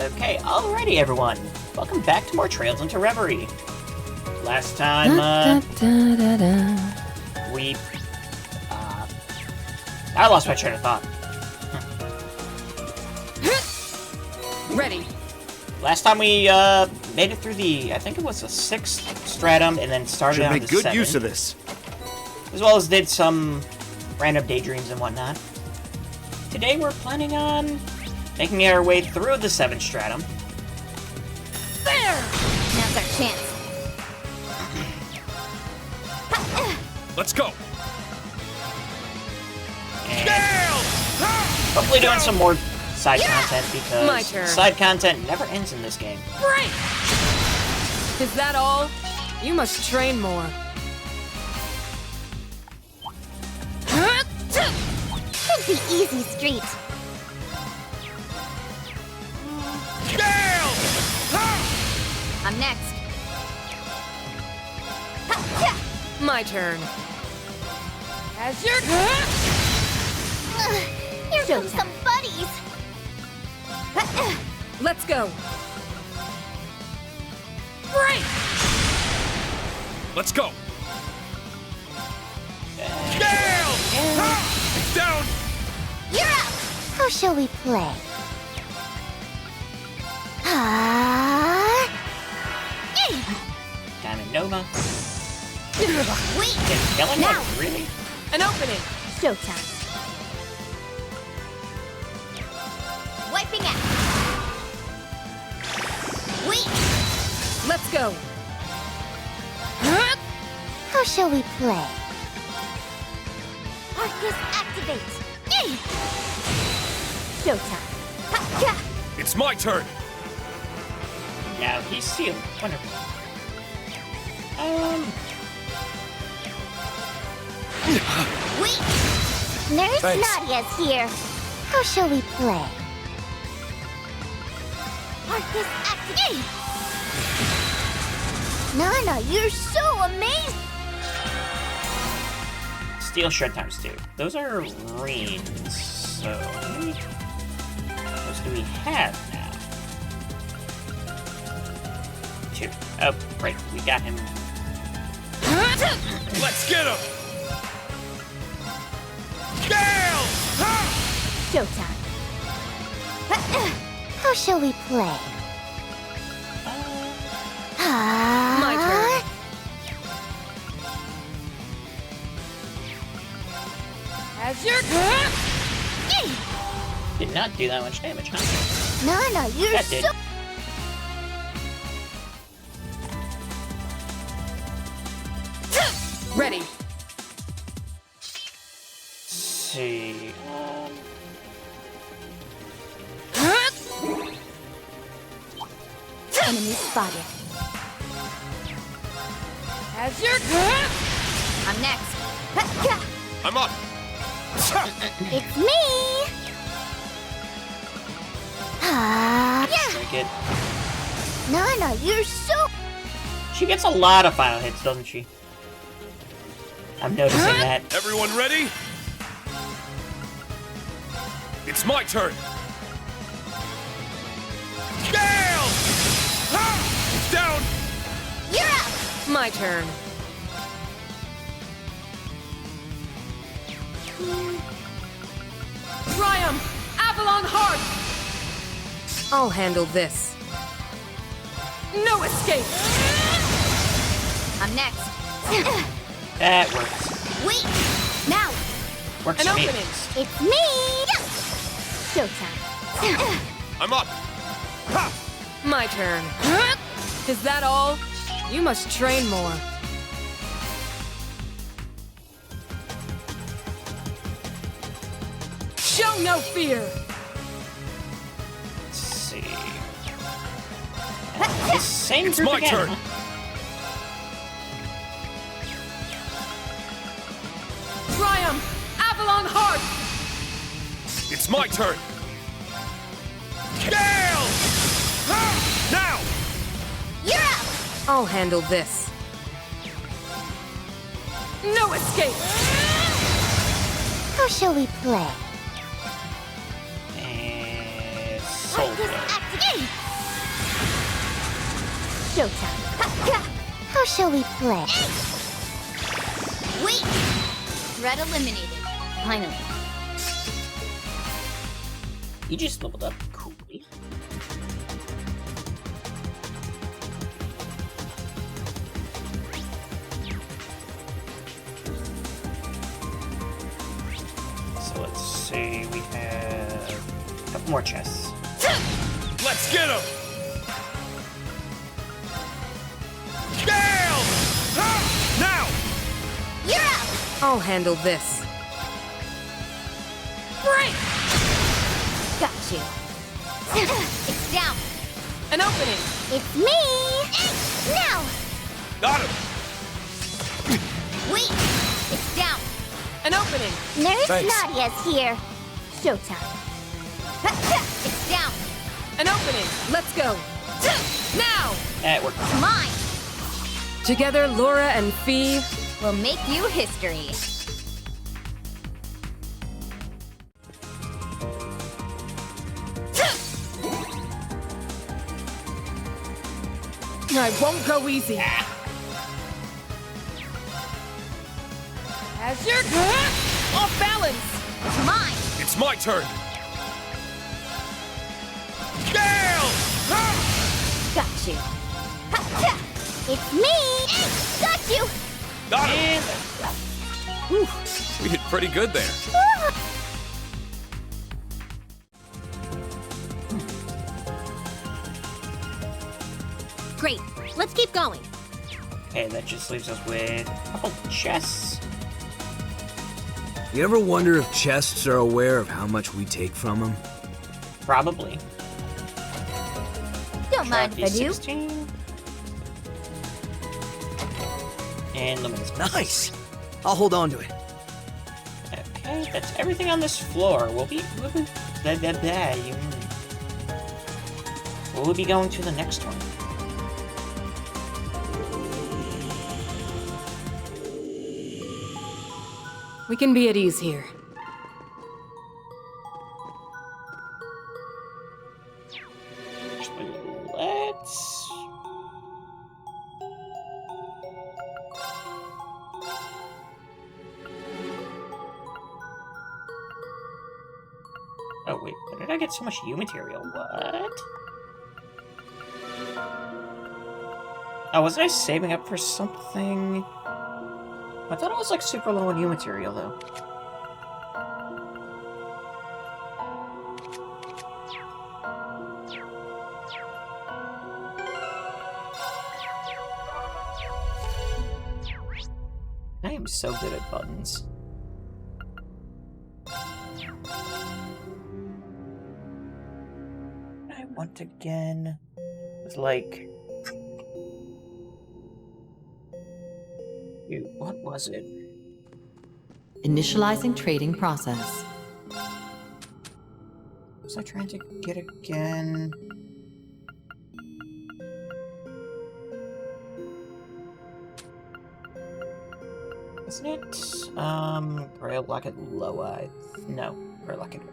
Okay, alrighty everyone. Welcome back to more Trails into Reverie. Last time, we... I lost my train of thought. Ready. Last time we, made it through the, I think it was the 6th stratum, and then started on the 7th. Should make good use of this. As well as did some random daydreams and whatnot. Today we're planning on making our way through the 7th stratum. There! Now's our chance. Let's go. And hopefully doing some more side content, My because turn. side content never ends in this game. Break! Is that all? You must train more. Should be easy street. I'm next. My turn. As your... Here comes some buddies. Let's go. Break! Let's go. It's down. You're up. How shall we play? Diamond Nova. Wait. Killing Now. one? Really? An opening. Showtime. Wiping out. Wait. Let's go. How shall we play? Arcus activate. Showtime. It's my turn. Now he's sealed. Wonderful. Wait. Nurse Thanks. Nadia's here. How shall we play? Arcus activate. Nana, you're so amazing. Steel Shred times 2. Those are greens. So, how many of those do we have now? 2. Oh, great. We got him. Let's get him. Showtime. How shall we play? My turn. As your... Did not do that much damage, huh? Nana, you're That did. so... Ready. Let's see. Enemy spotted. As your... I'm next. I'm up. It's me. Yeah. Very good. Nana, you're so... She gets a lot of final hits, doesn't she? I'm noticing that. Everyone ready? It's my turn. It's down. You're up. My turn. Triumph! Avalon Heart! I'll handle this. No escape! I'm next. That works. Wait. Now. Works An for me. opening. It's me. Showtime. I'm up. Ha! My turn. Is that all? You must train more. Show no fear! Let's see. The same It's group my again, turn. huh? Triumph! Avalon Heart! It's my turn. Now. You're up. I'll handle this. No escape! How shall we play? And Soul Arcus Flare. activate. Showtime. How shall we play? Wait! Threat eliminated. Finally. He just leveled up. Cool. So let's see, we have a couple more chests. Let's get him! Gale! Now! You're up! I'll handle this. Break! Got you. It's down. An opening. It's me! Now! Got him! Wait! It's down. An opening. Nurse Thanks. Nadia's here. Showtime. It's down. An opening. Let's go. Now! That worked. Mine. Together, Laura and Fee. Will make you history. I won't go easy. As your off balance. Mine. It's my turn! Gale! Got you. It's me! Got you! Got him! Whew, we did pretty good there. Great. Let's keep going. Okay, that just leaves us with a couple chests. You ever wonder if chests are aware of how much we take from them? Probably. Don't mind if I do. 16. And luminous. Nice! I'll hold on to it. Okay, that's everything on this floor. We'll be going to the next one. We can be at ease here. Let's... Oh wait, where did I get so much U material? What? Oh, was I saving up for something? I thought it was like super low on U material though. I am so good at buttons. I want again with like... Dude, what was it? Initializing trading process. Was I trying to get again? Isn't it, Grail Locket Loa? No, Grail Locket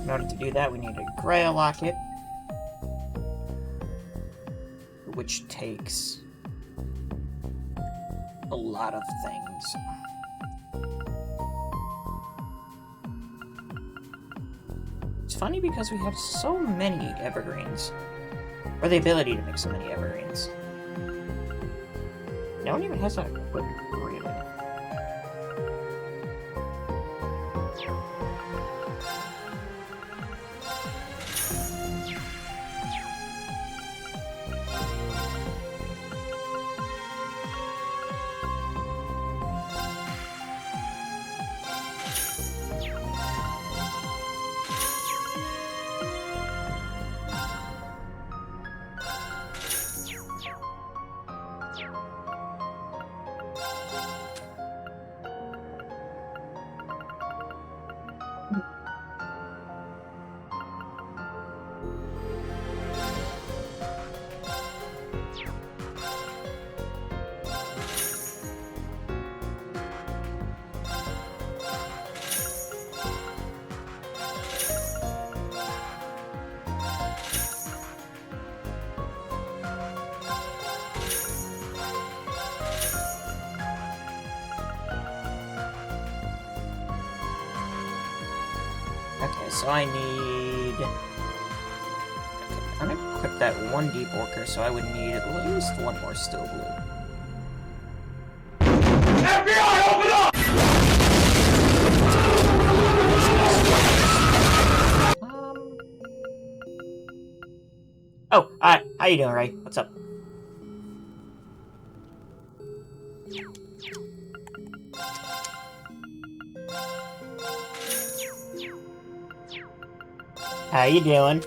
In order to do that, we need a Grail Locket, which takes a lot of things. It's funny because we have so many evergreens. Or the ability to make so many evergreens. No one even has that equipped, really. Okay, so I need... Okay, I'm gonna equip that one deep orker, so I would need at least one more still blue. FBI, open up! Oh, hi. How you doing, Ray? What's up? How you doing?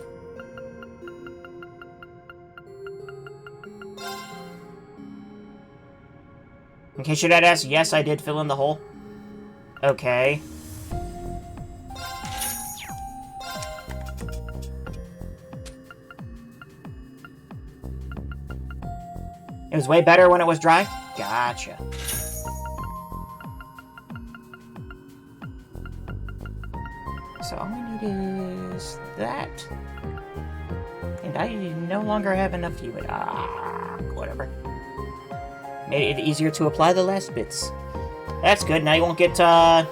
In case your dad asked, yes, I did fill in the hole. Okay. It was way better when it was dry? Gotcha. So all I need is that. And I no longer have enough fluid. Whatever. Made it easier to apply the last bits. That's good. Now you won't get, Now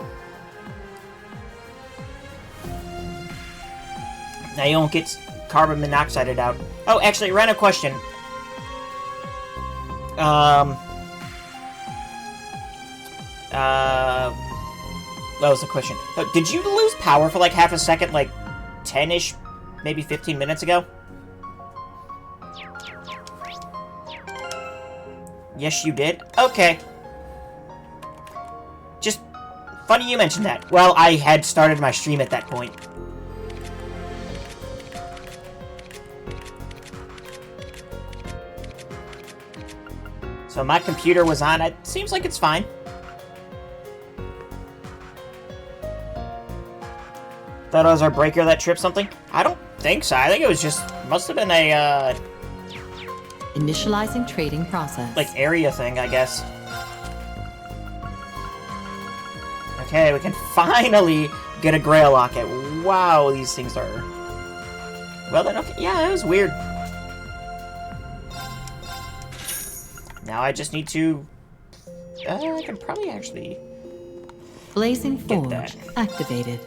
you won't get carbon monoxided out. Oh, actually, random question. What was the question? Did you lose power for like half a second, like 10-ish, maybe 15 minutes ago? Yes, you did? Okay. Just funny you mentioned that. Well, I had started my stream at that point. So my computer was on. It seems like it's fine. Thought it was our breaker that tripped something? I don't think so. I think it was just... Must have been a, Initializing trading process. like, area thing, I guess. Okay, we can finally get a Grail Locket. Wow, these things are... Well then, okay. Yeah, it was weird. Now I just need to... I can probably actually... Blazing get Forge that. activated.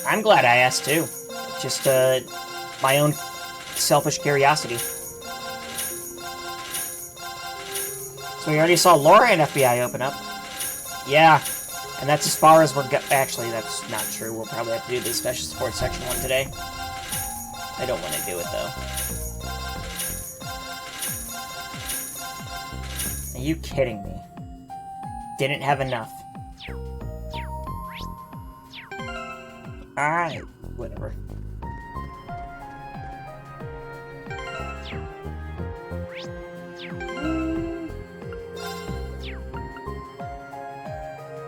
I'm glad I asked, too. Just, my own selfish curiosity. So we already saw Laura and FBI open up. Yeah, and that's as far as we're actually, that's not true. We'll probably have to do the Special Support Section 1 today. I don't want to do it, though. Are you kidding me? Didn't have enough. Alright, whatever.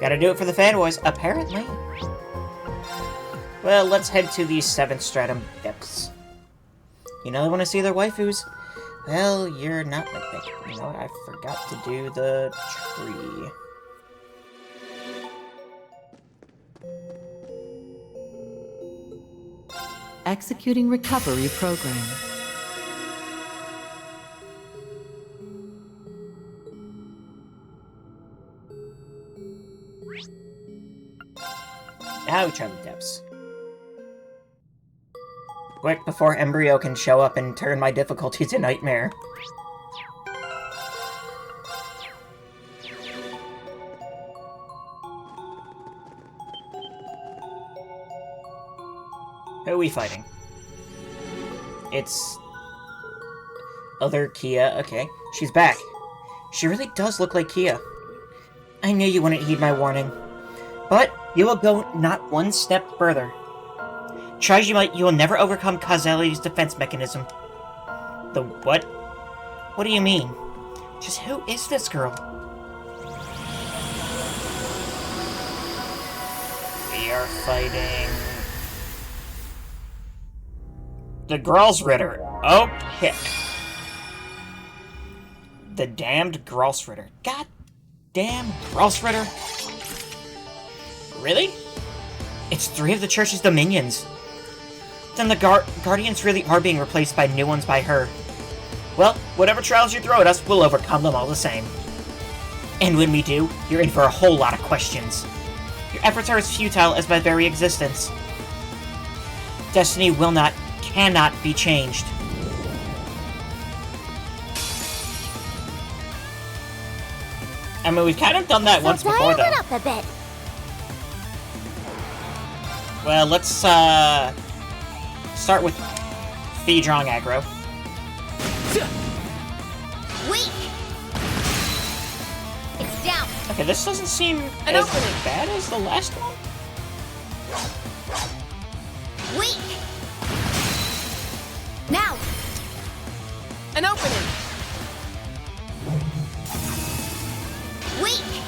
Gotta do it for the fanboys, apparently. Well, let's head to the 7th Stratum Depths. You know they want to see their waifus? Well, you're not my thing. You know what? I forgot to do the tree. Executing recovery program. Now we try the depths. Quick, before Embryo can show up and turn my difficulty to nightmare. Who are we fighting? It's... other Kia. Okay, she's back. She really does look like Kia. I knew you wouldn't heed my warning. But you will go not one step further. Try as you might, you will never overcome causality's defense mechanism. The what? What do you mean? Just who is this girl? We are fighting... the Gralsritter. Okay. The damned Gralsritter. God damn Gralsritter. Really? It's 3 of the church's dominions. Then the Guardians really are being replaced by new ones by her. Well, whatever trials you throw at us, we'll overcome them all the same. And when we do, you're in for a whole lot of questions. Your efforts are as futile as my very existence. Destiny will not, cannot be changed. I mean, we've kind of done that once before, though. Dial it up a bit. Well, let's, start with Fee drawing aggro. Weak. It's down. Okay, this doesn't seem An as opening. bad as the last one. Weak. Now. An opening. Weak.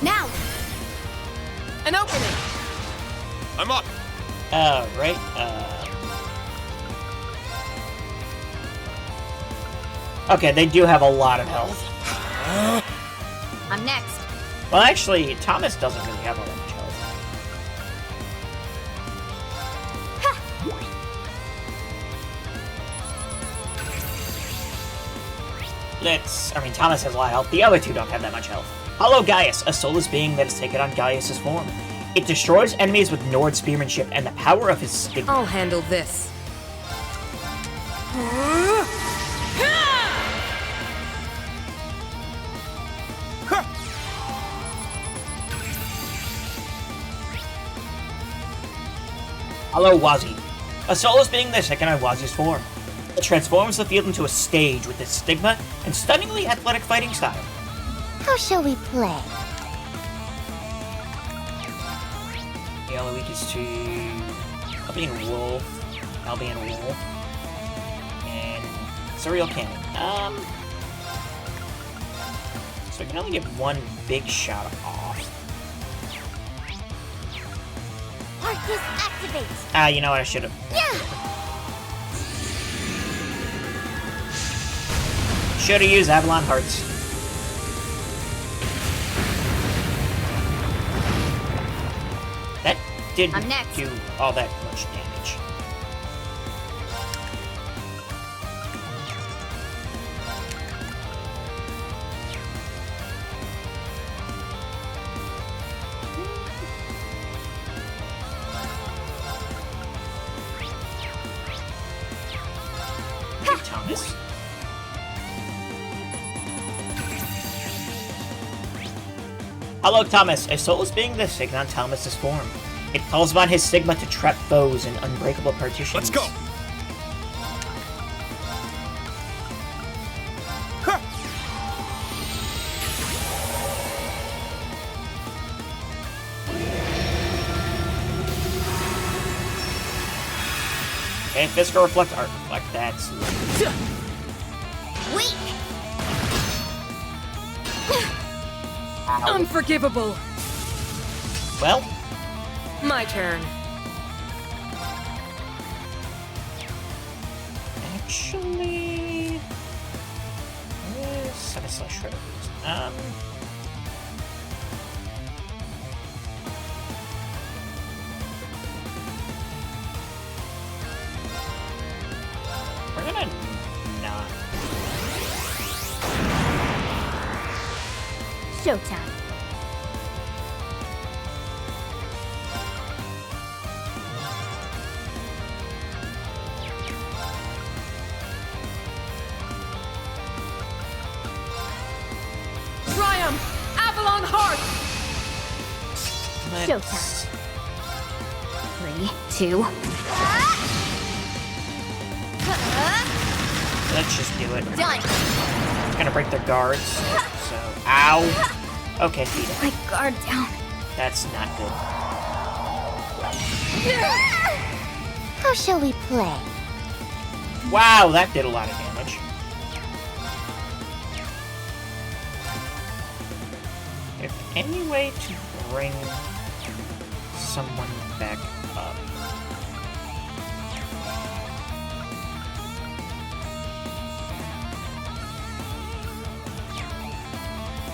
Now. An opening. I'm up. Right, Okay, they do have a lot of health. I'm next. Well, actually, Thomas doesn't really have all that much health. Thomas has a lot of health. The other two don't have that much health. Hollow Gaius, a soulless being that has taken on Gaius' form. It destroys enemies with Nord spearmanship and the power of his stigma. I'll handle this. Hollow Wazi, a soulless being that has taken on Wazi's form. It transforms the field into a stage with its stigma and stunningly athletic fighting style. How shall we play? The only weak is to Albion Wolf, Albion Wolf, and Serial Cannon. So we can only get one big shot off. Arcus activates. You know what? I should have. Yeah. Should have used Avalon Hearts. That didn't I'm next. do all that much damage. Hey, Thomas. Hello, Thomas, a soulless being that has taken on Thomas's form. It calls upon his stigma to trap foes in unbreakable partitions. Let's go. Okay, Fisker Reflect, Art Reflect, that's... Weak. Unforgivable. Well, My turn. actually... Seven slash shredder. We're gonna not. Showtime. Triumph! Avalon Heart! Let's... 3, 2. Let's just do it. Done. It's gonna break their guards. So, ow. Okay, feed it. My guard down. That's not good. How shall we play? Wow, that did a lot of damage. If any way to bring someone back up.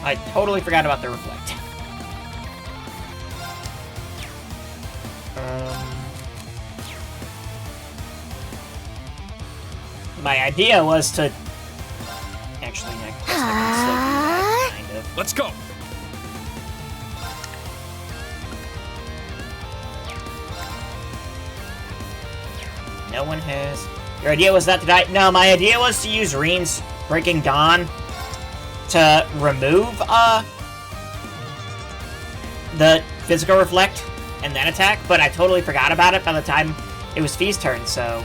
I totally forgot about the reflect. My idea was to... Actually, I guess I can still do that, kind of. Let's go. No one has... Your idea was not to die... No, my idea was to use Reen's Breaking Dawn to remove, the physical reflect and then attack, but I totally forgot about it by the time it was Fee's turn, so...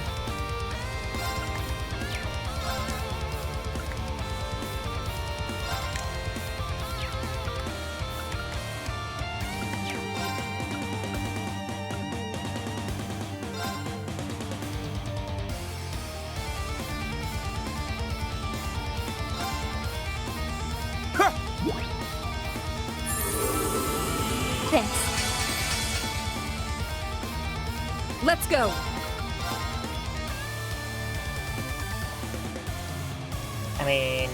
Thanks. Let's go. I mean...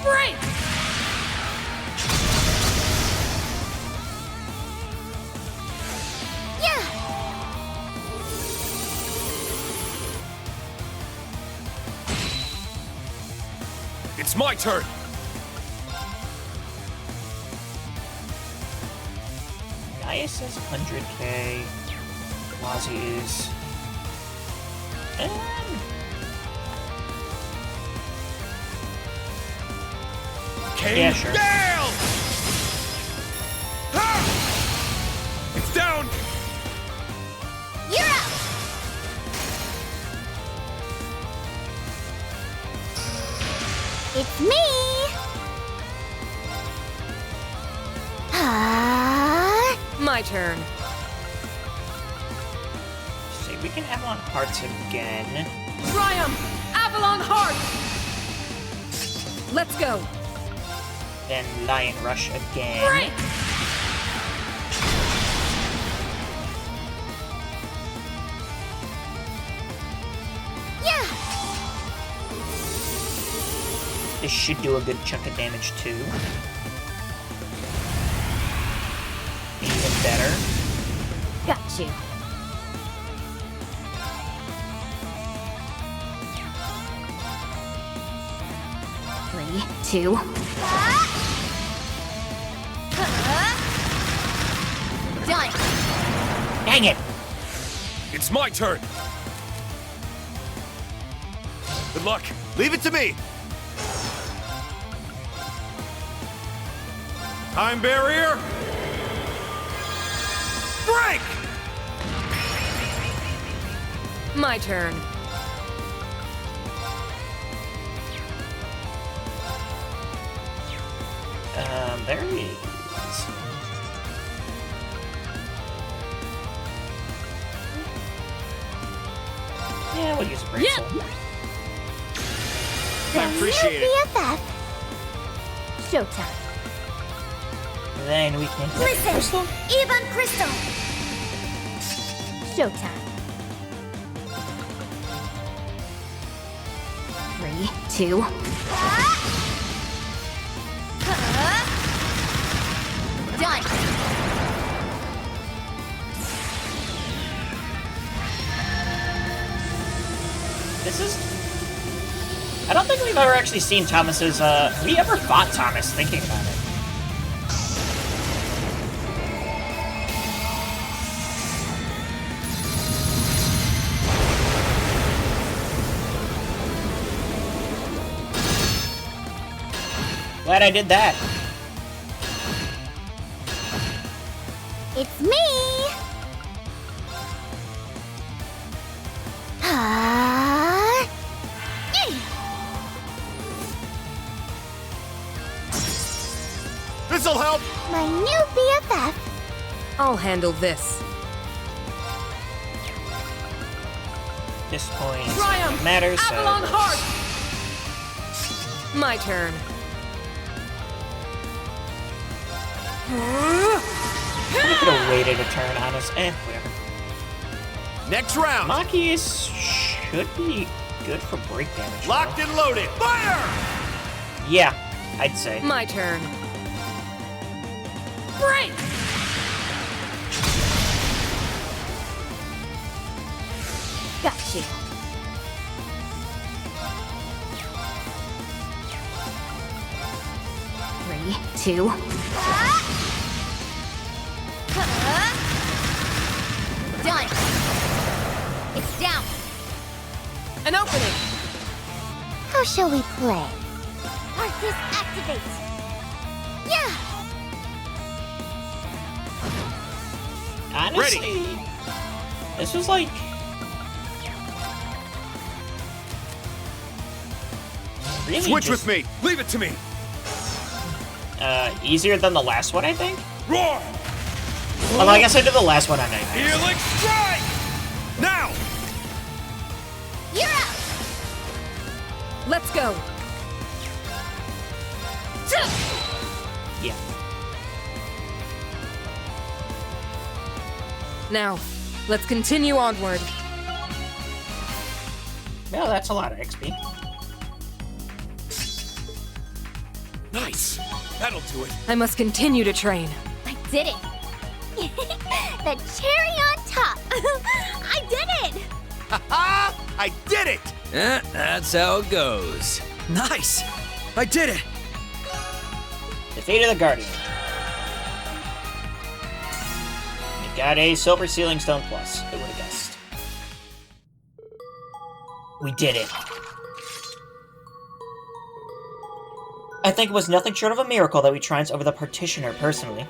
Break! Yeah! It's my turn. Gaius is 100k. Wazi is... Yeah, sure. Down! It's down! You're up! It's me! My turn. See, we can Avalon Hearts again. Triumph! Avalon Heart! Let's go. Then Lion Rush again. Break! Yeah! This should do a good chunk of damage too. Even better. Got you. Three, two. Done. Dang it! It's my turn. Good luck. Leave it to me. Time barrier. Break! My turn. There he is. Yeah, we'll use a bracelet. I appreciate it. BFF. Showtime. Then we can... Listen, Even Crystal. Showtime. 3, 2. Done. This is... I don't think we've ever actually seen Thomas's, have we ever fought Thomas thinking about it? Glad I did that. It's me. This'll help. My new BFF. I'll handle this. This point Triumph! matters, so... Avalon Heart! My turn. I could have waited a turn, honest. Whatever. Next round. Maki should be good for break damage. Locked and loaded. Fire! Yeah, I'd say. My turn. Break! you. 3, 2. Done. It's down. An opening! How shall we play? Arcus activate. Yeah. Honestly, this was like... really Switch just, with me! Leave it to me! easier than the last one, I think? Roar! Although I guess I did the last one on night. Healing strike! Now! You're up. Let's go! Yeah. Now, let's continue onward. Well, that's a lot of XP. Nice! That'll do it. I must continue to train. I did it. The cherry on top. I did it. Ha-ha! I did it! That's how it goes. Nice! I did it! Defeated the Guardian. You got a Silver Sealing Stone Plus. Who would have guessed? We did it. I think it was nothing short of a miracle that we trounced over the Partitioner personally.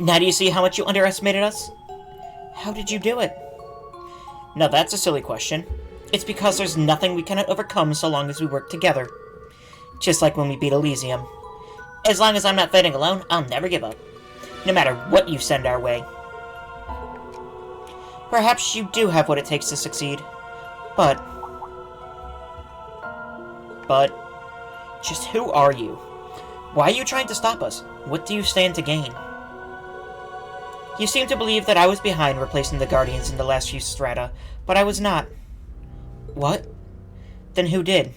Now do you see how much you underestimated us? How did you do it? Now that's a silly question. It's because there's nothing we cannot overcome so long as we work together. Just like when we beat Elysium. As long as I'm not fighting alone, I'll never give up. No matter what you send our way. Perhaps you do have what it takes to succeed. But... just who are you? Why are you trying to stop us? What do you stand to gain? You seem to believe that I was behind replacing the Guardians in the last few strata, but I was not. What? Then who did?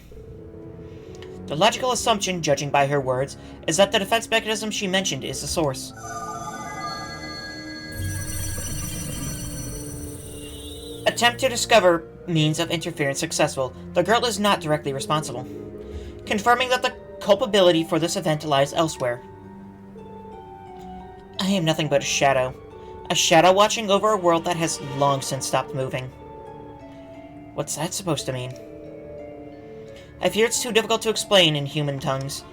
The logical assumption, judging by her words, is that the defense mechanism she mentioned is the source. Attempt to discover means of interference successful. The girl is not directly responsible. Confirming that the culpability for this event lies elsewhere. I am nothing but a shadow. A shadow watching over a world that has long since stopped moving. What's that supposed to mean? I fear it's too difficult to explain in human tongues.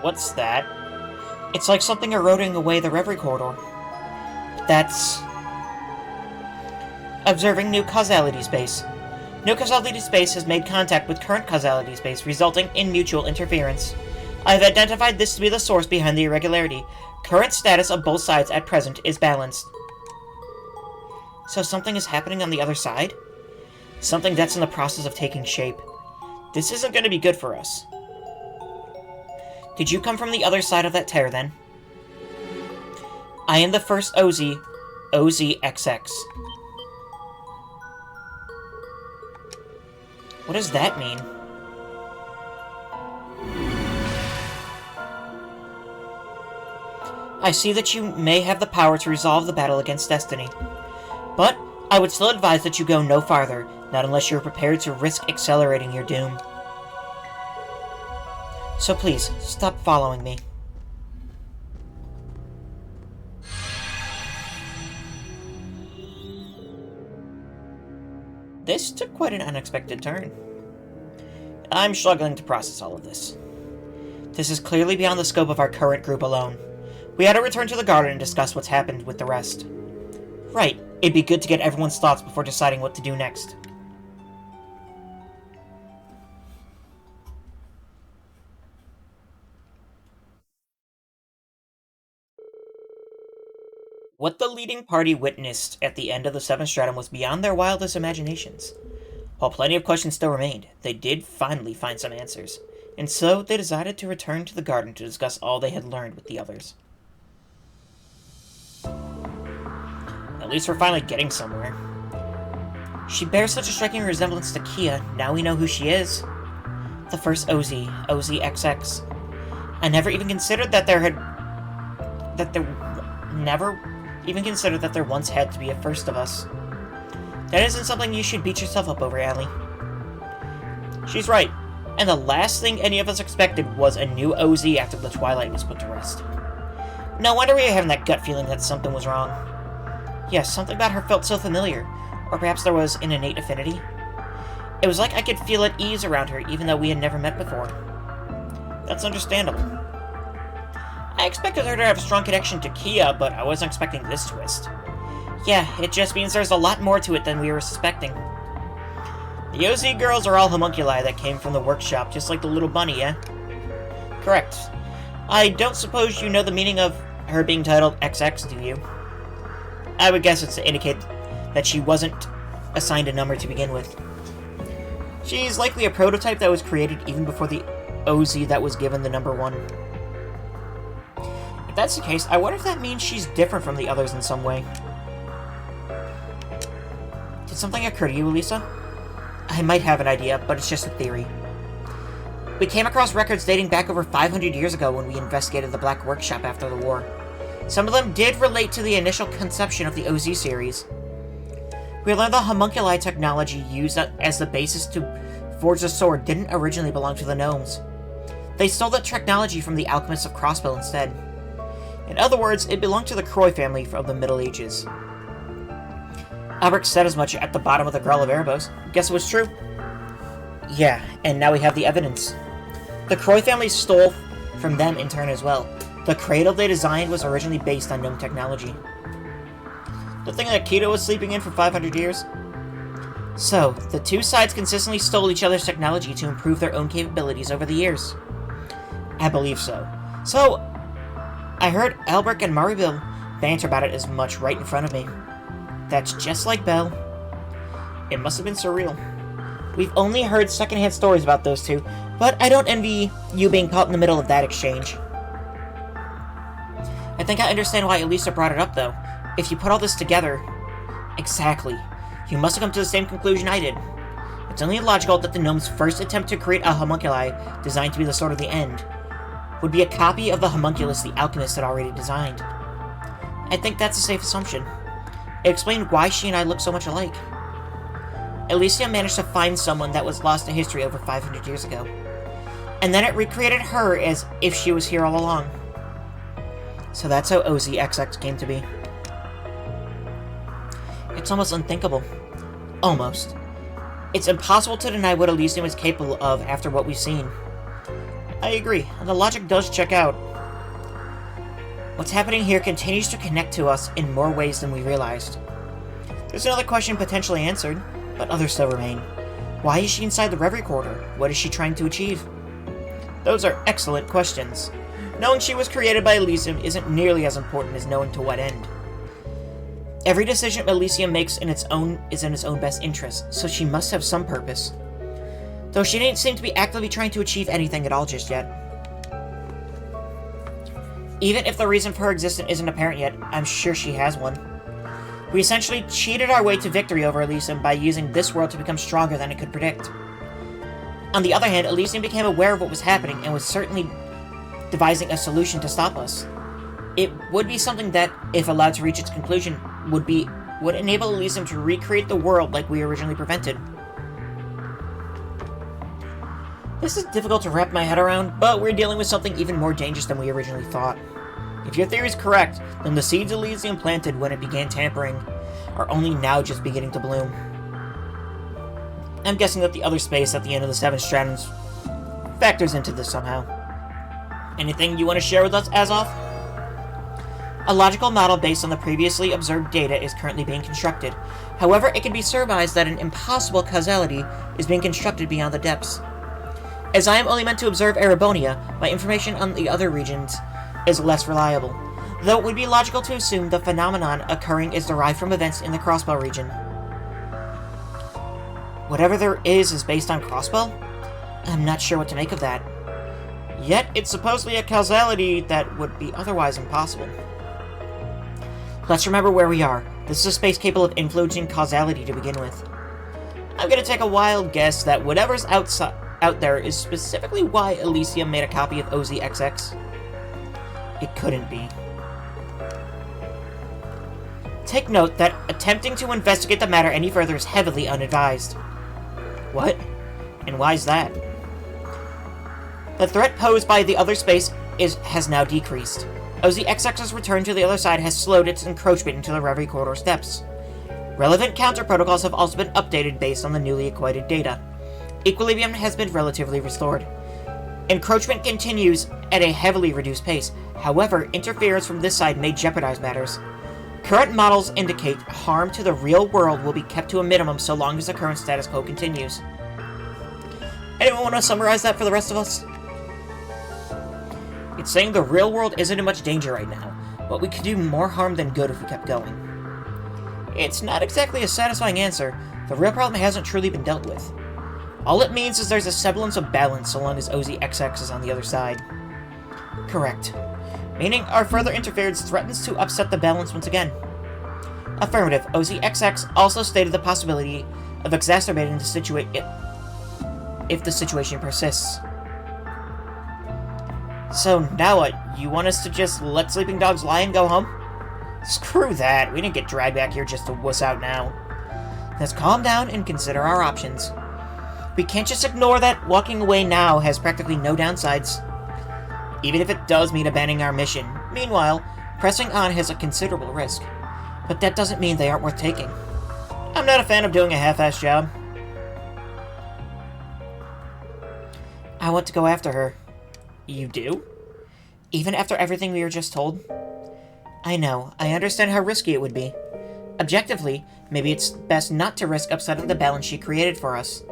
What's that? It's like something eroding away the Reverie Corridor. That's... observing new causality space. New causality space has made contact with current causality space, resulting in mutual interference. I have identified this to be the source behind the irregularity. Current status of both sides at present is balanced. So something is happening on the other side? Something that's in the process of taking shape. This isn't going to be good for us. Did you come from the other side of that tear, then? I am the first OZ, OZXX. What does that mean? I see that you may have the power to resolve the battle against destiny. But I would still advise that you go no farther, not unless you are prepared to risk accelerating your doom. So please, stop following me. This took quite an unexpected turn. I'm struggling to process all of this. This is clearly beyond the scope of our current group alone. We had to return to the garden and discuss what's happened with the rest. Right, it'd be good to get everyone's thoughts before deciding what to do next. What the leading party witnessed at the end of the Seventh Stratum was beyond their wildest imaginations. While plenty of questions still remained, they did finally find some answers, and so they decided to return to the garden to discuss all they had learned with the others. At least we're finally getting somewhere. She bears such a striking resemblance to Kia. Now we know who she is. The first OZ, OZXX. I never even considered that there once had to be a first of us. That isn't something you should beat yourself up over, Allie. She's right, and the last thing any of us expected was a new OZ after the Twilight was put to rest. No wonder we were having that gut feeling that something was wrong. Yes, something about her felt so familiar, or perhaps there was an innate affinity. It was like I could feel at ease around her, even though we had never met before. That's understandable. I expected her to have a strong connection to Kia, but I wasn't expecting this twist. Yeah, it just means there's a lot more to it than we were suspecting. The OZ girls are all homunculi that came from the workshop, just like the little bunny, yeah? Correct. I don't suppose you know the meaning of her being titled XX, do you? I would guess it's to indicate that she wasn't assigned a number to begin with. She's likely a prototype that was created even before the OZ that was given the number 1. If that's the case, I wonder if that means she's different from the others in some way. Did something occur to you, Elisa? I might have an idea, but it's just a theory. We came across records dating back over 500 years ago when we investigated the Black Workshop after the war. Some of them did relate to the initial conception of the OZ series. We learned the homunculi technology used as the basis to forge the sword didn't originally belong to the gnomes. They stole that technology from the alchemists of Crossbell instead. In other words, it belonged to the Croy family from the Middle Ages. Albrecht said as much at the bottom of the Grell of Erebos. Guess it was true? Yeah, and now we have the evidence. The Croy family stole from them in turn as well. The cradle they designed was originally based on gnome technology. The thing that Keto was sleeping in for 500 years? So, the two sides consistently stole each other's technology to improve their own capabilities over the years. I believe so. So, I heard Albrecht and Maribel banter about it as much right in front of me. That's just like Belle. It must have been surreal. We've only heard secondhand stories about those two, but I don't envy you being caught in the middle of that exchange. I think I understand why Elisa brought it up, though. If you put all this together... Exactly. You must have come to the same conclusion I did. It's only logical that the gnome's first attempt to create a homunculi designed to be the Sword of the End would be a copy of the homunculus the alchemist had already designed. I think that's a safe assumption. It explained why she and I look so much alike. Alicia managed to find someone that was lost to history over 500 years ago. And then it recreated her as if she was here all along. So that's how OZXX came to be. It's almost unthinkable. Almost. It's impossible to deny what Elysium is capable of after what we've seen. I agree, and the logic does check out. What's happening here continues to connect to us in more ways than we realized. There's another question potentially answered, but others still remain. Why is she inside the Reverie Quarter? What is she trying to achieve? Those are excellent questions. Knowing she was created by Elysium isn't nearly as important as knowing to what end. Every decision Elysium makes is in its own best interest, so she must have some purpose. Though she didn't seem to be actively trying to achieve anything at all just yet. Even if the reason for her existence isn't apparent yet, I'm sure she has one. We essentially cheated our way to victory over Elysium by using this world to become stronger than it could predict. On the other hand, Elysium became aware of what was happening and was certainly devising a solution to stop us. It would be something that, if allowed to reach its conclusion, would enable Elysium to recreate the world like we originally prevented. This is difficult to wrap my head around, but we're dealing with something even more dangerous than we originally thought. If your theory is correct, then the seeds Elysium planted when it began tampering are only now just beginning to bloom. I'm guessing that the other space at the end of the 7 Stratums factors into this somehow. Anything you want to share with us, Azoth? A logical model based on the previously observed data is currently being constructed. However, it can be surmised that an impossible causality is being constructed beyond the depths. As I am only meant to observe Erebonia, my information on the other regions is less reliable, though it would be logical to assume the phenomenon occurring is derived from events in the Crossbell region. Whatever there is based on Crossbell? I'm not sure what to make of that. Yet, it's supposedly a causality that would be otherwise impossible. Let's remember where we are. This is a space capable of influencing causality to begin with. I'm gonna take a wild guess that whatever's out there is specifically why Elysium made a copy of OZXX. It couldn't be. Take note that attempting to investigate the matter any further is heavily unadvised. What? And why's that? The threat posed by the other space has now decreased. OZXX's return to the other side has slowed its encroachment into the Reverie Corridor's depths. Relevant counter protocols have also been updated based on the newly acquired data. Equilibrium has been relatively restored. Encroachment continues at a heavily reduced pace. However, interference from this side may jeopardize matters. Current models indicate harm to the real world will be kept to a minimum so long as the current status quo continues. Anyone want to summarize that for the rest of us? It's saying the real world isn't in much danger right now, but we could do more harm than good if we kept going. It's not exactly a satisfying answer. The real problem hasn't truly been dealt with. All it means is there's a semblance of balance so long as OZXX is on the other side. Correct. Meaning our further interference threatens to upset the balance once again. Affirmative. OZXX also stated the possibility of exacerbating the situation if the situation persists. So now what? You want us to just let sleeping dogs lie and go home? Screw that. We didn't get dragged back here just to wuss out now. Let's calm down and consider our options. We can't just ignore that walking away now has practically no downsides, even if it does mean abandoning our mission. Meanwhile, pressing on has a considerable risk, but that doesn't mean they aren't worth taking. I'm not a fan of doing a half-assed job. I want to go after her. You do? Even after everything we were just told? I know. I understand how risky it would be. Objectively, maybe it's best not to risk upsetting the balance she created for us.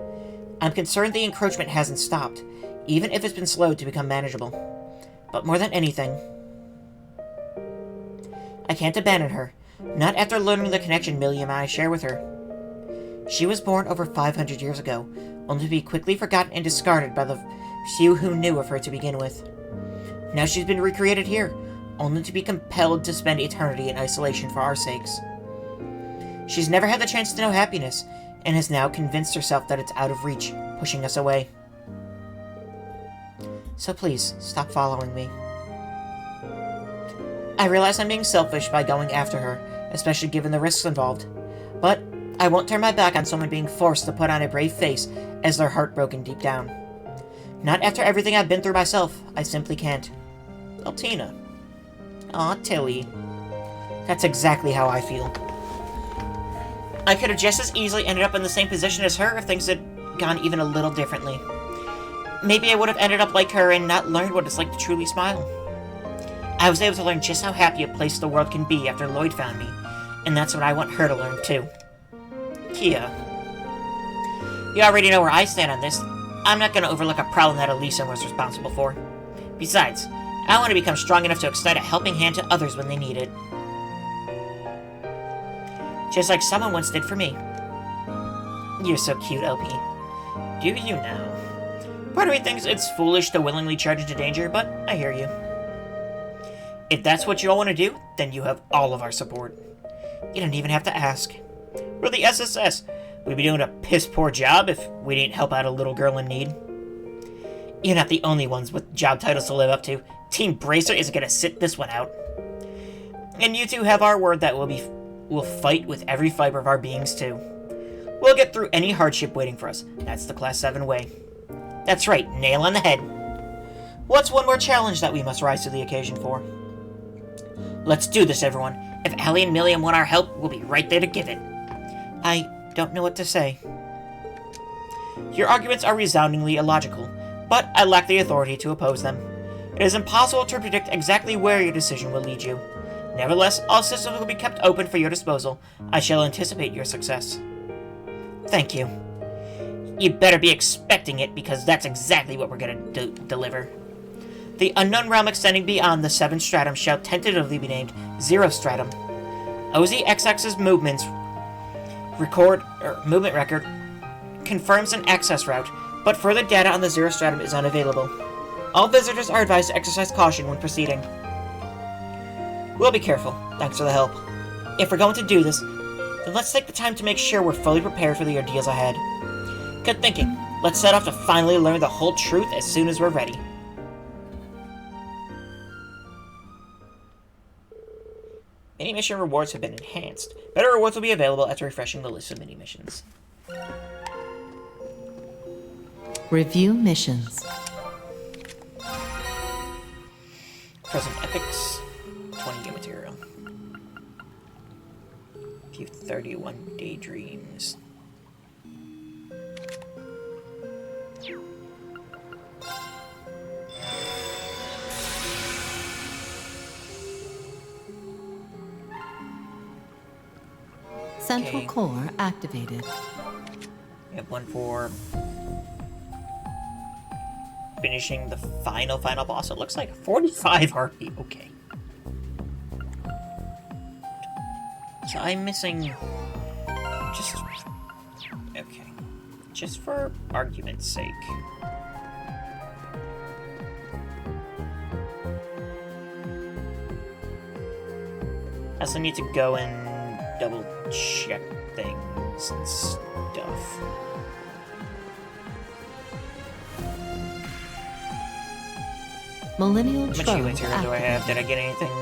I'm concerned the encroachment hasn't stopped, even if it's been slowed to become manageable. But more than anything, I can't abandon her, not after learning the connection Millie and I share with her. She was born over 500 years ago, only to be quickly forgotten and discarded by the few who knew of her to begin with. Now she's been recreated here, only to be compelled to spend eternity in isolation for our sakes. She's never had the chance to know happiness, and has now convinced herself that it's out of reach, pushing us away. So please, stop following me. I realize I'm being selfish by going after her, especially given the risks involved. But I won't turn my back on someone being forced to put on a brave face as they're heartbroken deep down. Not after everything I've been through myself. I simply can't. Altina. Aw, Tilly. That's exactly how I feel. I could have just as easily ended up in the same position as her if things had gone even a little differently. Maybe I would have ended up like her and not learned what it's like to truly smile. I was able to learn just how happy a place the world can be after Lloyd found me, and that's what I want her to learn too. Kia. You already know where I stand on this. I'm not going to overlook a problem that Elysium was responsible for. Besides, I want to become strong enough to extend a helping hand to others when they need it. Just like someone once did for me. You're so cute, LP. Do you now? Part of me thinks it's foolish to willingly charge into danger, but I hear you. If that's what you all want to do, then you have all of our support. You don't even have to ask. We're the SSS. We'd be doing a piss-poor job if we didn't help out a little girl in need. You're not the only ones with job titles to live up to. Team Bracer isn't going to sit this one out. And you two have our word that we'll fight with every fiber of our beings, too. We'll get through any hardship waiting for us. That's the Class 7 way. That's right, nail on the head. What's one more challenge that we must rise to the occasion for? Let's do this, everyone. If Allie and Milliam want our help, we'll be right there to give it. I don't know what to say. Your arguments are resoundingly illogical, but I lack the authority to oppose them. It is impossible to predict exactly where your decision will lead you. Nevertheless, all systems will be kept open for your disposal. I shall anticipate your success. Thank you. You better be expecting it, because that's exactly what we're going to deliver. The unknown realm extending beyond the 7 stratum shall tentatively be named 0 stratum. OZXX's movement record confirms an access route, but further data on the 0 stratum is unavailable. All visitors are advised to exercise caution when proceeding. We'll be careful. Thanks for the help. If we're going to do this, then let's take the time to make sure we're fully prepared for the ordeals ahead. Good thinking. Let's set off to finally learn the whole truth as soon as we're ready. Mini-mission rewards have been enhanced. Better rewards will be available after refreshing the list of mini-missions. Review missions. Present epics, 20 new material. Few 31 daydreams. Central Okay. core activated. We have one for finishing the final boss. It looks like 45 RP. Okay. So I'm missing just... Okay. Just for argument's sake. I also need to go and double check things and stuff. Millennial How much Trove healing material do I have? Did I activated. get anything?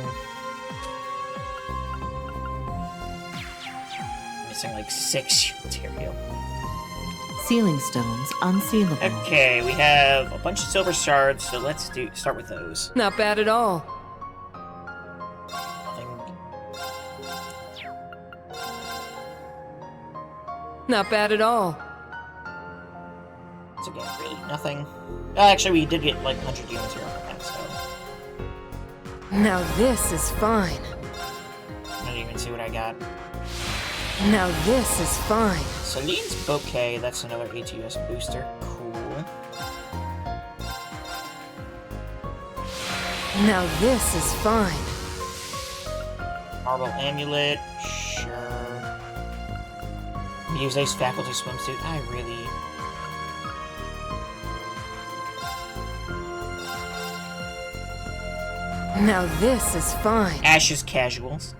Missing like 6 material. Sealing stones unsealable. Okay, we have a bunch of silver shards, so let's start with those. Not bad at all. Nothing. Not bad at all. It's again really nothing. Actually, we did get like 100 units here from that, so Now this is fine. I didn't even see what I got. Now this is fine. Celine's Bouquet, that's another ATS booster. Cool. Now this is fine. Marble Amulet, sure. Use Ace Faculty Swimsuit, I really... Now this is fine. Ashes Casuals.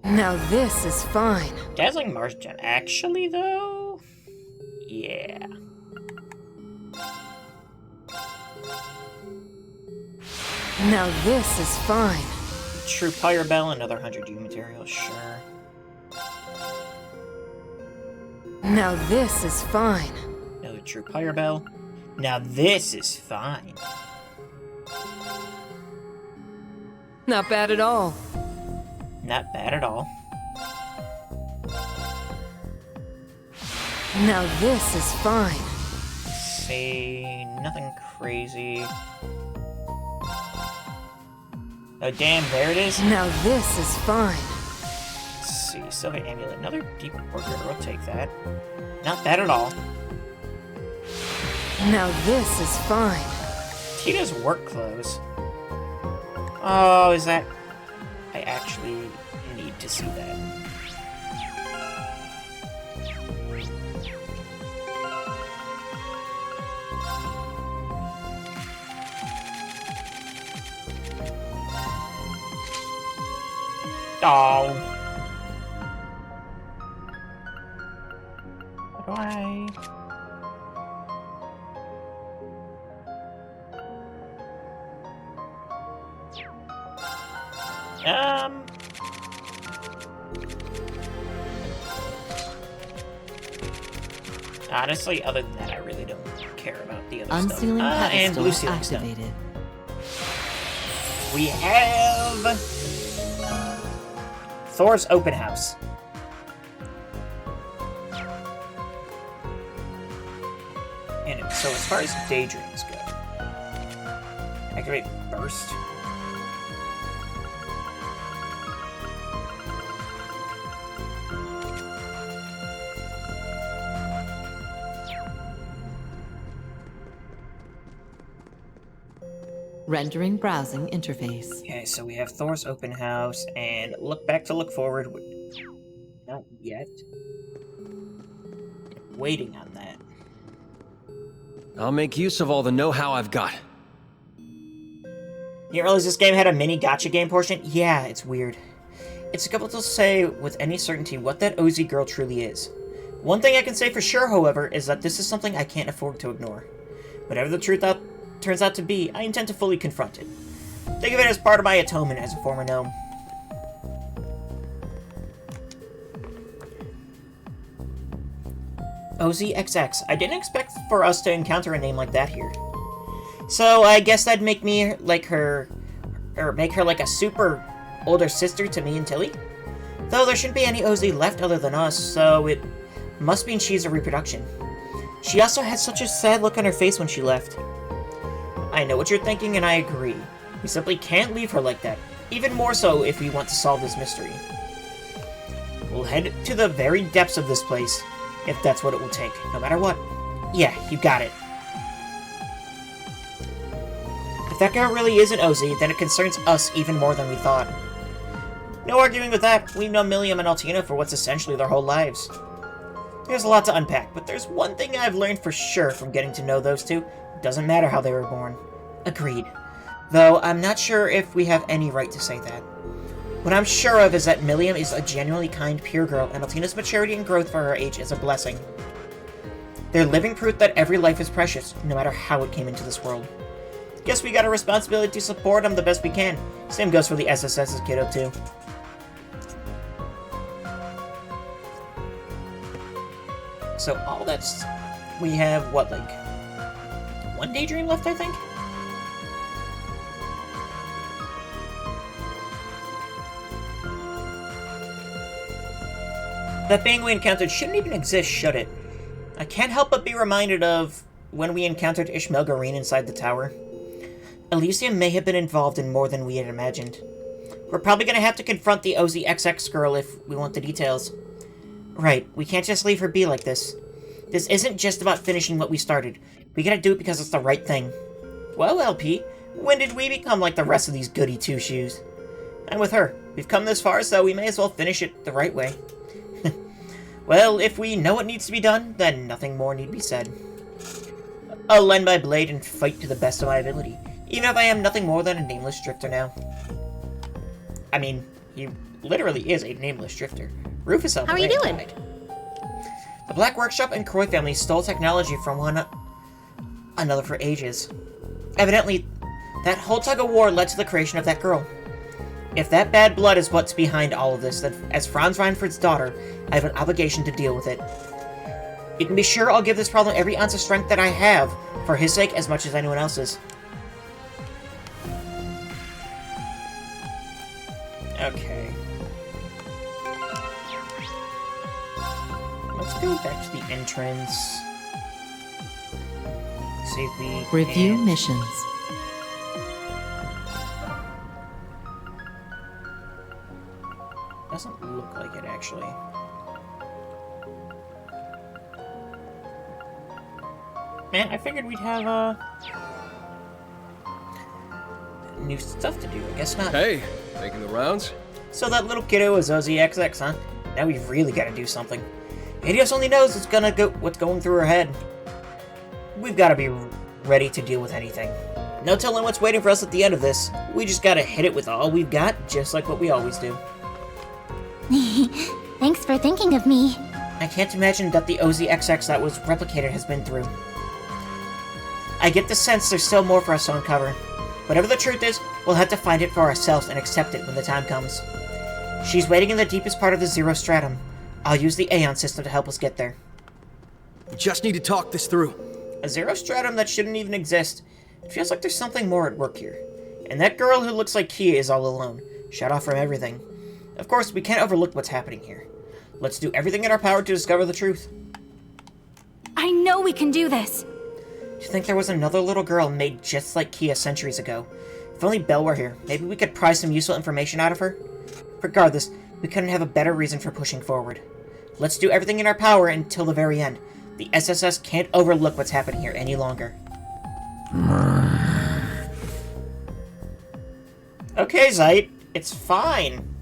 Now this is fine. Dazzling Mars Gem. Actually, though... Yeah. Now this is fine. True Pyre Bell, another 100 U material, sure. Now this is fine. Another True Pyre Bell. Now this is fine. Not bad at all. Not bad at all. Now this is fine. See, nothing crazy. Oh damn, there it is. Now this is fine. Let's see, Silver Amulet, another Deep Worker, we'll take that. Not bad at all. Now this is fine. Tita's work clothes. Oh, is that... I actually need to see that. Oh. How do I... Honestly, other than that, I really don't care about the other Unsealing stuff. And pedestal blue sealing stone. activated. We have... Thors Open House. And so as far as daydreams go, activate Burst. Rendering browsing interface. Okay, so we have Thor's Open House and Look Back to Look Forward. Not yet. Waiting on that. I'll make use of all the know-how I've got. You didn't realize this game had a mini gacha game portion? Yeah, it's weird. It's difficult to say with any certainty what that OZ girl truly is. One thing I can say for sure, however, is that this is something I can't afford to ignore. Whatever the truth turns out to be, I intend to fully confront it. Think of it as part of my atonement as a former gnome. OZXX. I didn't expect for us to encounter a name like that here. So I guess that'd make me like her, or make her like a super older sister to me and Tilly? Though there shouldn't be any OZ left other than us, so it must mean she's a reproduction. She also had such a sad look on her face when she left. I know what you're thinking, and I agree. We simply can't leave her like that, even more so if we want to solve this mystery. We'll head to the very depths of this place, if that's what it will take, no matter what. Yeah, you got it. If that girl really is an OZ, then it concerns us even more than we thought. No arguing with that. We've known Milliam and Altina for what's essentially their whole lives. There's a lot to unpack, but there's one thing I've learned for sure from getting to know those two. It doesn't matter how they were born. Agreed. Though I'm not sure if we have any right to say that. What I'm sure of is that Milliam is a genuinely kind, pure girl, and Altina's maturity and growth for her age is a blessing. They're living proof that every life is precious, no matter how it came into this world. Guess we got a responsibility to support them the best we can. Same goes for the SSS's kiddo, too. So all that's... we have, what, like... one daydream left, I think? That being we encountered shouldn't even exist, should it? I can't help but be reminded of when we encountered Ishmael Gareen inside the tower. Elysium may have been involved in more than we had imagined. We're probably gonna have to confront the OZXX girl if we want the details. Right, we can't just leave her be like this. This isn't just about finishing what we started. We gotta do it because it's the right thing. Well, LP, when did we become like the rest of these goody two-shoes? I'm with her. We've come this far, so we may as well finish it the right way. Well, if we know what needs to be done, then nothing more need be said. I'll lend my blade and fight to the best of my ability, even if I am nothing more than a nameless drifter now. I mean, he literally is a nameless drifter. Rufus How are you doing? Died. The Black Workshop and Croy family stole technology from one another for ages. Evidently, that whole tug-of-war led to the creation of that girl. If that bad blood is what's behind all of this, then as Franz Reinford's daughter, I have an obligation to deal with it. You can be sure I'll give this problem every ounce of strength that I have, for his sake as much as anyone else's. Okay. Let's go back to the entrance. See if we Review can... missions. Doesn't look like it, actually. Man, I figured we'd have, new stuff to do. I guess not. Hey, making the rounds? So that little kiddo is OZXX, huh? Now we've really got to do something. Helios only knows what's going through her head. We've got to be ready to deal with anything. No telling what's waiting for us at the end of this. We just got to hit it with all we've got, just like what we always do. Thanks for thinking of me. I can't imagine that the OZXX that was replicated has been through. I get the sense there's still more for us to uncover. Whatever the truth is, we'll have to find it for ourselves and accept it when the time comes. She's waiting in the deepest part of the Zero Stratum. I'll use the Aeon system to help us get there. We just need to talk this through. A Zero Stratum that shouldn't even exist. It feels like there's something more at work here. And that girl who looks like Kia is all alone, shut off from everything. Of course, we can't overlook what's happening here. Let's do everything in our power to discover the truth. I know we can do this. Do you think there was another little girl made just like Kia centuries ago? If only Belle were here, maybe we could pry some useful information out of her? Regardless, we couldn't have a better reason for pushing forward. Let's do everything in our power until the very end. The SSS can't overlook what's happening here any longer. Okay, Zeit, it's fine.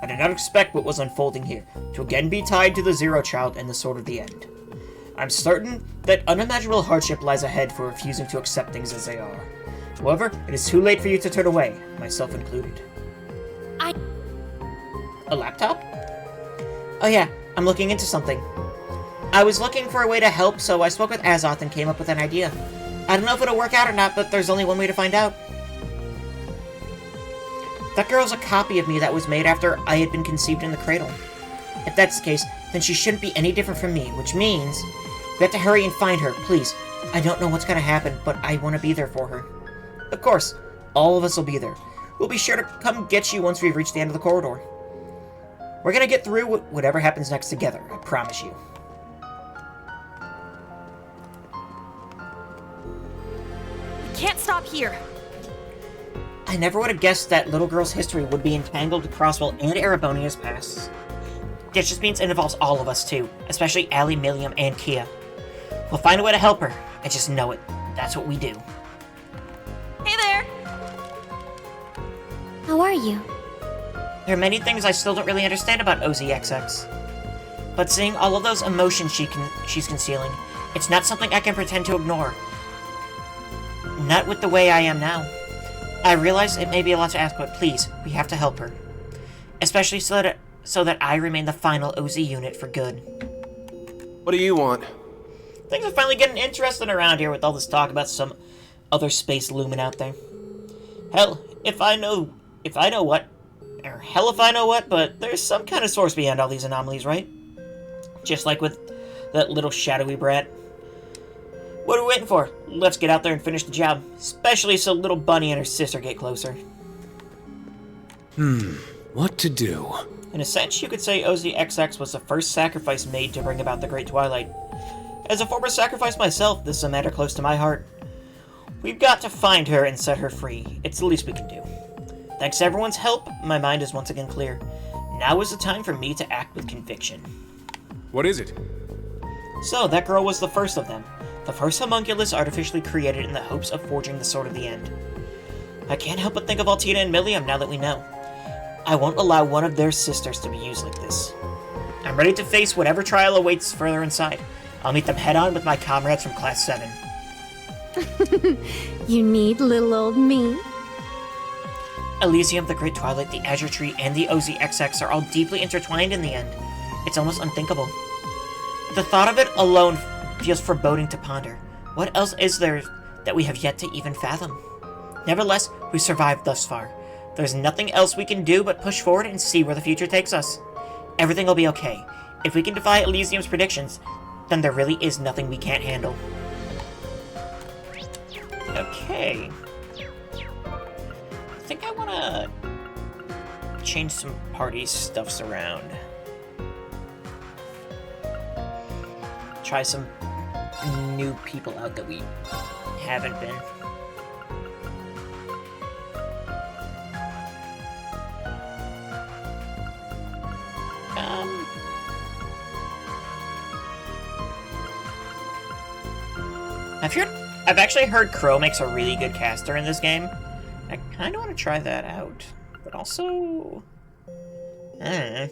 I did not expect what was unfolding here, to again be tied to the Zero Child and the Sword of the End. I'm certain that unimaginable hardship lies ahead for refusing to accept things as they are. However, it is too late for you to turn away, myself included. A laptop? Oh yeah, I'm looking into something. I was looking for a way to help, so I spoke with Azoth and came up with an idea. I don't know if it'll work out or not, but there's only one way to find out. That girl's a copy of me that was made after I had been conceived in the cradle. If that's the case, then she shouldn't be any different from me, which means we have to hurry and find her, please. I don't know what's gonna happen, but I want to be there for her. Of course, all of us will be there. We'll be sure to come get you once we've reached the end of the corridor. We're gonna get through whatever happens next together, I promise you. Can't stop here. I never would have guessed that little girl's history would be entangled with Crosswell and Erebonia's pasts. That just means it involves all of us too, especially Allie, Milliam, and Kia. We'll find a way to help her. I just know it. That's what we do. Hey there! How are you? There are many things I still don't really understand about OZXX. But seeing all of those emotions she's concealing, it's not something I can pretend to ignore. Not with the way I am now. I realize it may be a lot to ask, but please, we have to help her. Especially so that I remain the final OZ unit for good. What do you want? Things are finally getting interesting around here with all this talk about some other space looming out there. Hell, if I know what, but there's some kind of source behind all these anomalies, right? Just like with that little shadowy brat. What are we waiting for? Let's get out there and finish the job. Especially so little Bunny and her sister get closer. What to do? In a sense, you could say OZXX was the first sacrifice made to bring about the Great Twilight. As a former sacrifice myself, this is a matter close to my heart. We've got to find her and set her free. It's the least we can do. Thanks to everyone's help, my mind is once again clear. Now is the time for me to act with conviction. What is it? So, that girl was the first of them. The first homunculus artificially created in the hopes of forging the Sword of the End. I can't help but think of Altina and Milliam now that we know. I won't allow one of their sisters to be used like this. I'm ready to face whatever trial awaits further inside. I'll meet them head-on with my comrades from Class 7. You need little old me. Elysium, the Great Twilight, the Azure Tree, and the OZXX are all deeply intertwined in the end. It's almost unthinkable. The thought of it alone feels foreboding to ponder. What else is there that we have yet to even fathom? Nevertheless, we survived thus far. There's nothing else we can do but push forward and see where the future takes us. Everything will be okay. If we can defy Elysium's predictions, then there really is nothing we can't handle. Okay. I think I want to change some party stuffs around. Try some new people out that we haven't been. I've actually heard Crow makes a really good caster in this game. I kind of want to try that out, but also, I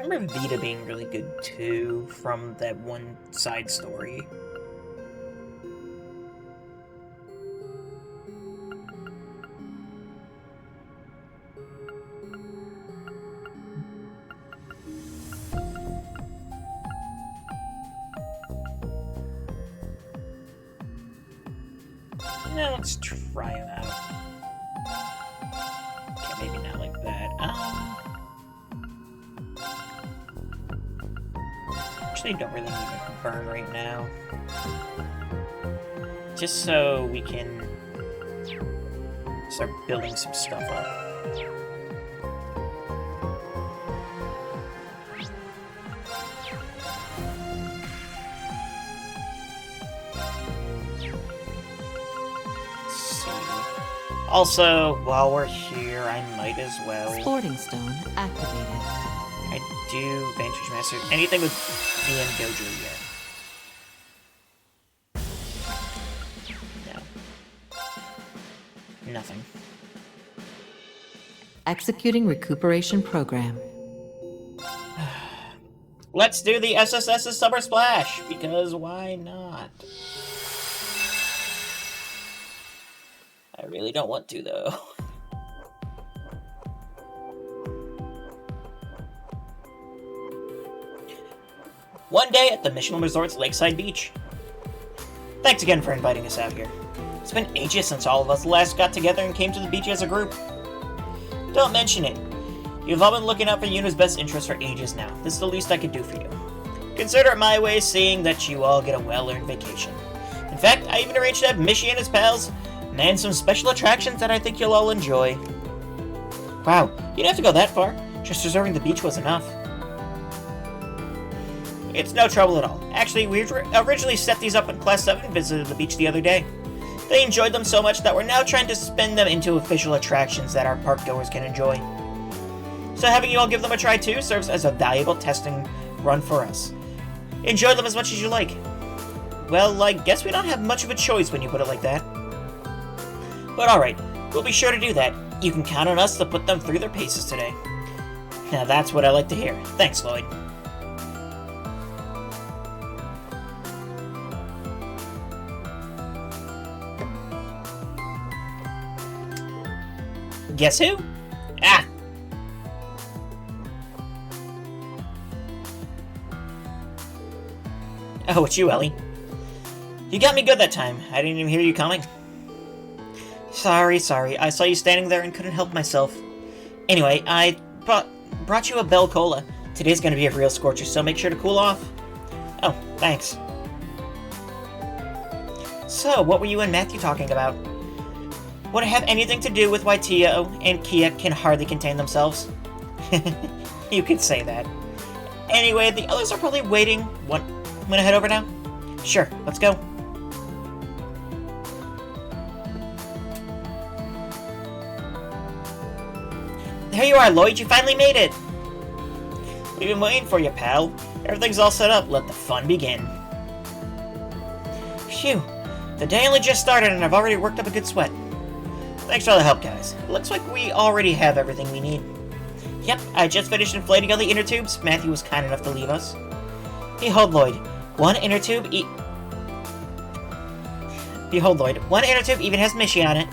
remember Vita being really good too from that one side story. No, let's try it out. Okay, maybe not like that. Actually, don't really need a burn right now. Just so we can start building some stuff up. Also, while we're here, I might as well... Sporting Stone activated. I do Vantage Master. Anything with VM Dojo yet? No. Nothing. Executing recuperation program. Let's do the SSS's Summer Splash, because why not? I really don't want to, though. One day at the Mission Resort's Lakeside Beach. Thanks again for inviting us out here. It's been ages since all of us last got together and came to the beach as a group. Don't mention it. You've all been looking out for Yuna's best interest for ages now. This is the least I could do for you. Consider it my way of seeing that you all get a well-earned vacation. In fact, I even arranged to have Mishi and his pals man some special attractions that I think you'll all enjoy. Wow, you didn't have to go that far. Just reserving the beach was enough. It's no trouble at all. Actually, we originally set these up when Class 7 visited the beach the other day. They enjoyed them so much that we're now trying to spin them into official attractions that our park goers can enjoy. So having you all give them a try too serves as a valuable testing run for us. Enjoy them as much as you like. Well, I guess we don't have much of a choice when you put it like that. But alright, we'll be sure to do that. You can count on us to put them through their paces today. Now that's what I like to hear. Thanks, Lloyd. Guess who? Ah! Oh, it's you, Ellie. You got me good that time. I didn't even hear you coming. Sorry. I saw you standing there and couldn't help myself. Anyway, I brought you a Bell Cola. Today's gonna be a real scorcher, so make sure to cool off. Oh, thanks. So, what were you and Matthew talking about? Would it have anything to do with why Tio and Kia can hardly contain themselves? You could say that. Anyway, the others are probably waiting. Want to head over now? Sure, let's go. There you are, Lloyd. You finally made it. We've been waiting for you, pal. Everything's all set up. Let the fun begin. Phew. The day only just started and I've already worked up a good sweat. Thanks for all the help, guys. Looks like we already have everything we need. Yep, I just finished inflating all the inner tubes. Matthew was kind enough to leave us. Behold, Lloyd. One inner tube even has Mishi on it.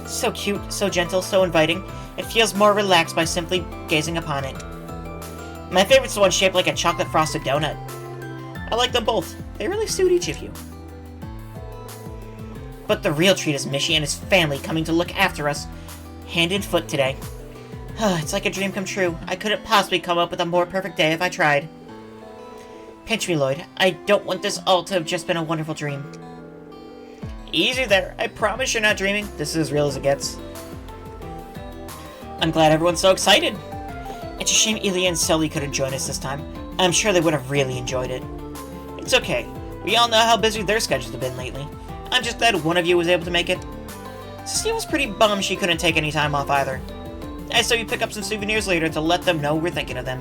So cute, so gentle, so inviting. It feels more relaxed by simply gazing upon it. My favorite's the one shaped like a chocolate frosted donut. I like them both. They really suit each of you. But the real treat is Mishi and his family coming to look after us, hand and foot today. It's like a dream come true. I couldn't possibly come up with a more perfect day if I tried. Pinch me, Lloyd. I don't want this all to have just been a wonderful dream. Easy there. I promise you're not dreaming. This is as real as it gets. I'm glad everyone's so excited. It's a shame Ilya and Sully couldn't join us this time. I'm sure they would have really enjoyed it. It's okay. We all know how busy their schedules have been lately. I'm just glad one of you was able to make it. Cecile was pretty bummed she couldn't take any time off either. I saw you pick up some souvenirs later to let them know we're thinking of them.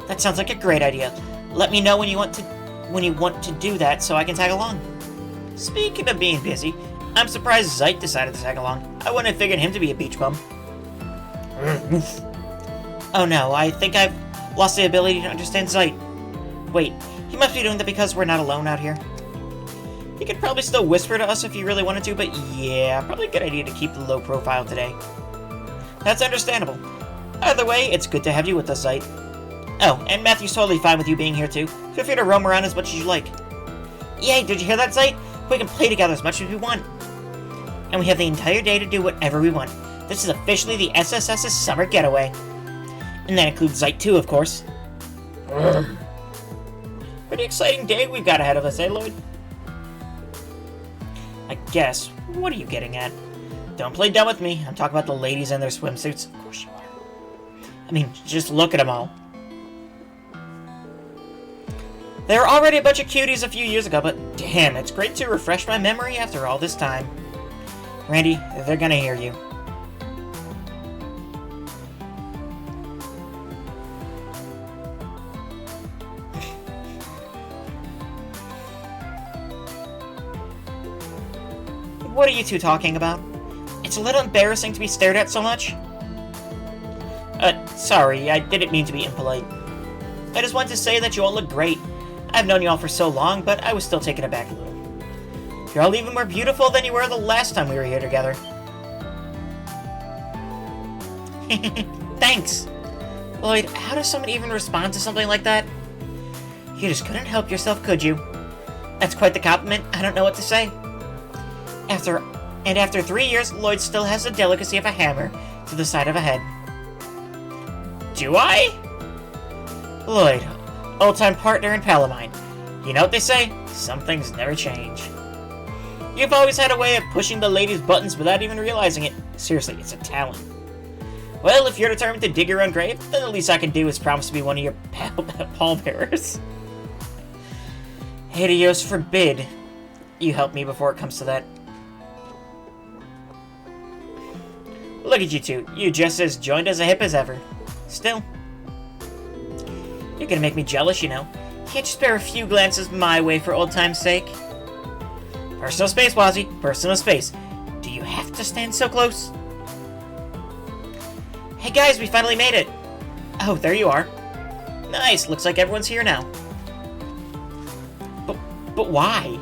That sounds like a great idea. Let me know when you want to do that so I can tag along. Speaking of being busy, I'm surprised Zeit decided to tag along. I wouldn't have figured him to be a beach bum. Oh no, I think I've lost the ability to understand Zeit. Wait, he must be doing that because we're not alone out here. He could probably still whisper to us if he really wanted to, but yeah, probably a good idea to keep the low profile today. That's understandable. Either way, it's good to have you with us, Zeit. Oh, and Matthew's totally fine with you being here too. Feel free to roam around as much as you like. Yay, did you hear that, Zeit? We can play together as much as we want. And we have the entire day to do whatever we want. This is officially the SSS's summer getaway. And that includes Zeit too, of course. Pretty exciting day we've got ahead of us, eh, Lloyd? I guess. What are you getting at? Don't play dumb with me. I'm talking about the ladies and their swimsuits. Of course you are. I mean, just look at them all. They were already a bunch of cuties a few years ago, but damn, it's great to refresh my memory after all this time. Randy, they're gonna hear you. What are you two talking about? It's a little embarrassing to be stared at so much. Sorry, I didn't mean to be impolite. I just wanted to say that you all look great. I've known you all for so long, but I was still taken aback a little. You're all even more beautiful than you were the last time we were here together. Thanks! Lloyd, how does someone even respond to something like that? You just couldn't help yourself, could you? That's quite the compliment. I don't know what to say. After 3 years, Lloyd still has the delicacy of a hammer to the side of a head. Do I? Lloyd, old-time partner and pal of mine. You know what they say? Some things never change. You've always had a way of pushing the ladies' buttons without even realizing it. Seriously, it's a talent. Well, if you're determined to dig your own grave, then the least I can do is promise to be one of your pallbearers. Hideous forbid you help me before it comes to that. Look at you two. You're just as joined as a hip as ever. Still. You're gonna make me jealous, you know. Can't you spare a few glances my way for old time's sake? Personal space, Wazzy. Personal space. Do you have to stand so close? Hey guys, we finally made it! Oh, there you are. Nice, looks like everyone's here now. But why?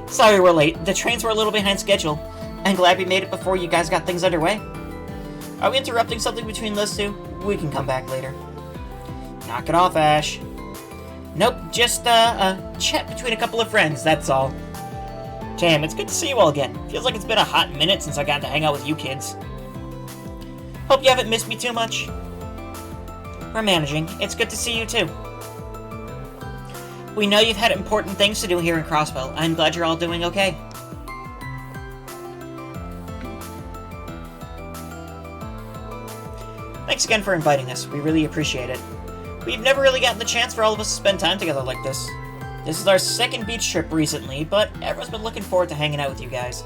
Sorry we're late. The trains were a little behind schedule. I'm glad we made it before you guys got things underway. Are we interrupting something between those two? We can come back later. Knock it off, Ash. Nope, just a chat between a couple of friends, that's all. Damn, it's good to see you all again. Feels like it's been a hot minute since I got to hang out with you kids. Hope you haven't missed me too much. We're managing. It's good to see you too. We know you've had important things to do here in Crosswell. I'm glad you're all doing okay. Thanks again for inviting us. We really appreciate it. We've never really gotten the chance for all of us to spend time together like this. This is our second beach trip recently, but everyone's been looking forward to hanging out with you guys.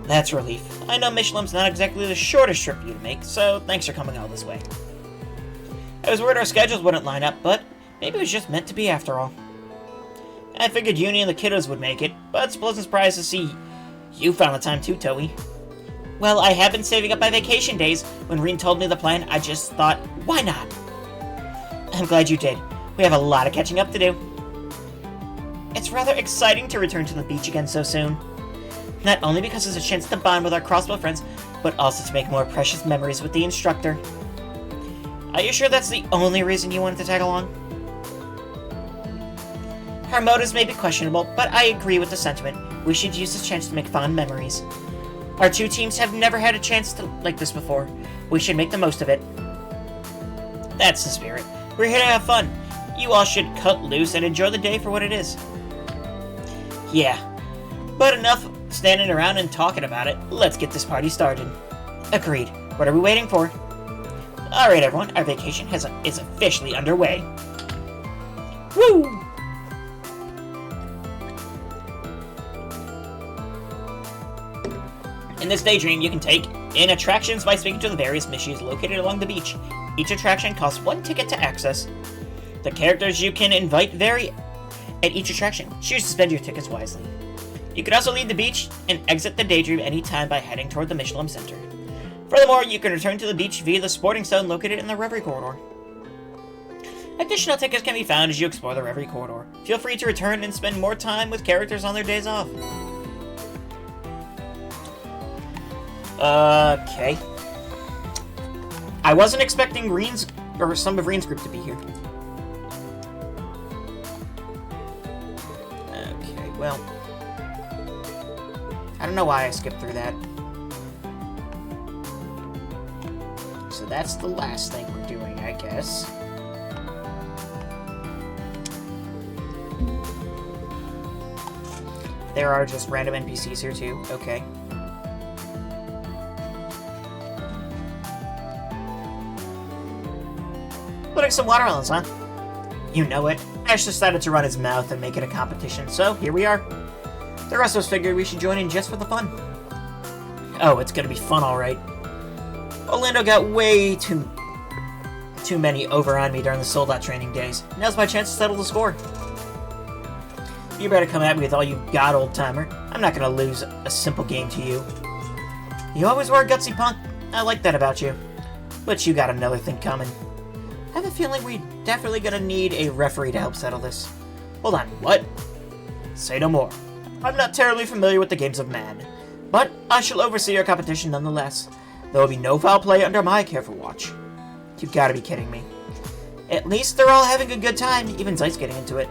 That's a relief. I know Michelin's not exactly the shortest trip for you to make, so thanks for coming all this way. I was worried our schedules wouldn't line up, but maybe it was just meant to be after all. I figured Uni and the kiddos would make it, but it's a pleasant surprise to see you found the time too, Toei. Well, I have been saving up my vacation days. When Reen told me the plan, I just thought, why not? I'm glad you did. We have a lot of catching up to do. It's rather exciting to return to the beach again so soon. Not only because it's a chance to bond with our Crossbow friends, but also to make more precious memories with the instructor. Are you sure that's the only reason you wanted to tag along? Our motives may be questionable, but I agree with the sentiment. We should use this chance to make fond memories. Our two teams have never had a chance like this before. We should make the most of it. That's the spirit. We're here to have fun. You all should cut loose and enjoy the day for what it is. Yeah, but enough standing around and talking about it. Let's get this party started. Agreed. What are we waiting for? Alright everyone, our vacation is officially underway. Woo! In this daydream, you can take in attractions by speaking to the various missions located along the beach. Each attraction costs 1 ticket to access. The characters you can invite vary at each attraction. Choose to spend your tickets wisely. You can also leave the beach and exit the daydream anytime by heading toward the Michelin Center. Furthermore, you can return to the beach via the Sporting Stone located in the Reverie Corridor. Additional tickets can be found as you explore the Reverie Corridor. Feel free to return and spend more time with characters on their days off. Okay. I wasn't expecting some of Reen's group to be here. Okay, well. I don't know why I skipped through that. So that's the last thing we're doing, I guess. There are just random NPCs here too. Okay. Putting some watermelons, huh? You know it. Ash decided to run his mouth and make it a competition, so here we are. The rest of us figured we should join in just for the fun. Oh, it's gonna be fun, alright. Orlando got way too many over on me during the sold-out training days. Now's my chance to settle the score. You better come at me with all you got, old-timer. I'm not gonna lose a simple game to you. You always were a gutsy punk. I like that about you. But you got another thing coming. I have a feeling we're definitely gonna need a referee to help settle this. Hold on, what? Say no more. I'm not terribly familiar with the games of man, but I shall oversee your competition nonetheless. There will be no foul play under my careful watch. You gotta be kidding me. At least they're all having a good time, even Zeit's getting into it.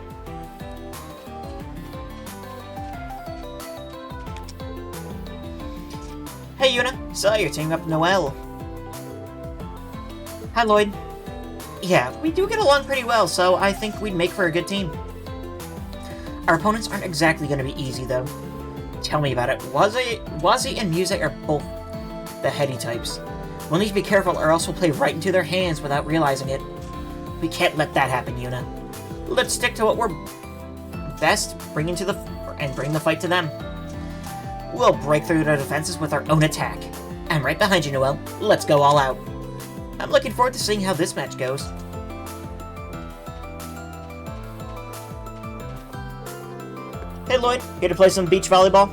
Hey Yuna, so you're teaming up with Noelle. Hi Lloyd. Yeah, we do get along pretty well, so I think we'd make for a good team. Our opponents aren't exactly going to be easy, though. Tell me about it. Wazi and Muse are both the heady types. We'll need to be careful, or else we'll play right into their hands without realizing it. We can't let that happen, Yuna. Let's stick to what we're best, bring the fight to them. We'll break through their defenses with our own attack. I'm right behind you, Noelle. Let's go all out. I'm looking forward to seeing how this match goes. Hey Lloyd, here to play some beach volleyball?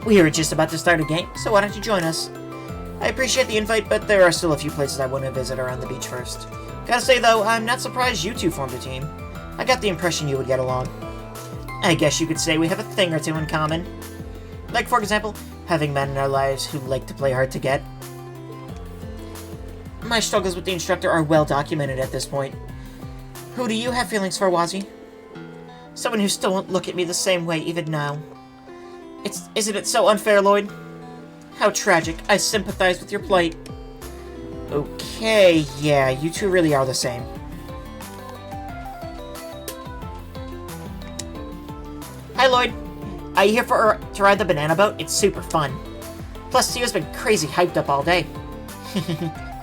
We were just about to start a game, so why don't you join us? I appreciate the invite, but there are still a few places I want to visit around the beach first. Gotta say though, I'm not surprised you two formed a team. I got the impression you would get along. I guess you could say we have a thing or two in common. Like, for example, having men in our lives who like to play hard to get. My struggles with the instructor are well documented at this point. Who do you have feelings for, Wazi? Someone who still won't look at me the same way even now. Isn't it so unfair, Lloyd? How tragic. I sympathize with your plight. Okay, yeah, you two really are the same. Hi, Lloyd. Are you here to ride the banana boat? It's super fun. Plus, Tio's been crazy hyped up all day.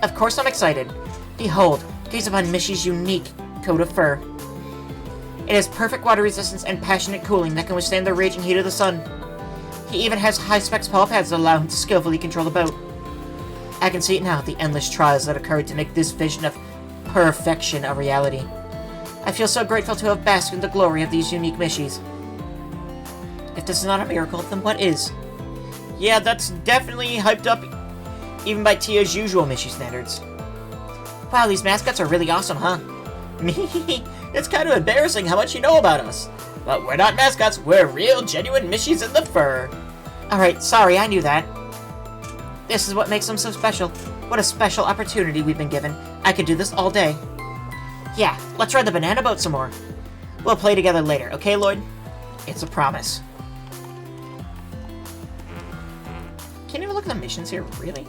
Of course I'm excited. Behold, gaze upon Mishy's unique coat of fur. It has perfect water resistance and passionate cooling that can withstand the raging heat of the sun. He even has high-specs paw pads that allow him to skillfully control the boat. I can see it now, the endless trials that occurred to make this vision of perfection a reality. I feel so grateful to have basked in the glory of these unique Mishies. If this is not a miracle, then what is? Yeah, that's definitely hyped up even by Tia's usual Mishy standards. Wow, these mascots are really awesome, huh? It's kind of embarrassing how much you know about us. But we're not mascots, we're real, genuine Mishies in the fur. Alright, sorry, I knew that. This is what makes them so special. What a special opportunity we've been given. I could do this all day. Yeah, let's ride the banana boat some more. We'll play together later, okay, Lloyd? It's a promise. Can't even look at the missions here, really?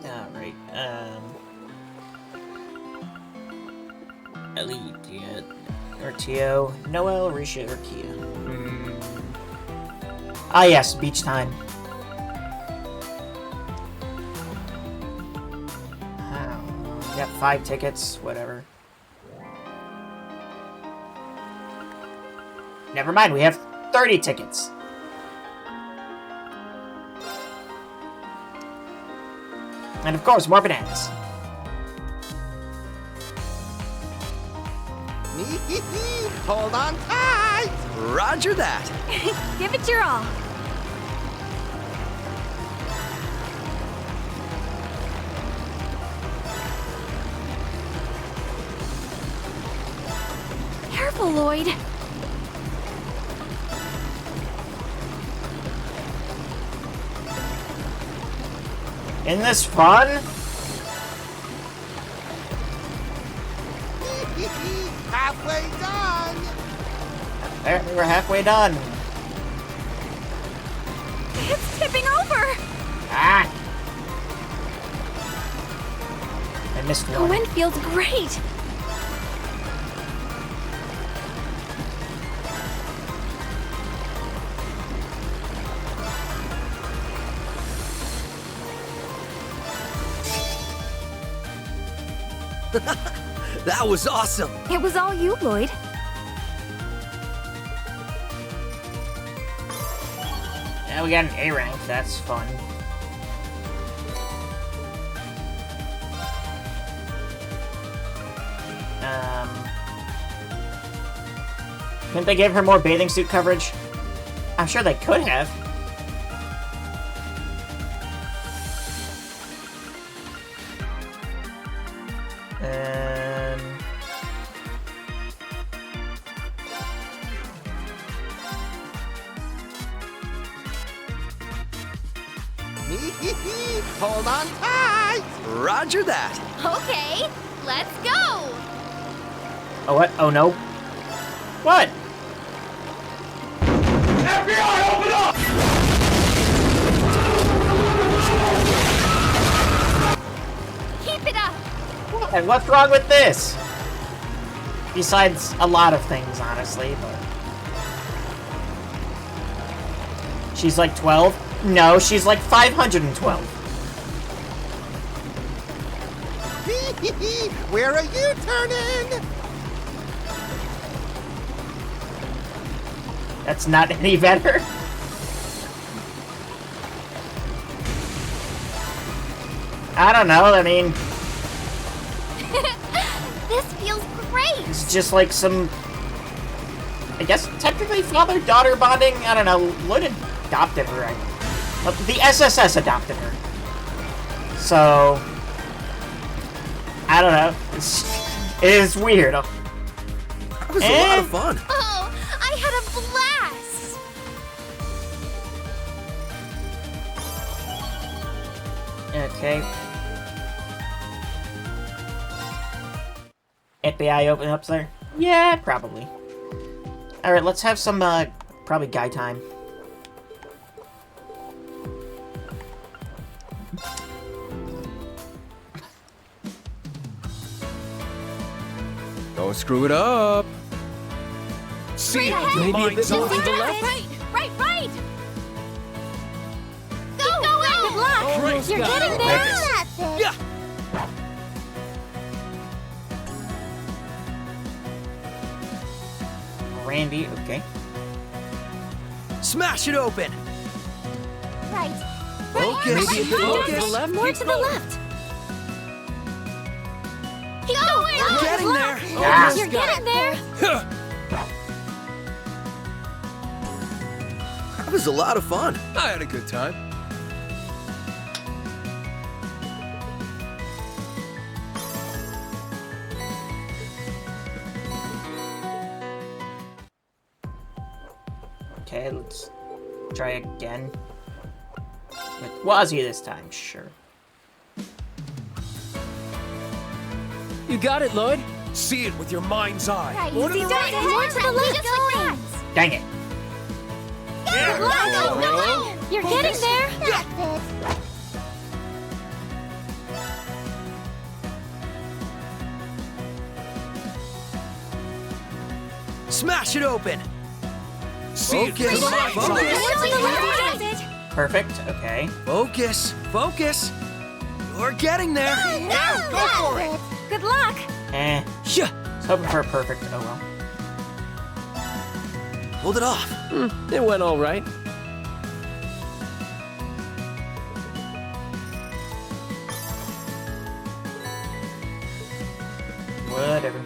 Alright, Ellie, Tia, or Tio, Noelle, Risha, or Kia. Ah yes, beach time. Yep, 5 tickets, whatever. Never mind, we have 30 tickets. And of course, more bananas. Hold on tight! Roger that. Give it your all. Careful, Lloyd. Isn't this fun? Halfway done! Apparently we're halfway done. It's tipping over. Ah! I missed The one. wind feels great. That was awesome. It was all you, Lloyd. Yeah, we got an A rank. That's fun. Couldn't they give her more bathing suit coverage? I'm sure they could have. Hold on tight. Roger that. Okay, let's go. Oh, what? Oh, no. What? Keep it up. And what's wrong with this? Besides a lot of things, honestly, but... She's like 12? No, she's like 512. Where are you turning? That's not any better. I don't know, I mean... This feels great. It's just like some... I guess technically father-daughter bonding? I don't know, Lloyd adopted her, the SSS adopted her. So... I don't know. It is weird. That was a lot of fun. Oh, I had a blast. Okay. FBI open up there? Yeah, probably. Alright, let's have some, probably guy time. Don't screw it up. See it with your mind's eye. To the left. Right. Go. Good luck. Great You're stuff. getting there. That's it. Yeah. Randy, okay. Smash it open. Right. Focus. Maybe a bit more to the left. More to the left. Keep going. You're getting there. Ah. You're getting there. That was a lot of fun. I had a good time. Okay, let's try again. With Wazzy this time, sure. You got it, Lloyd. See it with your mind's eye. Right. More to the right. More to the left. Just like that. Dang it. Good luck. Go. You're getting there. That's it. Smash it open. See it with your Focus. mind's Focus. eye. More to the left. That's it. Perfect, okay. Focus. You're getting there. Go for it. Good luck. I Yeah. was hoping for a perfect, oh well. Hold it off. It went all right. Whatever.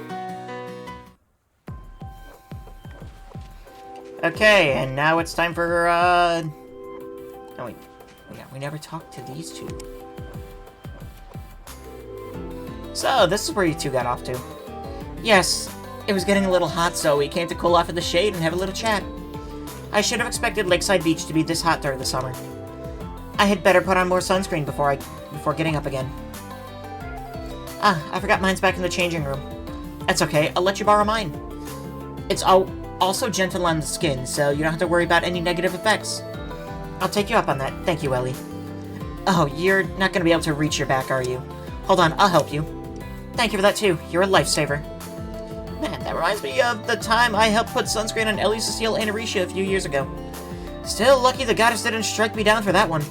Okay, and now it's time for, Oh wait, yeah, we never talked to these two. So, this is where you two got off to. Yes, it was getting a little hot, so we came to cool off in the shade and have a little chat. I should have expected Lakeside Beach to be this hot during the summer. I had better put on more sunscreen before getting up again. Ah, I forgot mine's back in the changing room. That's okay, I'll let you borrow mine. It's also gentle on the skin, so you don't have to worry about any negative effects. I'll take you up on that. Thank you, Ellie. Oh, you're not going to be able to reach your back, are you? Hold on, I'll help you. Thank you for that, too. You're a lifesaver. Man, that reminds me of the time I helped put sunscreen on Ellie, Cecile, and Arisha a few years ago. Still lucky the goddess didn't strike me down for that one.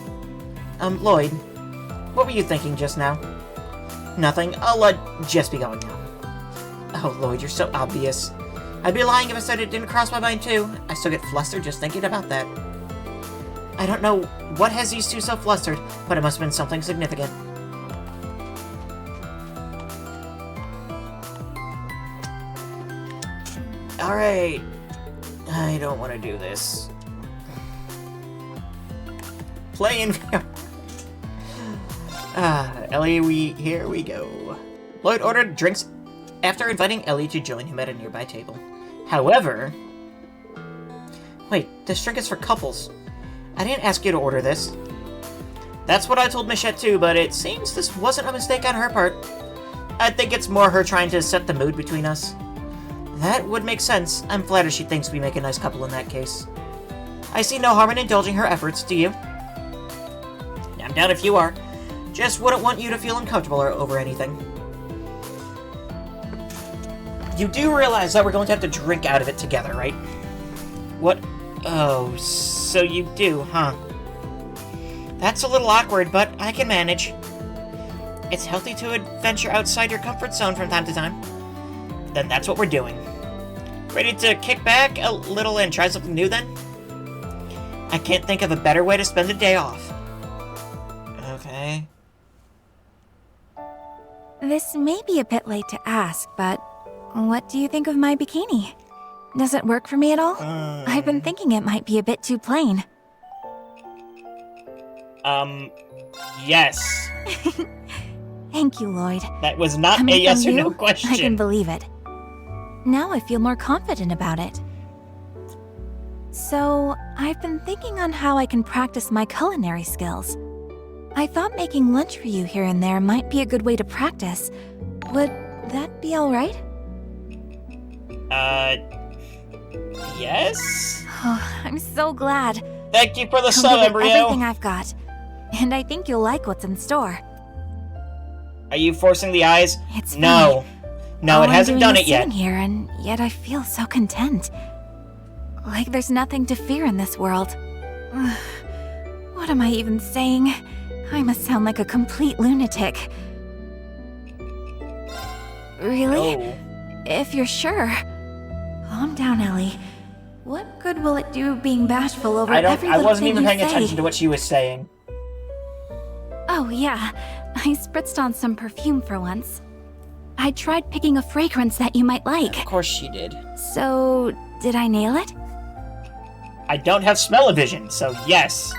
Lloyd, what were you thinking just now? Nothing. I'll, just be going now. Oh, Lloyd, you're so obvious. I'd be lying if I said it didn't cross my mind, too. I still get flustered just thinking about that. I don't know what has these two so flustered, but it must have been something significant. Alright. I don't want to do this. Play in... Ellie, here we go. Lloyd ordered drinks after inviting Ellie to join him at a nearby table. However... Wait, this drink is for couples. I didn't ask you to order this. That's what I told Michette too, but it seems this wasn't a mistake on her part. I think it's more her trying to set the mood between us. That would make sense. I'm flattered she thinks we make a nice couple in that case. I see no harm in indulging her efforts, do you? I'm down if you are. Just wouldn't want you to feel uncomfortable over anything. You do realize that we're going to have to drink out of it together, right? What? Oh, so you do, huh? That's a little awkward, but I can manage. It's healthy to venture outside your comfort zone from time to time. Then that's what we're doing. Ready to kick back a little and try something new then? I can't think of a better way to spend a day off. Okay. This may be a bit late to ask, but what do you think of my bikini? Does it work for me at all? I've been thinking it might be a bit too plain. Yes. Thank you, Lloyd. That was not Coming a yes from or no you, question. I can believe it. Now I feel more confident about it. So, I've been thinking on how I can practice my culinary skills. I thought making lunch for you here and there might be a good way to practice. Would that be alright? Yes? Oh, I'm so glad. Thank you for the I'll sub, give it Embryo. everything I've got. And I think you'll like what's in store. Are you forcing the eyes? It's fine. No. No, All it hasn't I'm done doing it is yet. sitting here, and yet I feel so content. Like there's nothing to fear in this world. What am I even saying? I must sound like a complete lunatic. Really? Oh. If you're sure. Calm down, Ellie. What good will it do being bashful over every I little wasn't thing even you paying say? attention to what she was saying. Oh, yeah. I spritzed on some perfume for once. I tried picking a fragrance that you might like. Of course she did. So, did I nail it? I don't have smell-o-vision, so yes.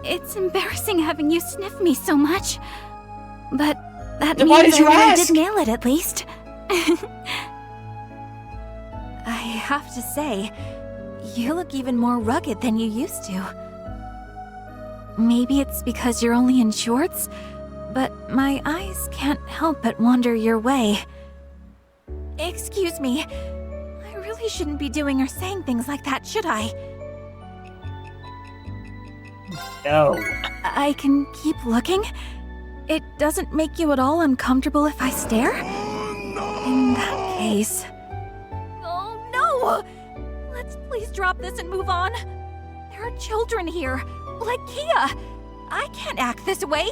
It's embarrassing having you sniff me so much. But that Then means why did I you really ask? did nail it at least. I have to say, you look even more rugged than you used to. Maybe it's because you're only in shorts, but my eyes can't help but wander your way. Excuse me. I really shouldn't be doing or saying things like that, should I? No. I can keep looking? It doesn't make you at all uncomfortable if I stare? In that case... Oh, no! Let's please drop this and move on. There are children here, like Kia. I can't act this way.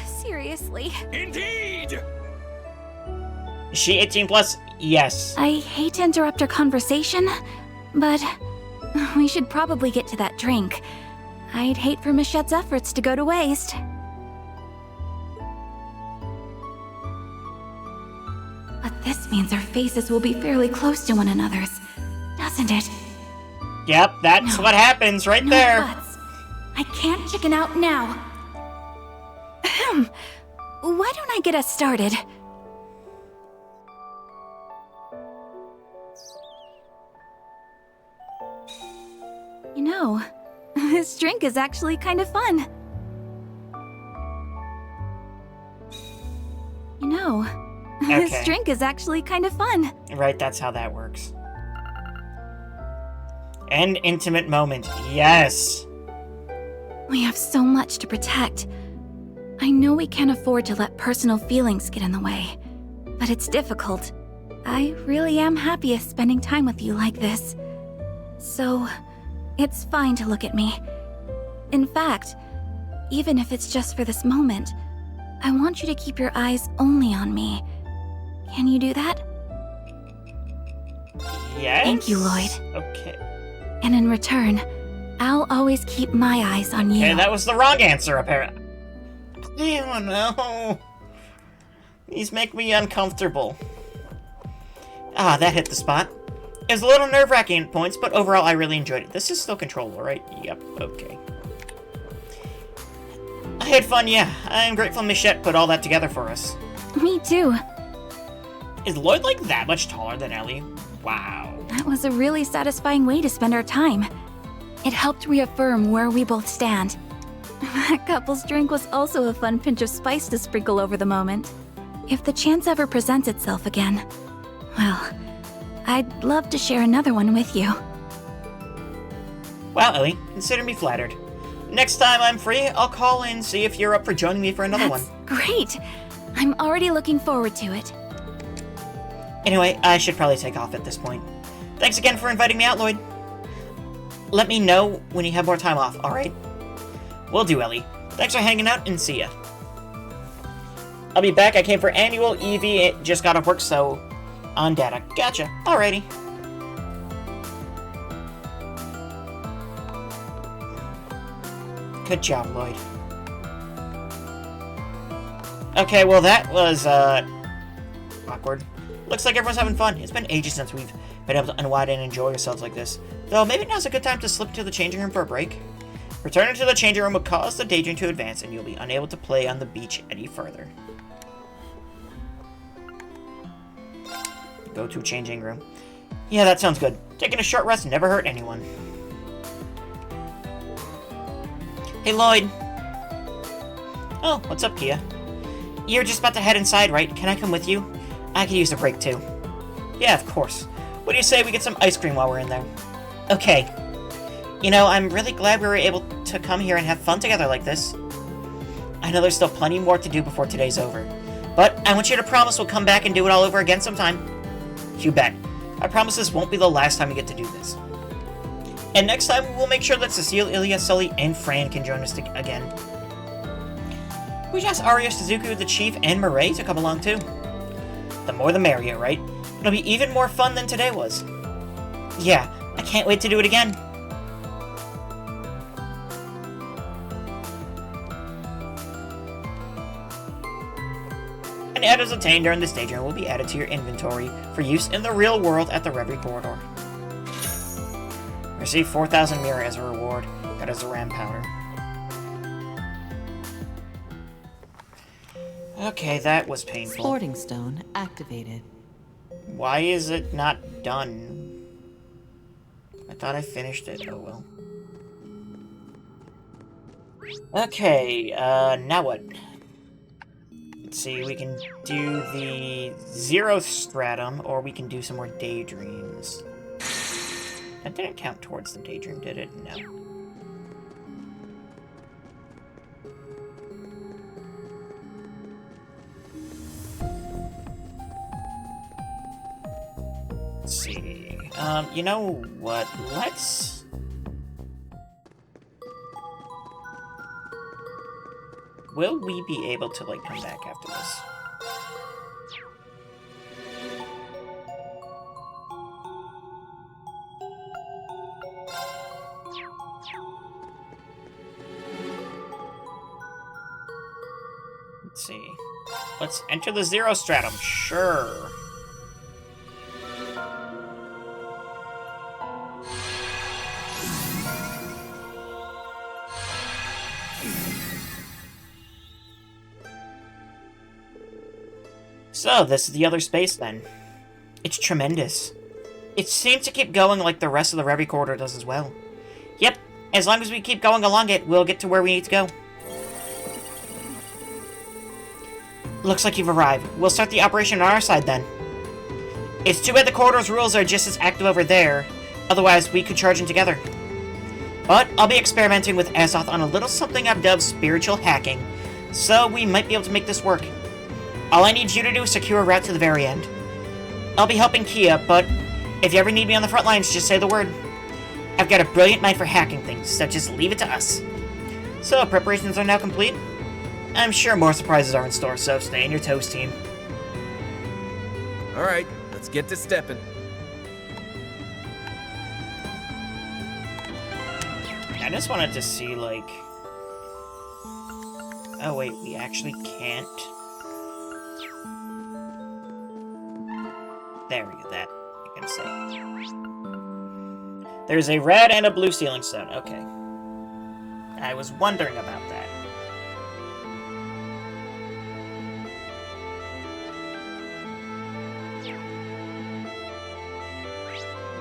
Seriously. Indeed! Is she 18 plus? Yes. I hate to interrupt our conversation, but we should probably get to that drink. I'd hate for Michette's efforts to go to waste. But this means our faces will be fairly close to one another's, doesn't it? Yep, that's No. what happens right No there. buts. I can't chicken out now. Ahem. Why don't I get us started? You know, this drink is actually kind of fun. You know, this Okay. drink is actually kind of fun. Right, that's how that works. An intimate moment. Yes. We have so much to protect. I know we can't afford to let personal feelings get in the way, but it's difficult. I really am happiest spending time with you like this. So, it's fine to look at me. In fact, even if it's just for this moment, I want you to keep your eyes only on me. Can you do that? Yes? Thank you, Lloyd. Okay. And in return, I'll always keep my eyes on you. Okay, that was the wrong answer, apparently. Oh, no. These make me uncomfortable. Ah, that hit the spot. It was a little nerve-wracking at points, but overall I really enjoyed it. This is still controllable, right? Yep, okay. I had fun, yeah. I'm grateful Michette put all that together for us. Me too. Is Lloyd like that much taller than Ellie? Wow. That was a really satisfying way to spend our time. It helped reaffirm where we both stand. That couple's drink was also a fun pinch of spice to sprinkle over the moment. If the chance ever presents itself again, well, I'd love to share another one with you. Wow, Ellie, consider me flattered. Next time I'm free, I'll call and see if you're up for joining me for another That's one. great! I'm already looking forward to it. Anyway, I should probably take off at this point. Thanks again for inviting me out, Lloyd. Let me know when you have more time off, alright? Will do, Ellie. Thanks for hanging out, and see ya. I'll be back. I came for annual EV. It just got off work, so... on data. Gotcha. Alrighty. Good job, Lloyd. Okay, well that was, awkward. Looks like everyone's having fun. It's been ages since we've been able to unwind and enjoy ourselves like this. Though maybe now's a good time to slip to the changing room for a break. Returning to the changing room will cause the daydream to advance, and you'll be unable to play on the beach any further. Go to changing room. Yeah, that sounds good. Taking a short rest never hurt anyone. Hey, Lloyd. Oh, what's up, Kia? You're just about to head inside, right? Can I come with you? I could use a break, too. Yeah, of course. What do you say we get some ice cream while we're in there? Okay. You know, I'm really glad we were able to come here and have fun together like this. I know there's still plenty more to do before today's over. But I want you to promise we'll come back and do it all over again sometime. You bet. I promise this won't be the last time we get to do this. And next time, we'll make sure that Cecile, Ilya, Sully, and Fran can join us again. We should ask Arya, Shizuku, the Chief, and Murray to come along too. The more the merrier, right? It'll be even more fun than today was. Yeah, I can't wait to do it again. An ad is obtained during this daydream will be added to your inventory for use in the real world at the Reverie Corridor. Receive 4,000 mirror as a reward. That is a ram powder. Okay, that was painful. Sporting stone activated. Why is it not done? I thought I finished it. Oh well. Okay, now what? Let's see, we can do the Zero Stratum, or we can do some more daydreams. That didn't count towards the daydream, did it? No. Let's see. You know what? Let's... Will we be able to, like, come back after this? Let's see. Let's enter the Zero Stratum. Sure. So, this is the other space, then. It's tremendous. It seems to keep going like the rest of the Reverie Corridor does as well. Yep, as long as we keep going along it, we'll get to where we need to go. Looks like you've arrived. We'll start the operation on our side, then. It's too bad the corridor's rules are just as active over there. Otherwise, we could charge in together. But I'll be experimenting with Azoth on a little something I've dubbed spiritual hacking, so we might be able to make this work. All I need you to do is secure a route to the very end. I'll be helping Kia, but if you ever need me on the front lines, just say the word. I've got a brilliant mind for hacking things, so just leave it to us. So, preparations are now complete? I'm sure more surprises are in store, so stay on your toes, team. Alright, let's get to stepping. I just wanted to see, like... Oh wait, we actually can't... There we go, that. You can doesn't say. There's a red and a blue ceiling stone. Okay. I was wondering about that.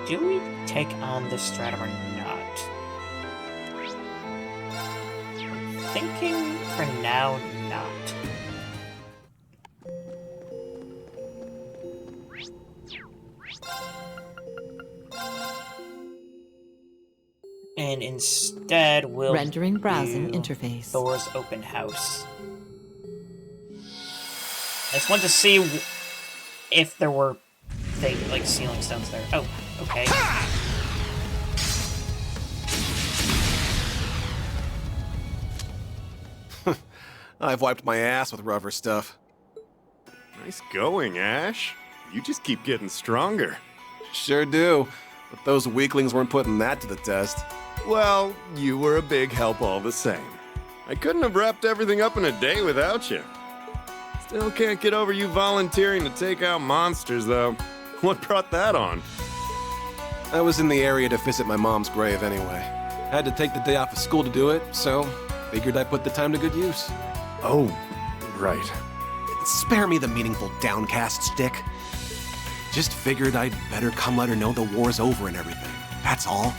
Do we take on the Stratum or not? Thinking for now, not. And instead, we'll Rendering browsing do interface. Thors open house. I just wanted to see if there were like ceiling stones there. Oh, okay. I've wiped my ass with rougher stuff. Nice going, Ash. You just keep getting stronger. Sure do, but those weaklings weren't putting that to the test. Well, you were a big help all the same. I couldn't have wrapped everything up in a day without you. Still can't get over you volunteering to take out monsters, though. What brought that on? I was in the area to visit my mom's grave anyway. Had to take the day off of school to do it, so figured I'd put the time to good use. Oh, right. Spare me the meaningful downcast stick. Just figured I'd better come let her know the war's over and everything. That's all.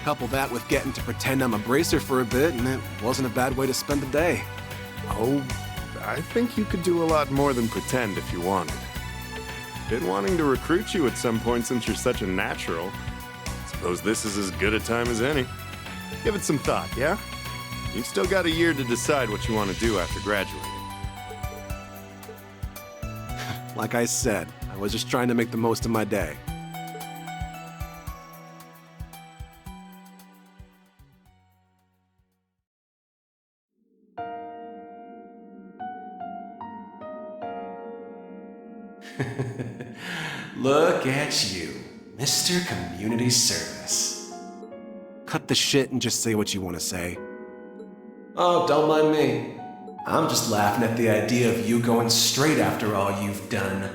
Couple that with getting to pretend I'm a bracer for a bit, and it wasn't a bad way to spend the day. Oh, I think you could do a lot more than pretend if you wanted. Been wanting to recruit you at some point since you're such a natural. Suppose this is as good a time as any. Give it some thought, yeah? You've still got a year to decide what you want to do after graduating. Like I said, I was just trying to make the most of my day. Look at you, Mr. Community Service. Cut the shit and just say what you want to say. Oh, don't mind me. I'm just laughing at the idea of you going straight after all you've done.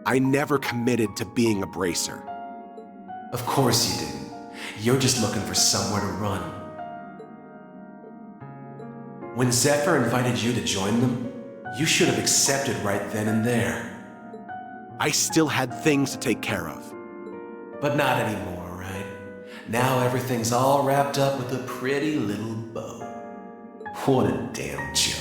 I never committed to being a bracer. Of course you didn't. You're just looking for somewhere to run. When Zephyr invited you to join them, you should have accepted right then and there. I still had things to take care of. But not anymore, right? Now everything's all wrapped up with a pretty little bow. What a damn joke.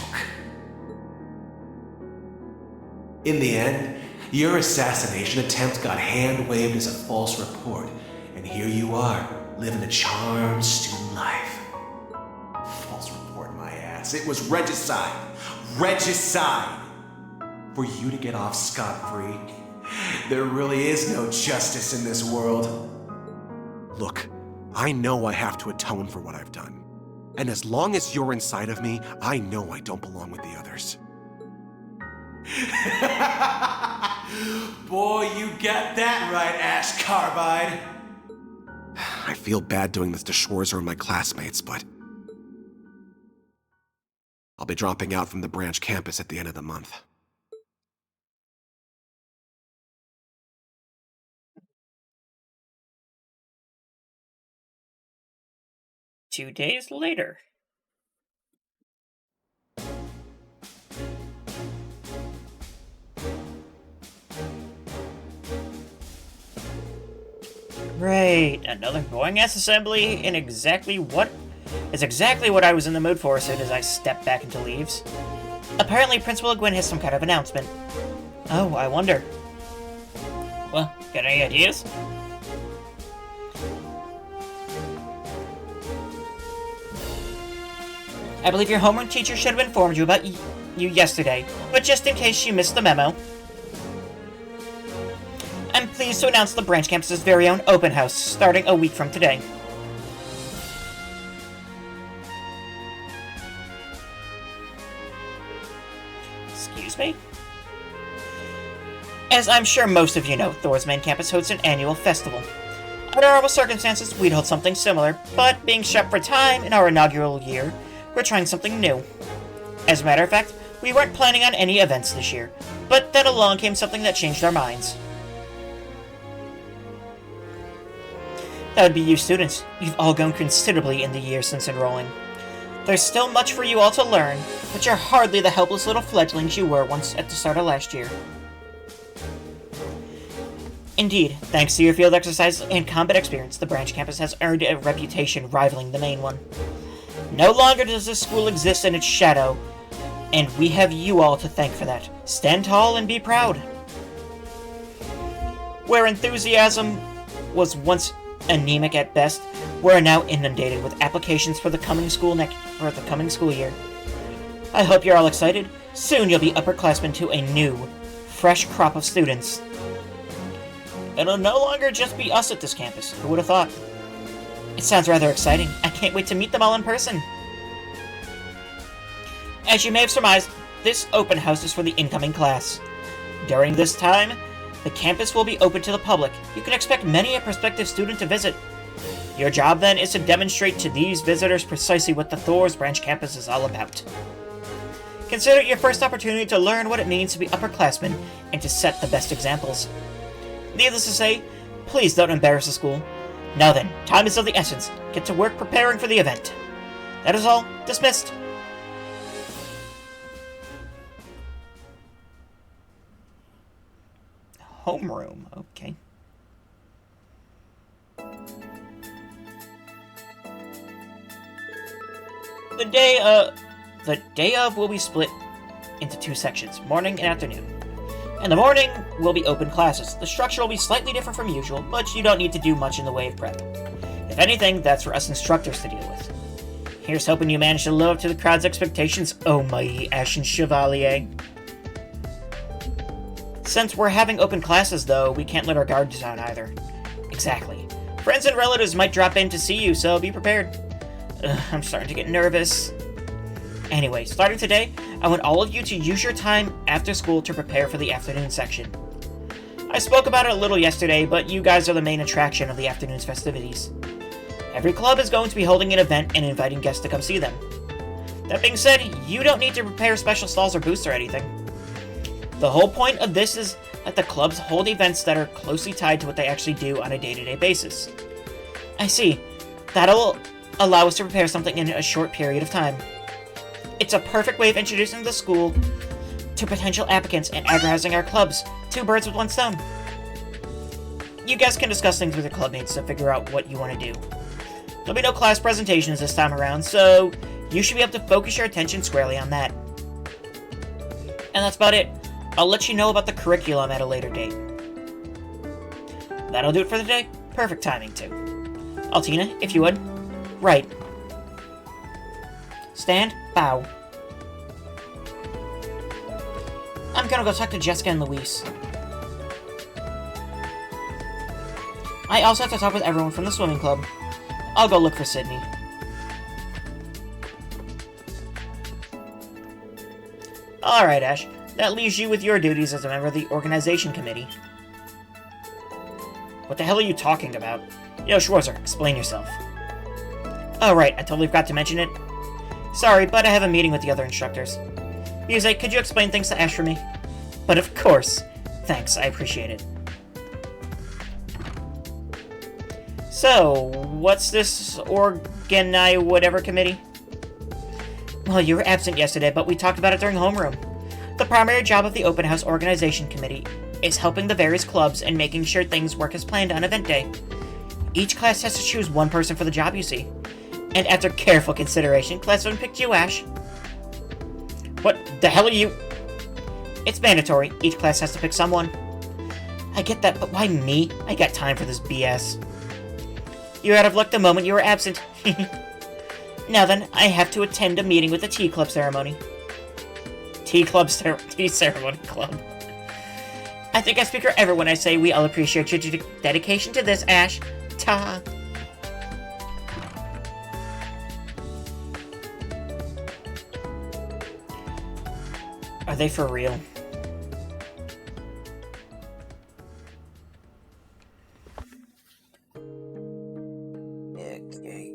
In the end, your assassination attempt got hand-waved as a false report, and here you are, living a charmed student life. False report, my ass. It was regicide. Regicide! For you to get off scot-free, there really is no justice in this world. Look, I know I have to atone for what I've done. And as long as you're inside of me, I know I don't belong with the others. Boy, you got that right, Ash Carbide. I feel bad doing this to Schwarzer and my classmates, but I'll be dropping out from the branch campus at the end of the month. Two days later. Great, another boring ass assembly in exactly what I was in the mood for as soon as I stepped back into leaves. Apparently Principal Gwyn has some kind of announcement. Oh, I wonder. Well, got any ideas? I believe your homeroom teacher should have informed you about you yesterday, but just in case you missed the memo, I'm pleased to announce the branch campus's very own open house, starting a week from today. Excuse me? As I'm sure most of you know, Thors main campus hosts an annual festival. Under normal circumstances, we'd hold something similar, but being shut for time in our inaugural year, we're trying something new. As a matter of fact, we weren't planning on any events this year, but then along came something that changed our minds. That would be you students. You've all grown considerably in the years since enrolling. There's still much for you all to learn, but you're hardly the helpless little fledglings you were once at the start of last year. Indeed, thanks to your field exercises and combat experience, the branch campus has earned a reputation rivaling the main one. No longer does this school exist in its shadow, and we have you all to thank for that. Stand tall and be proud. Where enthusiasm was once anemic at best, we're now inundated with applications for the coming school year. I hope you're all excited. Soon you'll be upperclassmen to a new, fresh crop of students. It'll no longer just be us at this campus. Who would have thought? It sounds rather exciting. I can't wait to meet them all in person. As you may have surmised, this open house is for the incoming class. During this time, the campus will be open to the public. You can expect many a prospective student to visit. Your job then is to demonstrate to these visitors precisely what the Thors branch campus is all about. Consider it your first opportunity to learn what it means to be upperclassmen and to set the best examples. Needless to say, please don't embarrass the school. Now then, time is of the essence. Get to work preparing for the event. That is all. Dismissed. Homeroom. Okay. The day of will be split into two sections, morning and afternoon. In the morning will be open classes. The structure will be slightly different from usual, but you don't need to do much in the way of prep. If anything, that's for us instructors to deal with. Here's hoping you manage to live up to the crowd's expectations, oh mighty Ashen Chevalier. Since we're having open classes, though, we can't let our guards down either. Exactly. Friends and relatives might drop in to see you, so be prepared. I'm starting to get nervous. Anyway, starting today, I want all of you to use your time after school to prepare for the afternoon section. I spoke about it a little yesterday, but you guys are the main attraction of the afternoon's festivities. Every club is going to be holding an event and inviting guests to come see them. That being said, you don't need to prepare special stalls or booths or anything. The whole point of this is that the clubs hold events that are closely tied to what they actually do on a day-to-day basis. I see. That'll allow us to prepare something in a short period of time. It's a perfect way of introducing the school to potential applicants and advertising our clubs. Two birds with one stone. You guys can discuss things with your clubmates to figure out what you want to do. There'll be no class presentations this time around, so you should be able to focus your attention squarely on that. And that's about it. I'll let you know about the curriculum at a later date. That'll do it for the day. Perfect timing, too. Altina, if you would. Right. Stand. Bow. I'm gonna go talk to Jessica and Luis. I also have to talk with everyone from the swimming club. I'll go look for Sydney. Alright, Ash. That leaves you with your duties as a member of the organization committee. What the hell are you talking about? Yo, Schwarzer, explain yourself. Oh, right, I totally forgot to mention it. Sorry, but I have a meeting with the other instructors. Muse, could you explain things to Ash for me? But of course. Thanks, I appreciate it. So, what's this Organi whatever committee? Well, you were absent yesterday, but we talked about it during homeroom. The primary job of the Open House Organization Committee is helping the various clubs and making sure things work as planned on event day. Each class has to choose one person for the job, you see. And after careful consideration, Class 1 picked you, Ash. What the hell are you? It's mandatory. Each class has to pick someone. I get that, but why me? I got time for this BS. You're out of luck the moment you were absent. Now then, I have to attend a meeting with the Tea Club ceremony. Tea Ceremony Club. I think I speak for everyone when I say we all appreciate your dedication to this, Ash. Ta. Are they for real? Okay.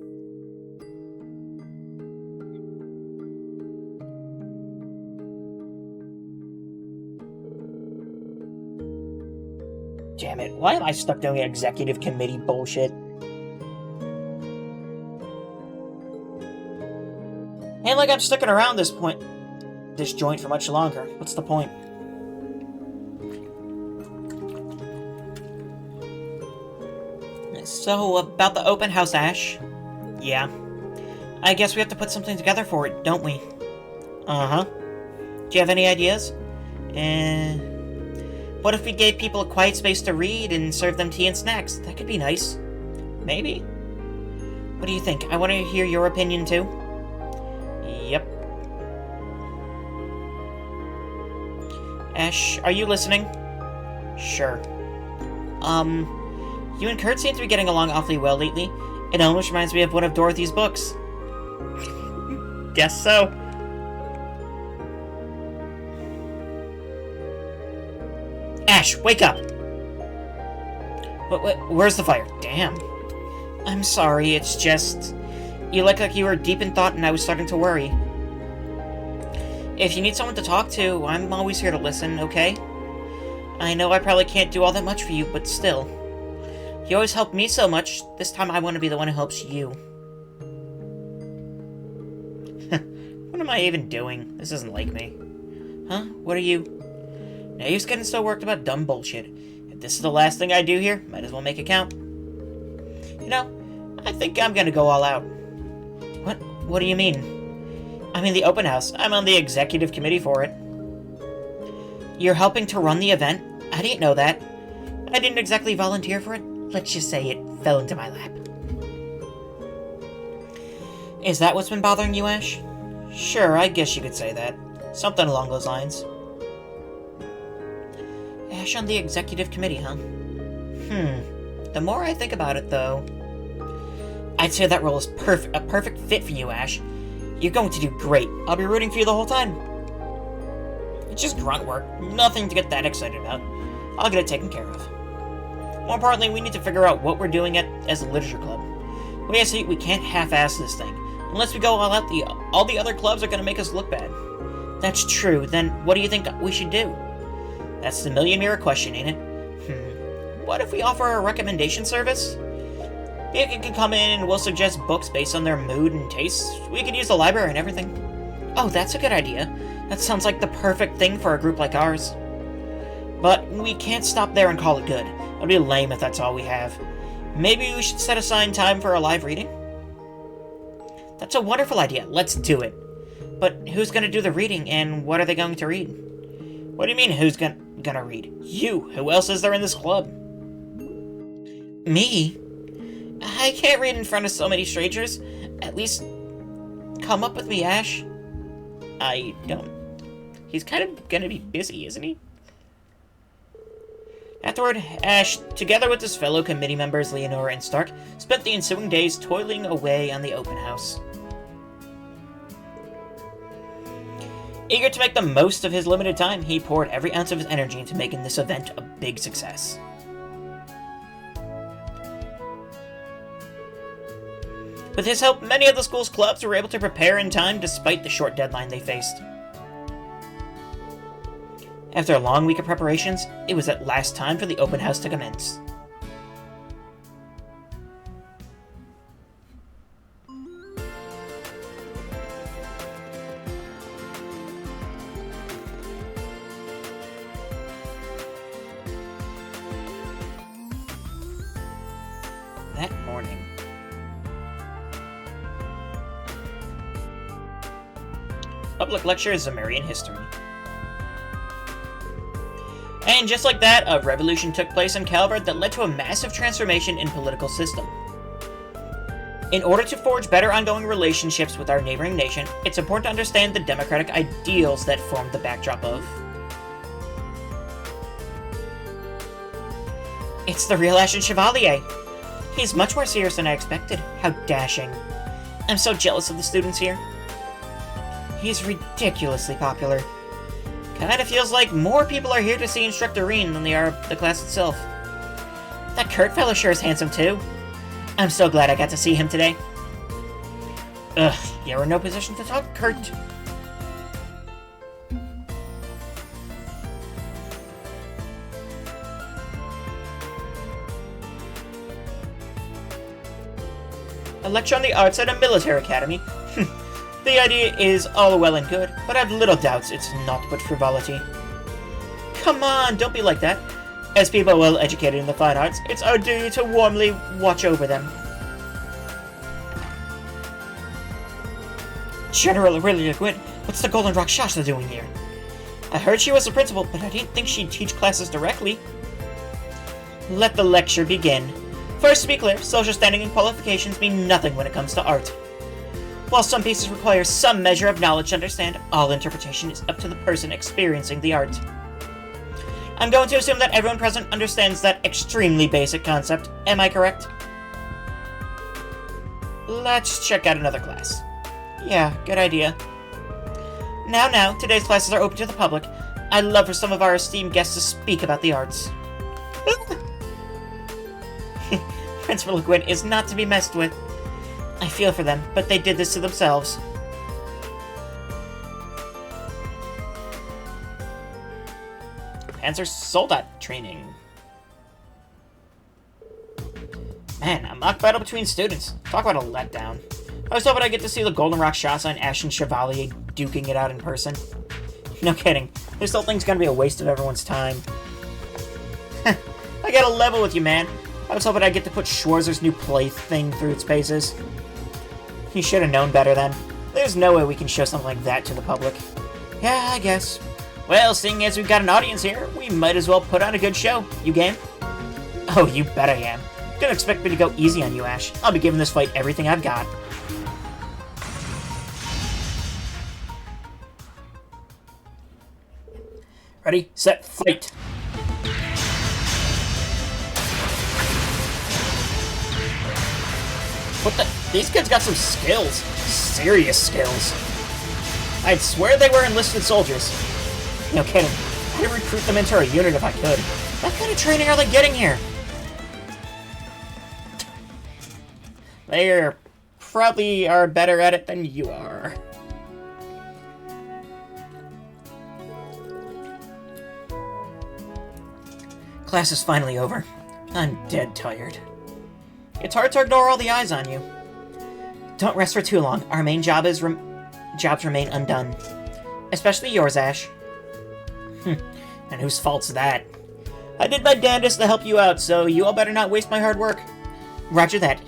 Damn it, why am I stuck doing executive committee bullshit? Ain't like I'm sticking around this joint for much longer. What's the point? So, about the open house, Ash? Yeah. I guess we have to put something together for it, don't we? Uh-huh. Do you have any ideas? What if we gave people a quiet space to read and serve them tea and snacks? That could be nice. Maybe. What do you think? I want to hear your opinion, too. Yep. Ash, are you listening? Sure. You and Kurt seem to be getting along awfully well lately. It almost reminds me of one of Dorothy's books. Guess so. Ash, wake up! Where's the fire? Damn. I'm sorry, it's just... You look like you were deep in thought and I was starting to worry. If you need someone to talk to, I'm always here to listen, okay? I know I probably can't do all that much for you, but still. You always help me so much, this time I want to be the one who helps you. What am I even doing? This isn't like me. Huh? What are you... Now you're getting so worked about dumb bullshit. If this is the last thing I do here, might as well make it count. You know, I think I'm gonna go all out. What do you mean? I'm in the open house. I'm on the executive committee for it. You're helping to run the event? I didn't know that. I didn't exactly volunteer for it. Let's just say it fell into my lap. Is that what's been bothering you, Ash? Sure, I guess you could say that. Something along those lines. Ash on the executive committee, huh? The more I think about it, though... I'd say that role is a perfect fit for you, Ash. You're going to do great. I'll be rooting for you the whole time. It's just grunt work. Nothing to get that excited about. I'll get it taken care of. More importantly, we need to figure out what we're doing as a literature club. We can't half-ass this thing. Unless we go all out, all the other clubs are going to make us look bad. That's true. Then what do you think we should do? That's the million-mirror question, ain't it? What if we offer a recommendation service? People can come in and we'll suggest books based on their mood and tastes. We could use the library and everything. Oh, that's a good idea. That sounds like the perfect thing for a group like ours. But we can't stop there and call it good. It'll be lame if that's all we have. Maybe we should set aside time for a live reading? That's a wonderful idea. Let's do it. But who's going to do the reading, and what are they going to read? What do you mean, who's gonna read? You. Who else is there in this club? Me? I can't read in front of so many strangers. At least, come up with me, Ash. I don't. He's kind of gonna be busy, isn't he? Afterward, Ash, together with his fellow committee members Leonora and Stark, spent the ensuing days toiling away on the open house. Eager to make the most of his limited time, he poured every ounce of his energy into making this event a big success. With his help, many of the school's clubs were able to prepare in time despite the short deadline they faced. After a long week of preparations, it was at last time for the open house to commence. That morning, public lecture is Zamarian history. And just like that, a revolution took place in Calvert that led to a massive transformation in political system. In order to forge better ongoing relationships with our neighboring nation, it's important to understand the democratic ideals that formed the backdrop of. It's the real Ashen Chevalier! He's much more serious than I expected. How dashing. I'm so jealous of the students here. He's ridiculously popular. Kinda feels like more people are here to see Instructor Reen than they are the class itself. That Kurt fellow sure is handsome too. I'm so glad I got to see him today. Ugh, you're in no position to talk, Kurt. A lecture on the arts at a military academy? The idea is all well and good, but I have little doubts it's naught but frivolity. Come on, don't be like that. As people well educated in the fine arts, it's our duty to warmly watch over them. General Aurelia Gwyn, what's the Golden Rock Shasta doing here? I heard she was the principal, but I didn't think she'd teach classes directly. Let the lecture begin. First, to be clear, social standing and qualifications mean nothing when it comes to art. While some pieces require some measure of knowledge to understand, all interpretation is up to the person experiencing the art. I'm going to assume that everyone present understands that extremely basic concept. Am I correct? Let's check out another class. Yeah, good idea. Now, today's classes are open to the public. I'd love for some of our esteemed guests to speak about the arts. Principal Gwyn is not to be messed with. I feel for them, but they did this to themselves. Panzer Soldat training. Man, a mock battle between students. Talk about a letdown. I was hoping I'd get to see the Golden Rock Shasta and Ashen Chevalier duking it out in person. No kidding. This whole thing's gonna be a waste of everyone's time. I gotta level with you, man. I was hoping I'd get to put Schwarzer's new plaything through its paces. You should have known better then. There's no way we can show something like that to the public. Yeah, I guess. Well, seeing as we've got an audience here, we might as well put on a good show. You game? Oh, you bet I am. Don't expect me to go easy on you, Ash. I'll be giving this fight everything I've got. Ready, set, fight! What the? These kids got some skills. Serious skills. I'd swear they were enlisted soldiers. No kidding. I'd recruit them into our unit if I could. What kind of training are they getting here? They probably are better at it than you are. Class is finally over. I'm dead tired. It's hard to ignore all the eyes on you. Don't rest for too long. Our main jobs remain undone. Especially yours, Ash. And whose fault's that? I did my damnedest to help you out, so you all better not waste my hard work. Roger that.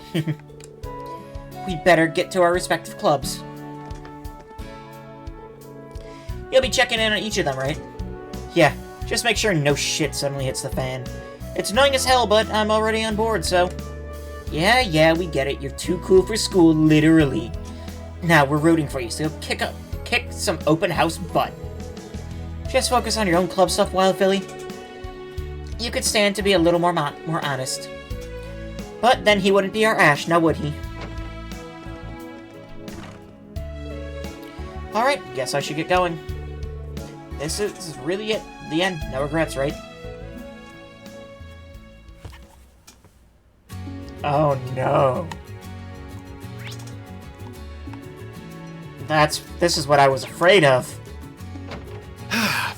We'd better get to our respective clubs. You'll be checking in on each of them, right? Yeah, just make sure no shit suddenly hits the fan. It's annoying as hell, but I'm already on board, so... Yeah, we get it. You're too cool for school, literally. Now, we're rooting for you, so kick some open house butt. Just focus on your own club stuff, Wild Philly. You could stand to be a little more honest. But then he wouldn't be our Ash, now would he? Alright, guess I should get going. This is really it. The end. No regrets, right? Oh no. This is what I was afraid of.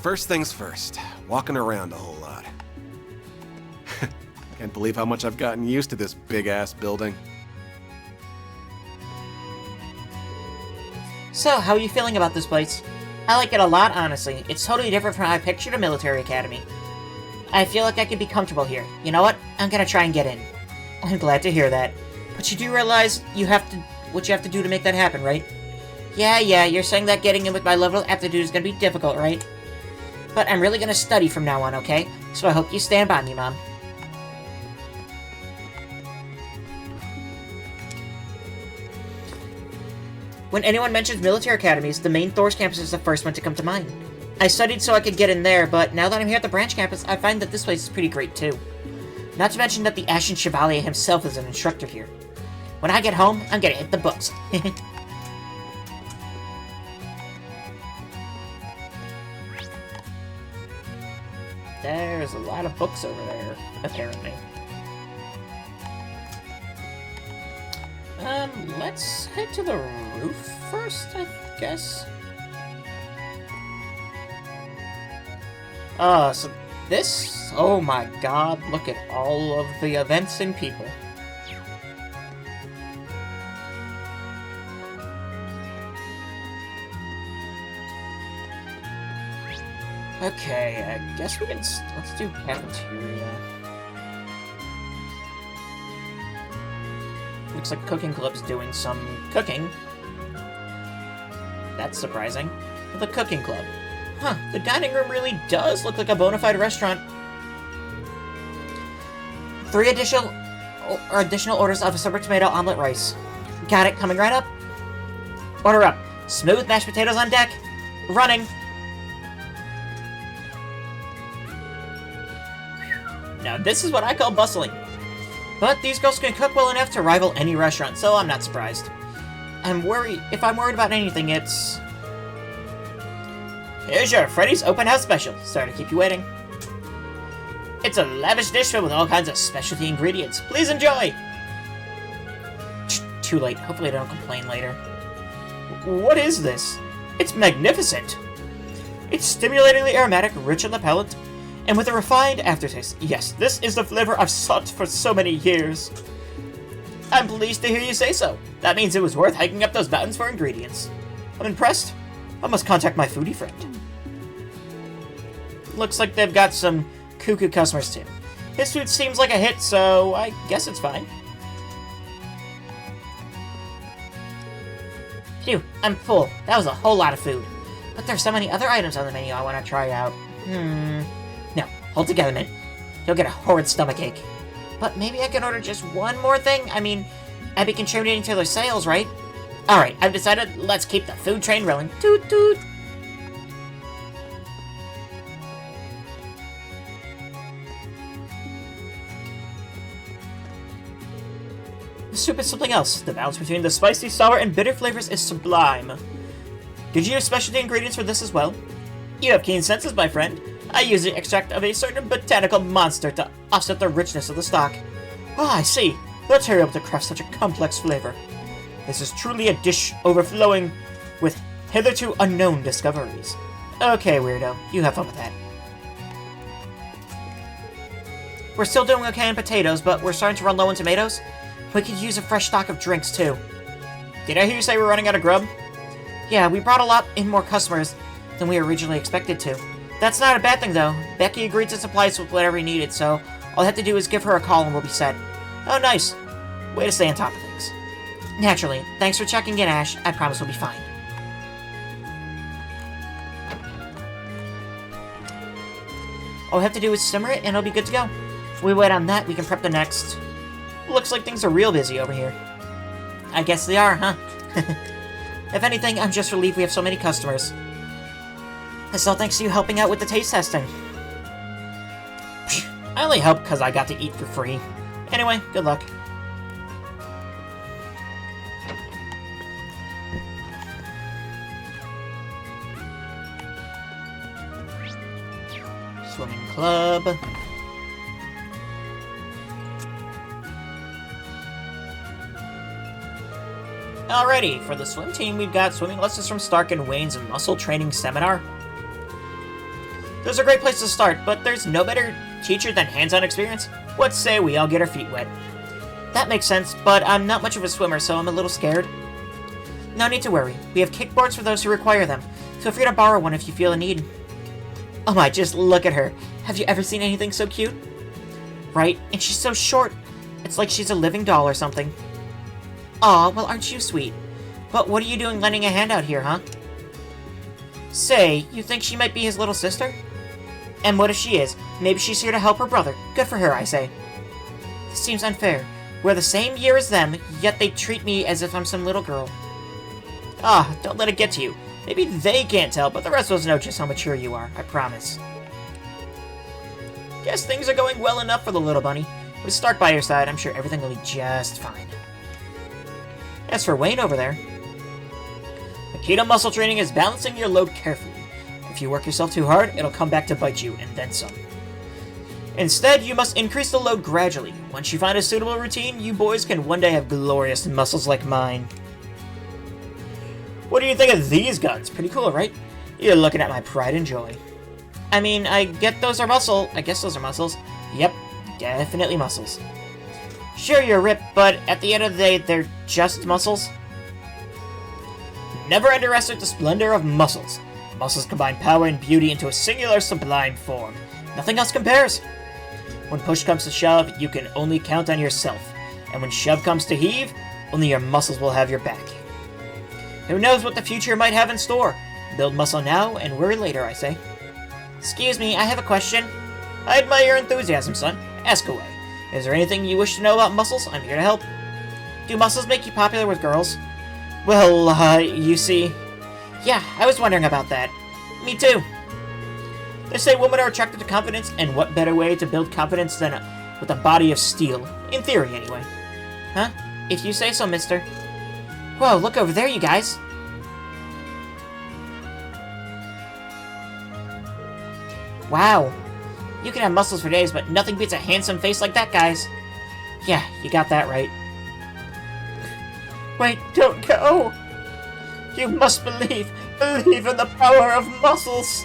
First things first, walking around a whole lot. Can't believe how much I've gotten used to this big-ass building. So, how are you feeling about this place? I like it a lot, honestly. It's totally different from how I pictured a military academy. I feel like I could be comfortable here. You know what? I'm gonna try and get in. I'm glad to hear that. But you do realize what you have to do to make that happen, right? Yeah, you're saying that getting in with my level of aptitude is gonna be difficult, right? But I'm really gonna study from now on, okay? So I hope you stand by me, Mom. When anyone mentions military academies, the main Thors campus is the first one to come to mind. I studied so I could get in there, but now that I'm here at the branch campus, I find that this place is pretty great too. Not to mention that the Ashen Chevalier himself is an instructor here. When I get home, I'm gonna hit the books. There's a lot of books over there, apparently. Let's head to the roof first, I guess. So this... Oh my god, look at all of the events and people. Okay, I guess we can... let's do cafeteria. Looks like Cooking Club's doing some cooking. That's surprising. The Cooking Club. Huh, the dining room really does look like a bona fide restaurant. 3 additional orders of a super tomato omelet rice. Got it, coming right up. Order up. Smooth mashed potatoes on deck. Running. Now this is what I call bustling. But these girls can cook well enough to rival any restaurant, so I'm not surprised. If I'm worried about anything, it's... Here's your Freddy's Open House Special. Sorry to keep you waiting. It's a lavish dish filled with all kinds of specialty ingredients. Please enjoy! Too late. Hopefully I don't complain later. What is this? It's magnificent! It's stimulatingly aromatic, rich on the palate, and with a refined aftertaste. Yes, this is the flavor I've sought for so many years. I'm pleased to hear you say so. That means it was worth hiking up those mountains for ingredients. I'm impressed. I must contact my foodie friend. Looks like they've got some cuckoo customers too. His food seems like a hit, so I guess it's fine. Phew, I'm full. That was a whole lot of food. But there's so many other items on the menu I want to try out. No, hold together, man. You'll get a horrid stomachache. But maybe I can order just one more thing? I mean, I'd be contributing to their sales, right? Alright, I've decided let's keep the food train rolling. Toot toot! The soup is something else. The balance between the spicy, sour, and bitter flavors is sublime. Did you use specialty ingredients for this as well? You have keen senses, my friend. I use the extract of a certain botanical monster to offset the richness of the stock. Ah, I see. That's how you're able to craft such a complex flavor. This is truly a dish overflowing with hitherto unknown discoveries. Okay, weirdo. You have fun with that. We're still doing okay on potatoes, but we're starting to run low on tomatoes. We could use a fresh stock of drinks, too. Did I hear you say we're running out of grub? Yeah, we brought a lot in more customers than we originally expected to. That's not a bad thing, though. Becky agreed to supply us with whatever we needed, so all I have to do is give her a call and we'll be set. Oh, nice. Way to stay on top of things. Naturally. Thanks for checking in, Ash. I promise we'll be fine. All we have to do is simmer it and it'll be good to go. If we wait on that, we can prep the next. Looks like things are real busy over here. I guess they are, huh? If anything, I'm just relieved we have so many customers. That's all thanks to you helping out with the taste testing. I only helped because I got to eat for free. Anyway, good luck. Swimming club. Alrighty, for the swim team, we've got swimming lessons from Stark and Wayne's muscle training seminar. Those are great places to start, but there's no better teacher than hands-on experience. What say we all get our feet wet? That makes sense, but I'm not much of a swimmer, so I'm a little scared. No need to worry. We have kickboards for those who require them. Feel free to borrow one if you feel a need. Oh my, just look at her. Have you ever seen anything so cute? Right? And she's so short. It's like she's a living doll or something. Aw, well aren't you sweet? But what are you doing lending a hand out here, huh? Say, you think she might be his little sister? And what if she is? Maybe she's here to help her brother. Good for her, I say. This seems unfair. We're the same year as them, yet they treat me as if I'm some little girl. Ah, don't let it get to you. Maybe they can't tell, but the rest of us know just how mature you are, I promise. Guess things are going well enough for the little bunny. With Stark by your side, I'm sure everything will be just fine. As for Wayne over there, Aikido muscle training is balancing your load carefully. If you work yourself too hard, it'll come back to bite you, and then some. Instead, you must increase the load gradually. Once you find a suitable routine, you boys can one day have glorious muscles like mine. What do you think of these guns? Pretty cool, right? You're looking at my pride and joy. I mean, I guess those are muscles. Yep, definitely muscles. Sure, you're ripped, but at the end of the day, they're just muscles. Never underestimate the splendor of muscles. Muscles combine power and beauty into a singular sublime form. Nothing else compares. When push comes to shove, you can only count on yourself. And when shove comes to heave, only your muscles will have your back. Who knows what the future might have in store? Build muscle now and worry later, I say. Excuse me, I have a question. I admire your enthusiasm, son. Ask away. Is there anything you wish to know about muscles? I'm here to help. Do muscles make you popular with girls? Well, you see... Yeah, I was wondering about that. Me too. They say women are attracted to confidence, and what better way to build confidence than with a body of steel? In theory, anyway. Huh? If you say so, mister. Whoa, look over there, you guys. Wow. You can have muscles for days, but nothing beats a handsome face like that, guys. Yeah, you got that right. Wait, don't go! You must believe in the power of muscles!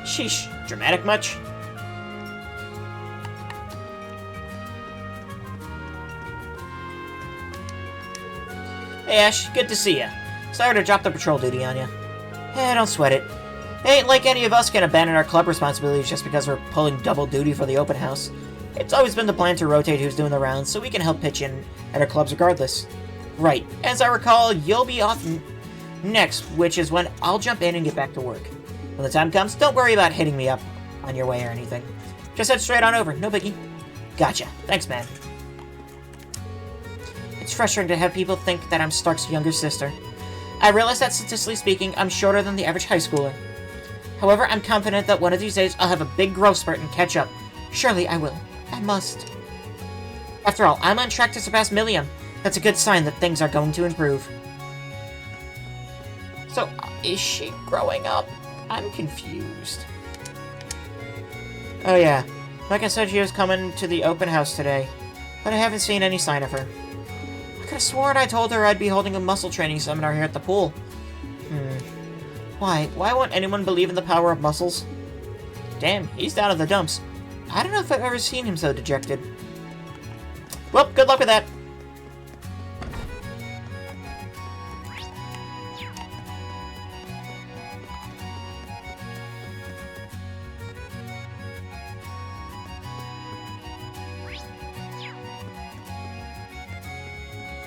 Sheesh, dramatic much? Hey Ash, good to see ya. Sorry to drop the patrol duty on ya. Don't sweat it. It ain't like any of us can abandon our club responsibilities just because we're pulling double duty for the open house. It's always been the plan to rotate who's doing the rounds, so we can help pitch in at our clubs regardless. Right, as I recall, you'll be off next, which is when I'll jump in and get back to work. When the time comes, don't worry about hitting me up on your way or anything. Just head straight on over, no biggie. Gotcha, thanks man. It's frustrating to have people think that I'm Stark's younger sister. I realize that statistically speaking, I'm shorter than the average high schooler. However, I'm confident that one of these days I'll have a big growth spurt and catch up. Surely I will. I must. After all, I'm on track to surpass Millium. That's a good sign that things are going to improve. So, is she growing up? I'm confused. Oh yeah, like I said, she was coming to the open house today, but I haven't seen any sign of her. I could have sworn I told her I'd be holding a muscle training seminar here at the pool. Why won't anyone believe in the power of muscles? Damn, he's down in the dumps. I don't know if I've ever seen him so dejected. Well, good luck with that.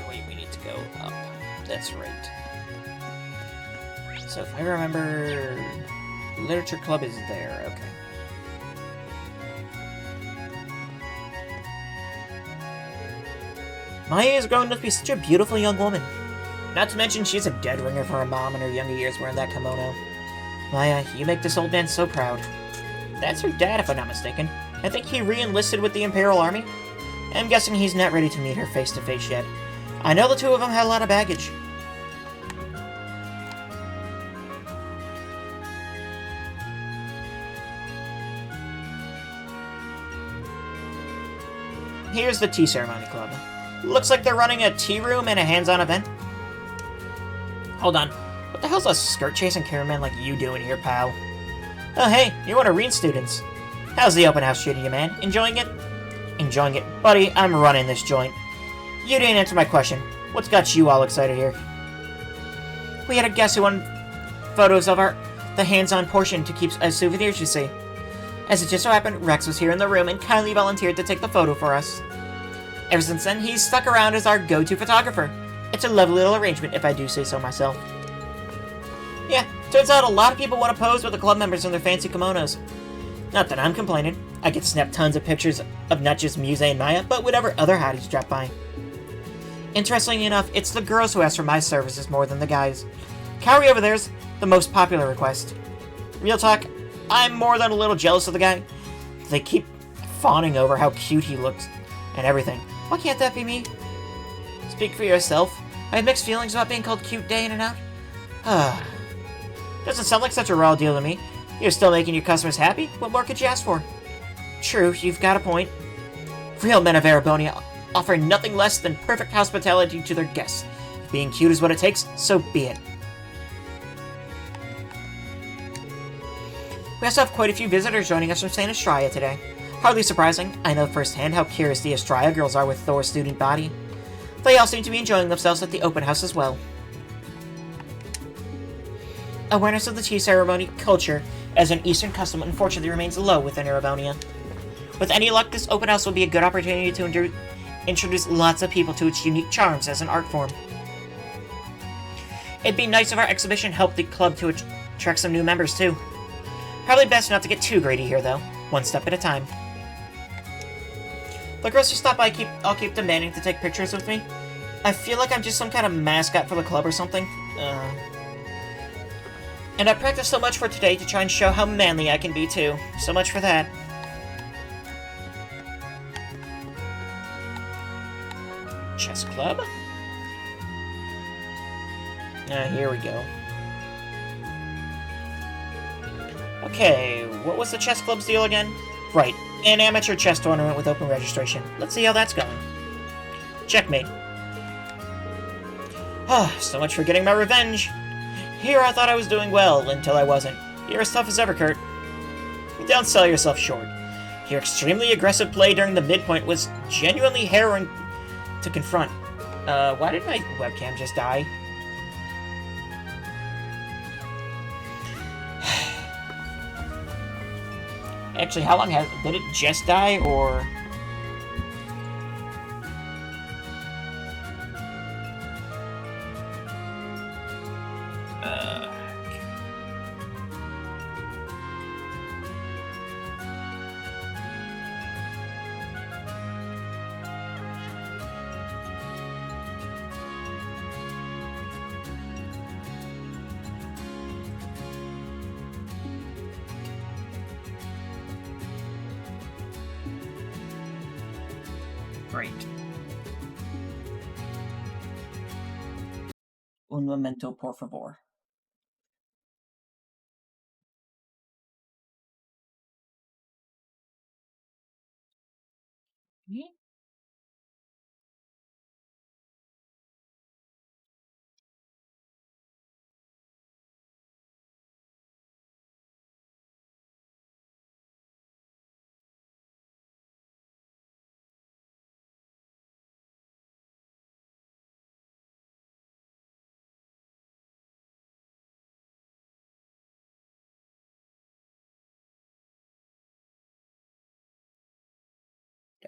Wait, we need to go up. That's right. So if I remember... Literature Club is there, okay. Maya is growing up to be such a beautiful young woman. Not to mention she's a dead ringer for her mom in her younger years wearing that kimono. Maya, you make this old man so proud. That's her dad, if I'm not mistaken. I think he re-enlisted with the Imperial Army. I'm guessing he's not ready to meet her face-to-face yet. I know the two of them had a lot of baggage. Here's the Tea Ceremony Club. Looks like they're running a tea room and a hands-on event. Hold on. What the hell's a skirt-chasing cameraman like you doing here, pal? Oh, hey, you're one of Reen's students. How's the open house treating you, man? Enjoying it? Enjoying it. Buddy, I'm running this joint. You didn't answer my question. What's got you all excited here? We had a guest who wanted photos of the hands-on portion to keep as souvenirs, you see. As it just so happened, Rex was here in the room and kindly volunteered to take the photo for us. Ever since then, he's stuck around as our go-to photographer. It's a lovely little arrangement, if I do say so myself. Yeah, turns out a lot of people want to pose with the club members in their fancy kimonos. Not that I'm complaining. I get snap tons of pictures of not just Muse and Maya, but whatever other hotties drop by. Interestingly enough, it's the girls who ask for my services more than the guys. Kaori over there's the most popular request. Real talk, I'm more than a little jealous of the guy. They keep fawning over how cute he looks and everything. Why can't that be me? Speak for yourself. I have mixed feelings about being called cute day in and out. Doesn't sound like such a raw deal to me. You're still making your customers happy? What more could you ask for? True, you've got a point. Real men of Erebonia offer nothing less than perfect hospitality to their guests. If being cute is what it takes, so be it. We also have quite a few visitors joining us from St. Estraya today. Hardly surprising, I know firsthand how curious the Estraya girls are with Thor's student body. They all seem to be enjoying themselves at the open house as well. Awareness of the tea ceremony culture as an Eastern custom unfortunately remains low within Erebonia. With any luck, this open house will be a good opportunity to introduce lots of people to its unique charms as an art form. It'd be nice if our exhibition helped the club to attract some new members too. Probably best not to get too greedy here though, one step at a time. The girls who stop by I'll keep demanding to take pictures with me. I feel like I'm just some kind of mascot for the club or something. And I practiced so much for today to try and show how manly I can be too. So much for that. Chess club? Here we go. Okay, what was the chess club's deal again? Right, an amateur chess tournament with open registration. Let's see how that's going. Checkmate. So much for getting my revenge. Here I thought I was doing well, until I wasn't. You're as tough as ever, Kurt. Don't sell yourself short. Your extremely aggressive play during the midpoint was genuinely harrowing to confront. Why did my webcam just die? Actually, how long did it just die, or... Great. Un momento, por favor.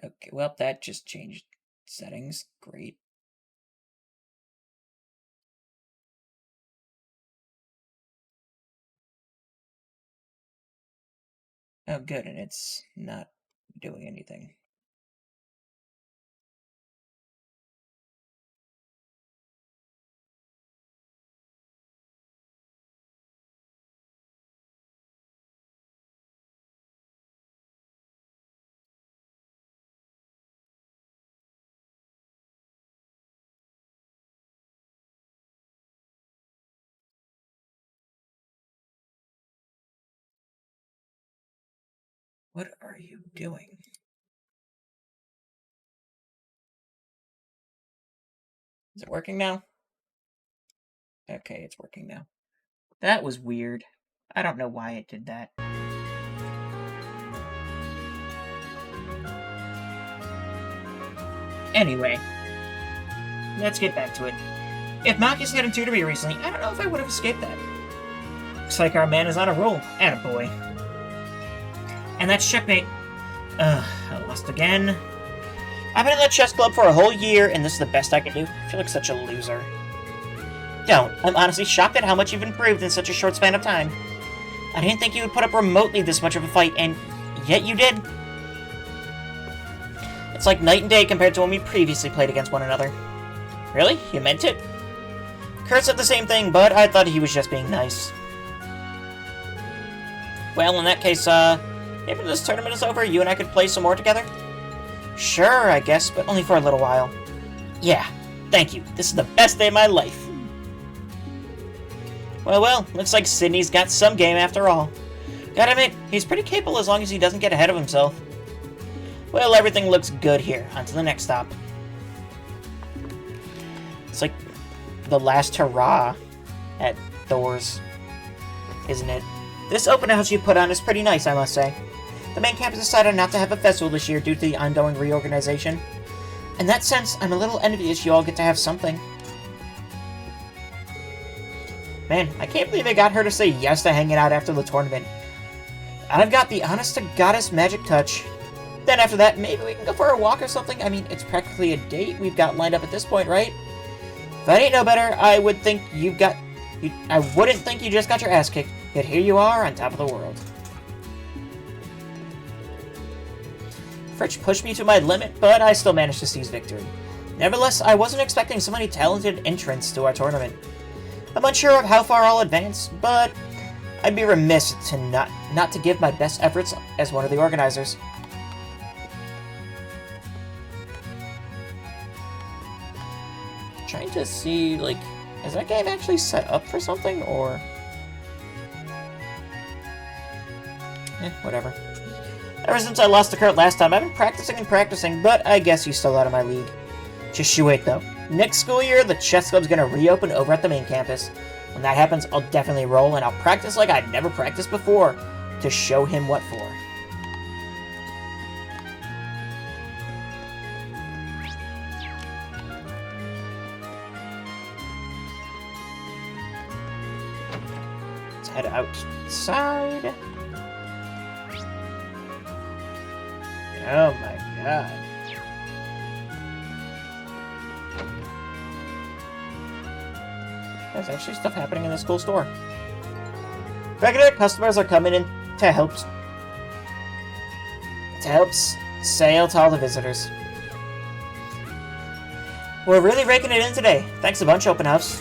Okay, well, that just changed settings. Great. Oh, good, and it's not doing anything. What are you doing? Is it working now? Okay, it's working now. That was weird. I don't know why it did that. Anyway, let's get back to it. If Marcus hadn't tutored me recently, I don't know if I would have escaped that. Looks like our man is on a roll. Attaboy. And that's checkmate. I lost again. I've been in that chess club for a whole year, and this is the best I can do. I feel like such a loser. Don't. I'm honestly shocked at how much you've improved in such a short span of time. I didn't think you would put up remotely this much of a fight, and yet you did. It's like night and day compared to when we previously played against one another. Really? You meant it? Kurt said the same thing, but I thought he was just being nice. Well, in that case, maybe this tournament is over, you and I could play some more together? Sure, I guess, but only for a little while. Yeah, thank you. This is the best day of my life. Well, looks like Sydney's got some game after all. Gotta admit, he's pretty capable as long as he doesn't get ahead of himself. Well, everything looks good here. On to the next stop. It's like the last hurrah at Thors, isn't it? This open house you put on is pretty nice, I must say. The main campus decided not to have a festival this year due to the ongoing reorganization. In that sense, I'm a little envious you all get to have something. Man, I can't believe I got her to say yes to hanging out after the tournament. And I've got the honest-to-goddess magic touch. Then after that, maybe we can go for a walk or something? I mean, it's practically a date we've got lined up at this point, right? If I didn't know better, I wouldn't think you just got your ass kicked. Yet here you are on top of the world. Fritch pushed me to my limit, but I still managed to seize victory. Nevertheless, I wasn't expecting so many talented entrants to our tournament. I'm unsure of how far I'll advance, but I'd be remiss to not to give my best efforts as one of the organizers. Trying to see, like, is that game actually set up for something, or... whatever. Ever since I lost the cart last time, I've been practicing and practicing, but I guess he's still out of my league. Just you wait, though. Next school year, the chess club's gonna reopen over at the main campus. When that happens, I'll definitely roll, and I'll practice like I'd never practiced before, to show him what for. Let's head outside. Oh my god. There's actually stuff happening in the school store. Regular customers are coming in to help sale to all the visitors. We're really raking it in today. Thanks a bunch, open house.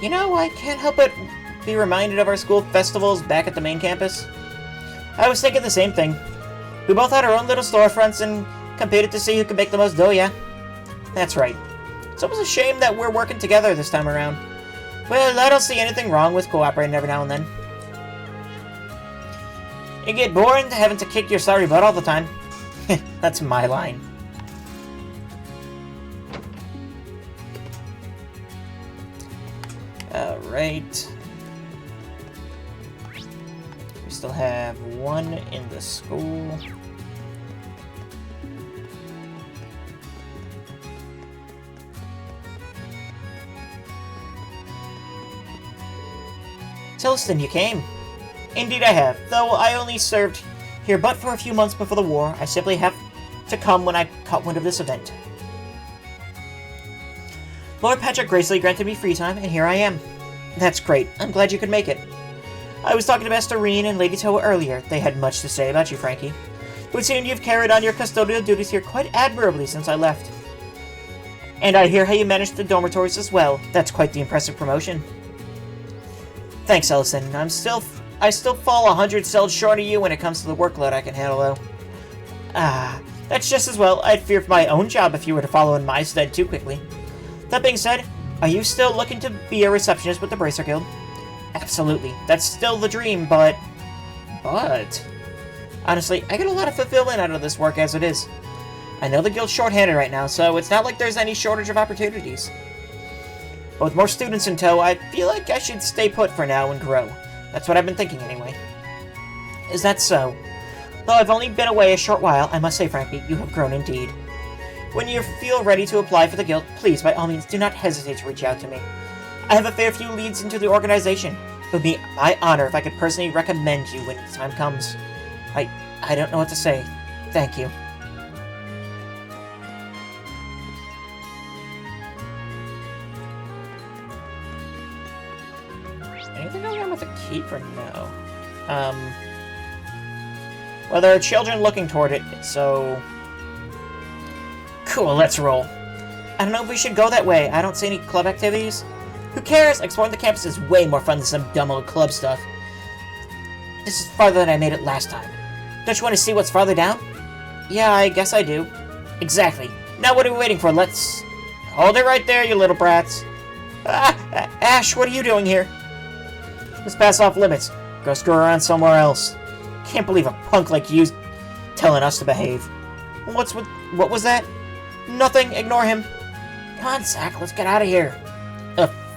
You know, I can't help but be reminded of our school festivals back at the main campus. I was thinking the same thing. We both had our own little storefronts and competed to see who could make the most dough, yeah? That's right. It's almost a shame that we're working together this time around. Well, I don't see anything wrong with cooperating every now and then. You get bored having to kick your sorry butt all the time. That's my line. Alright. We still have one in the school. Tilston, you came. Indeed I have, though I only served here but for a few months before the war. I simply have to come when I caught wind of this event. Lord Patrick graciously granted me free time, and here I am. That's great. I'm glad you could make it. I was talking to Master Reen and Lady Toa earlier. They had much to say about you, Frankie. It would seem you've carried on your custodial duties here quite admirably since I left. And I hear how you managed the dormitories as well. That's quite the impressive promotion. Thanks, Ellison. I still fall 100 cells short of you when it comes to the workload I can handle, though. That's just as well. I'd fear for my own job if you were to follow in my stead too quickly. That being said, are you still looking to be a receptionist with the Bracer Guild? Absolutely. That's still the dream, but... Honestly, I get a lot of fulfillment out of this work as it is. I know the guild's short-handed right now, so it's not like there's any shortage of opportunities. But with more students in tow, I feel like I should stay put for now and grow. That's what I've been thinking anyway. Is that so? Though I've only been away a short while, I must say, Frankie, you have grown indeed. When you feel ready to apply for the guild, please, by all means, do not hesitate to reach out to me. I have a fair few leads into the organization. It would be my honor if I could personally recommend you when the time comes. I don't know what to say. Thank you. Anything going on with the keeper? No. Well, there are children looking toward it, so... Cool, let's roll. I don't know if we should go that way. I don't see any club activities. Who cares? Exploring the campus is way more fun than some dumb old club stuff. This is farther than I made it last time. Don't you want to see what's farther down? Yeah, I guess I do. Exactly. Now what are we waiting for? Let's... Hold it right there, you little brats. Ash, what are you doing here? Let's pass off limits. Go screw around somewhere else. Can't believe a punk like you telling us to behave. What was that? Nothing. Ignore him. Come on, Zack. Let's get out of here.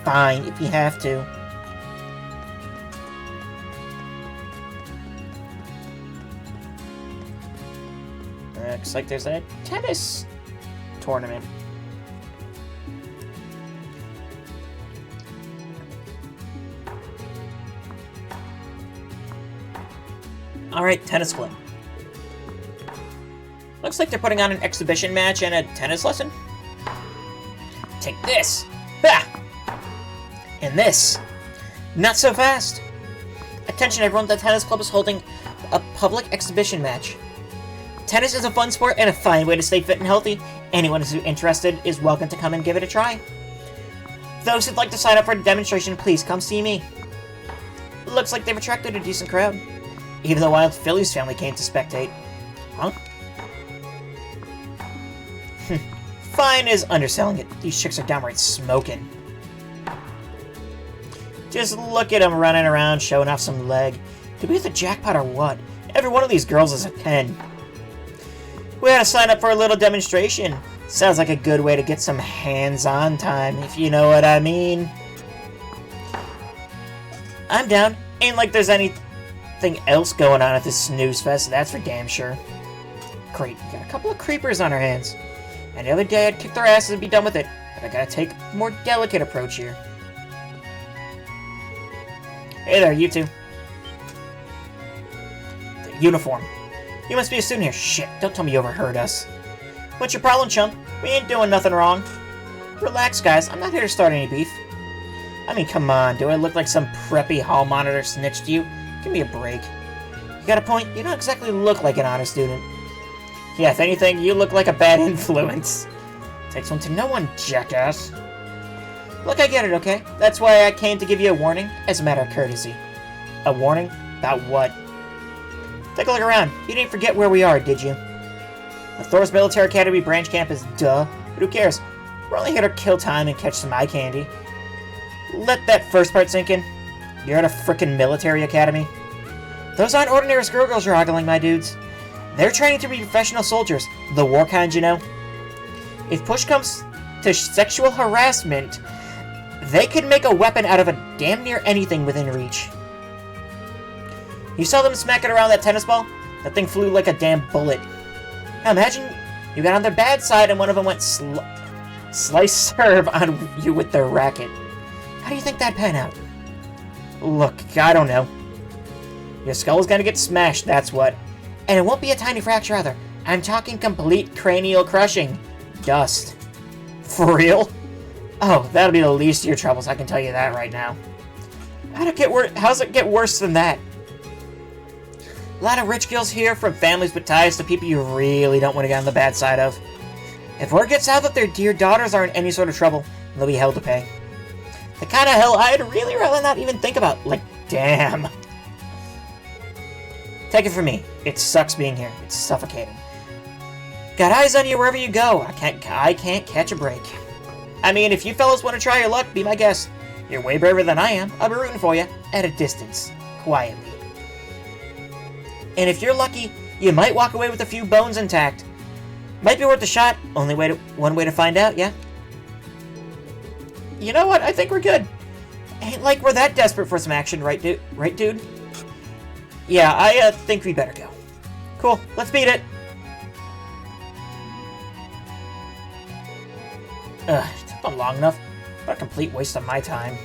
Fine, if you have to. Looks like there's a tennis tournament. Alright, tennis club. Looks like they're putting on an exhibition match and a tennis lesson. Take this! Ha! And this. Not so fast! Attention everyone, the tennis club is holding a public exhibition match. Tennis is a fun sport and a fine way to stay fit and healthy. Anyone who's interested is welcome to come and give it a try. Those who'd like to sign up for a demonstration, please come see me. Looks like they've attracted a decent crowd. Even the Wild Phillies family came to spectate. Huh? Fine is underselling it. These chicks are downright smoking. Just look at them running around, showing off some leg. Did we hit the jackpot or what? Every one of these girls is a 10. We had to sign up for a little demonstration. Sounds like a good way to get some hands-on time, if you know what I mean. I'm down. Ain't like there's anything else going on at this snooze fest, that's for damn sure. Great, we got a couple of creepers on our hands. And the other day I'd kick their asses and be done with it, but I gotta take a more delicate approach here. Hey there, you two. The uniform. You must be a student here. Shit, don't tell me you overheard us. What's your problem, chump? We ain't doing nothing wrong. Relax, guys. I'm not here to start any beef. I mean, come on. Do I look like some preppy hall monitor snitch to you? Give me a break. You got a point? You don't exactly look like an honor student. Yeah, if anything, you look like a bad influence. Takes one to know one, jackass. Look, I get it, okay? That's why I came to give you a warning, as a matter of courtesy. A warning? About what? Take a look around. You didn't forget where we are, did you? The Thors Military Academy branch camp is duh. But who cares? We're only here to kill time and catch some eye candy. Let that first part sink in. You're at a frickin' military academy. Those aren't ordinary schoolgirls you're ogling, my dudes. They're training to be professional soldiers. The war kind, you know. If push comes to sexual harassment, they could make a weapon out of a damn near anything within reach. You saw them smacking around that tennis ball? That thing flew like a damn bullet. Now imagine you got on their bad side and one of them went slice serve on you with their racket. How do you think that'd pan out? Look, I don't know. Your skull's gonna get smashed, that's what. And it won't be a tiny fracture either. I'm talking complete cranial crushing. Dust. For real? Oh, that'll be the least of your troubles, I can tell you that right now. How's it get worse than that? A lot of rich girls here from families with ties to people you really don't want to get on the bad side of. If word gets out that their dear daughters are in any sort of trouble, they'll be hell to pay. The kind of hell I'd really rather not even think about. Like, damn. Take it from me. It sucks being here. It's suffocating. Got eyes on you wherever you go. I can't catch a break. I mean, if you fellas want to try your luck, be my guest. You're way braver than I am. I'll be rooting for you. At a distance. Quietly. And if you're lucky, you might walk away with a few bones intact. Might be worth a shot. One way to find out, yeah? You know what? I think we're good. Ain't like we're that desperate for some action, right, dude? Yeah, I think we better go. Cool, let's beat it. It took them long enough. What a complete waste of my time.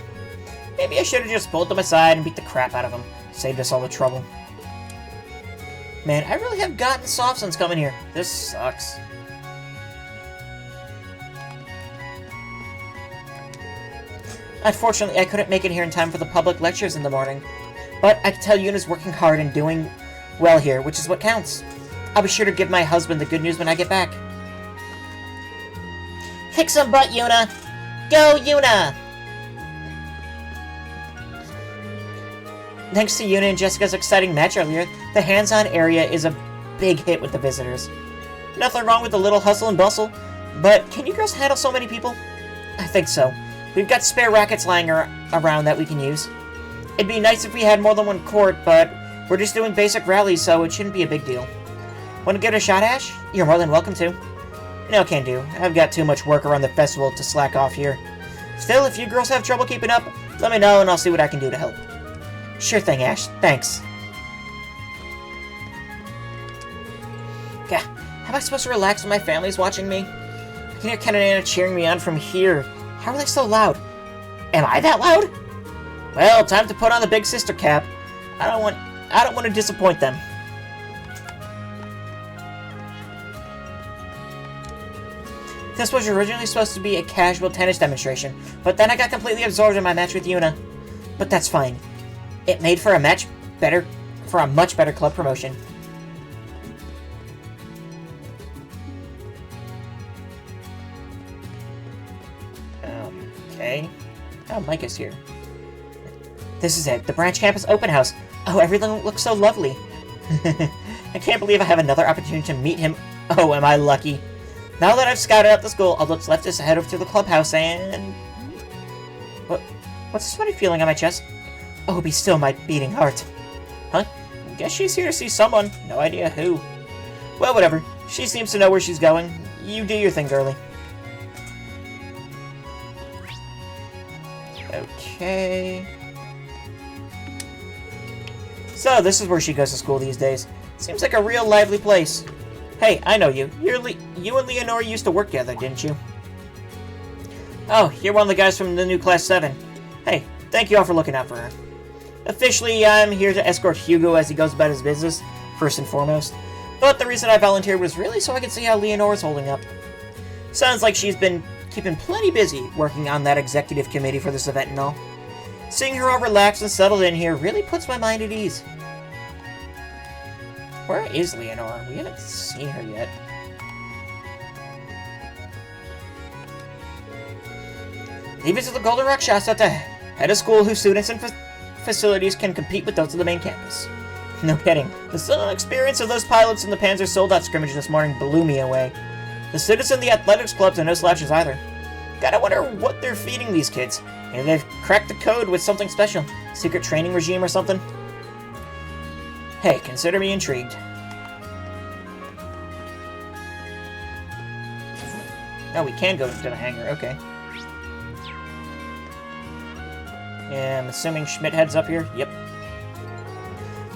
Maybe I should have just pulled them aside and beat the crap out of them. Saved us all the trouble. Man, I really have gotten soft since coming here. This sucks. Unfortunately, I couldn't make it here in time for the public lectures in the morning. But I can tell Yuna's working hard and doing well here, which is what counts. I'll be sure to give my husband the good news when I get back. Kick some butt, Yuna! Go, Yuna! Thanks to Yuna and Jessica's exciting match earlier, the hands-on area is a big hit with the visitors. Nothing wrong with the little hustle and bustle, but can you girls handle so many people? I think so. We've got spare rackets lying around that we can use. It'd be nice if we had more than one court, but we're just doing basic rallies, so it shouldn't be a big deal. Want to get a shot, Ash? You're more than welcome to. No can do. I've got too much work around the festival to slack off here. Still, if you girls have trouble keeping up, let me know and I'll see what I can do to help. Sure thing, Ash. Thanks. Gah, am I supposed to relax when my family's watching me? I can hear Ken and Anna cheering me on from here. How are they so loud? Am I that loud? Well, time to put on the big sister cap. I don't want to disappoint them. This was originally supposed to be a casual tennis demonstration, but then I got completely absorbed in my match with Yuna. But that's fine. It made for a much better club promotion. Okay. Oh, Mike is here. This is it, the branch campus open house. Oh, everything looks so lovely. I can't believe I have another opportunity to meet him. Oh, am I lucky. Now that I've scouted out the school, all that's left is to head over to the clubhouse and... What's this funny feeling on my chest? Oh, be still, my beating heart. Huh? Guess she's here to see someone. No idea who. Well, whatever. She seems to know where she's going. You do your thing, girlie. Okay. So, this is where she goes to school these days. Seems like a real lively place. Hey, I know you. You and Leonora used to work together, didn't you? Oh, you're one of the guys from the new Class 7. Hey, thank you all for looking out for her. Officially, I'm here to escort Hugo as he goes about his business, first and foremost. But the reason I volunteered was really so I could see how Leonora's holding up. Sounds like she's been keeping plenty busy working on that executive committee for this event and all. Seeing her all relaxed and settled in here really puts my mind at ease. Where is Leonora? We haven't seen her yet. Leave it to the Golden Rock Shasta to head a school whose students and facilities can compete with those of the main campus. No kidding. The experience of those pilots in the Panzer sold-out scrimmage this morning blew me away. The students in the athletics clubs are no slouches either. Gotta wonder what they're feeding these kids. Maybe they've cracked the code with something special. Secret training regime or something. Hey, consider me intrigued. Oh, we can go to the hangar, okay. Yeah, I'm assuming Schmidt heads up here? Yep.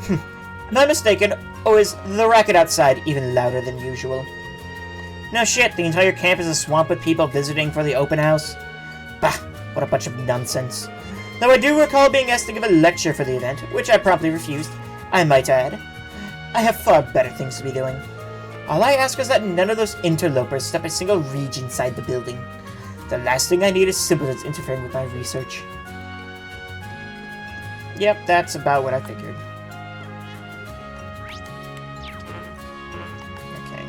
Am I mistaken, or is the racket outside even louder than usual? No shit, the entire camp is a swamp with people visiting for the open house. Bah, what a bunch of nonsense. Though I do recall being asked to give a lecture for the event, which I promptly refused, I might add. I have far better things to be doing. All I ask is that none of those interlopers step a single reach inside the building. The last thing I need is simpletons interfering with my research. Yep, that's about what I figured. Okay.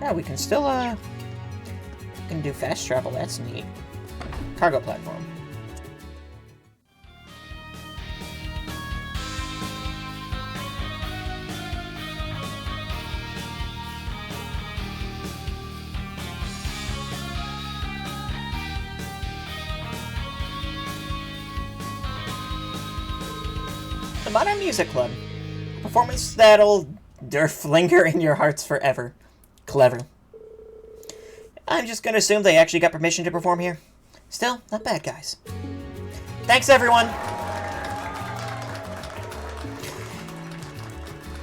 Yeah, we can still, we can do fast travel, that's neat. Cargo platform. The Modern Music Club. A performance that'll linger in your hearts forever. Clever. I'm just gonna assume they actually got permission to perform here. Still, not bad, guys. Thanks, everyone!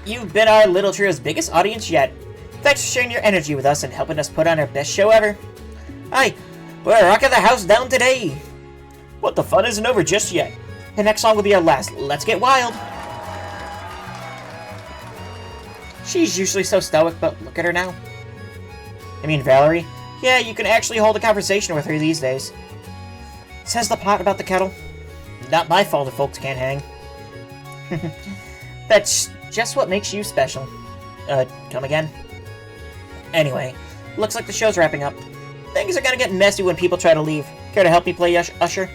You've been our little trio's biggest audience yet. Thanks for sharing your energy with us and helping us put on our best show ever. Aye, we're rocking the house down today! What, the fun isn't over just yet. The next song will be our last. Let's get wild! She's usually so stoic, but look at her now. I mean, Valerie? Yeah, you can actually hold a conversation with her these days. Says the pot about the kettle. Not my fault if folks can't hang. That's just what makes you special. Come again? Anyway, looks like the show's wrapping up. Things are gonna get messy when people try to leave. Care to help me play Usher?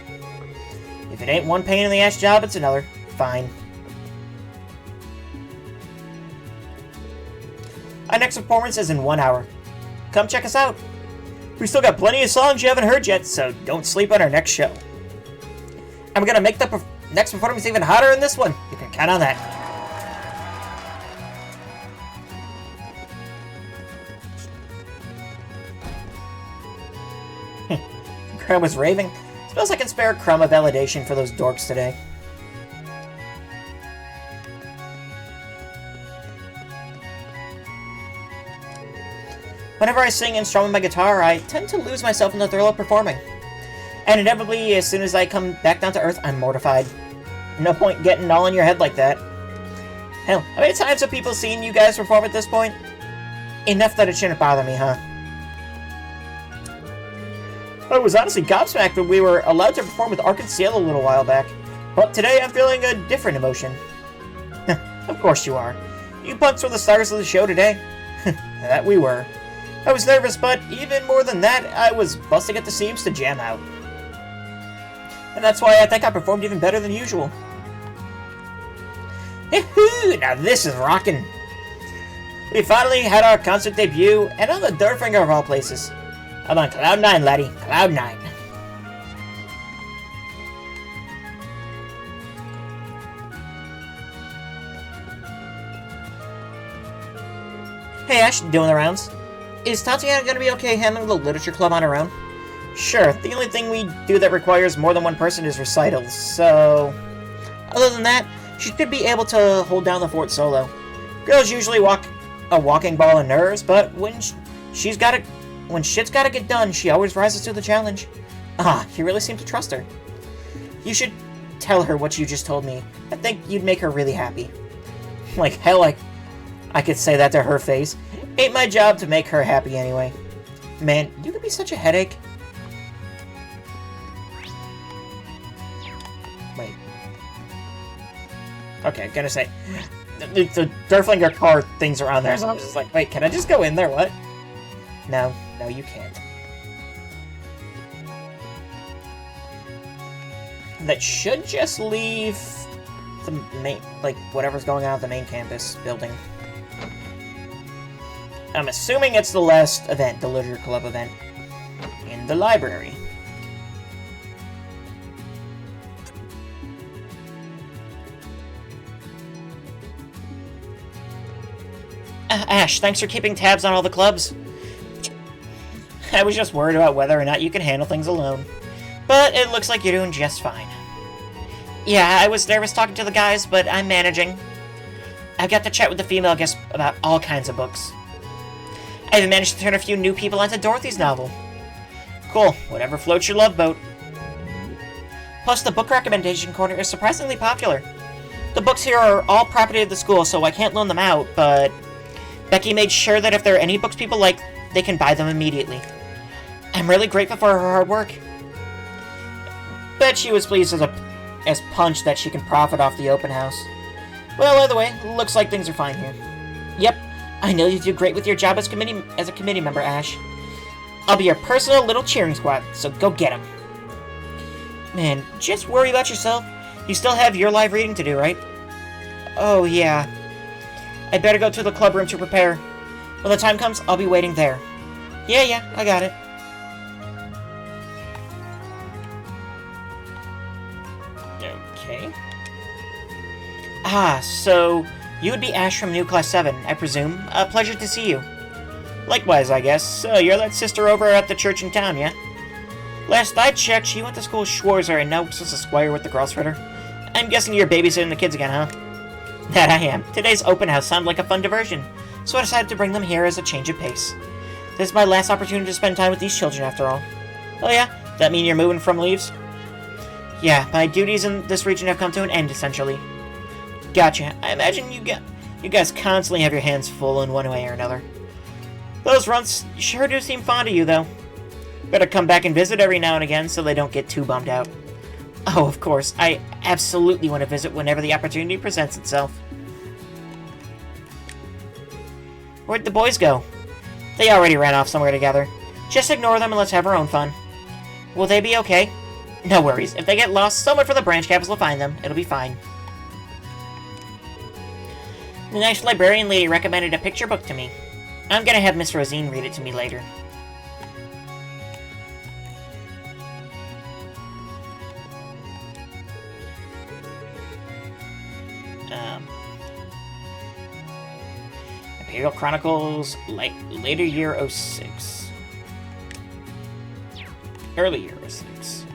If it ain't one pain in the ass job, it's another. Fine. Our next performance is in 1 hour. Come check us out. We still got plenty of songs you haven't heard yet, so don't sleep on our next show. And we're gonna make the next performance even hotter than this one. You can count on that. Crumb was raving. Suppose I can spare Crumb a validation for those dorks today. Whenever I sing and strum on my guitar, I tend to lose myself in the thrill of performing. And inevitably, as soon as I come back down to earth, I'm mortified. No point getting all in your head like that. Hell, how many times have people seen you guys perform at this point? Enough that it shouldn't bother me, huh? I was honestly gobsmacked when we were allowed to perform with Ark and Ciel a little while back. But today I'm feeling a different emotion. Of course you are. You punks were the stars of the show today. That we were. I was nervous, but even more than that, I was busting at the seams to jam out. And that's why I think I performed even better than usual. Now this is rockin'. We finally had our concert debut, and on the Durfinger of all places. I'm on Cloud 9, laddie. Cloud 9. Hey Ash, doing the rounds? Is Tatiana gonna be okay handling the literature club on her own? Sure, the only thing we do that requires more than one person is recitals, so... Other than that, she should be able to hold down the fort solo. Girls usually walk a walking ball of nerves, but when shit's gotta get done, she always rises to the challenge. Ah, you really seem to trust her. You should tell her what you just told me. I think you'd make her really happy. Like hell, I could say that to her face. Ain't my job to make her happy anyway. Man, you could be such a headache. Wait. Okay, gonna say... The Durflinger car things are on there, so I'm just like, wait, can I just go in there, what? No, you can't. That should just leave the main, like, whatever's going on at the main campus building. I'm assuming it's the last event, the Literature Club event, in the library. Ash, thanks for keeping tabs on all the clubs. I was just worried about whether or not you can handle things alone. But it looks like you're doing just fine. Yeah, I was nervous talking to the guys, but I'm managing. I've got to chat with the female guests about all kinds of books. I even managed to turn a few new people onto Dorothy's novel. Cool, whatever floats your love boat. Plus, the book recommendation corner is surprisingly popular. The books here are all property of the school, so I can't loan them out, but... Becky made sure that if there are any books people like, they can buy them immediately. I'm really grateful for her hard work. Bet she was pleased as punch that she can profit off the open house. Well, either way, looks like things are fine here. Yep, I know you do great with your job as a committee member, Ash. I'll be your personal little cheering squad, so go get 'em. Man, just worry about yourself. You still have your live reading to do, right? Oh, yeah. I better go to the club room to prepare. When the time comes, I'll be waiting there. Yeah, I got it. Okay. Ah, so you would be Ash from New Class 7, I presume. A pleasure to see you. Likewise, I guess. You're that sister over at the church in town, yeah? Last I checked, she went to school with Schwarzer and now works as a squire with the Girlsritter. I'm guessing you're babysitting the kids again, huh? That I am. Today's open house sounded like a fun diversion, so I decided to bring them here as a change of pace. This is my last opportunity to spend time with these children, after all. Oh yeah? That mean you're moving from Leaves? Yeah, my duties in this region have come to an end, essentially. Gotcha. I imagine you guys constantly have your hands full in one way or another. Those runts sure do seem fond of you, though. Better come back and visit every now and again so they don't get too bummed out. Oh, of course. I absolutely want to visit whenever the opportunity presents itself. Where'd the boys go? They already ran off somewhere together. Just ignore them and let's have our own fun. Will they be okay? No worries. If they get lost, someone from the branch campus will find them. It'll be fine. The nice librarian lady recommended a picture book to me. I'm gonna have Miss Rosine read it to me later. Imperial Chronicles, later year 06. Early year 06.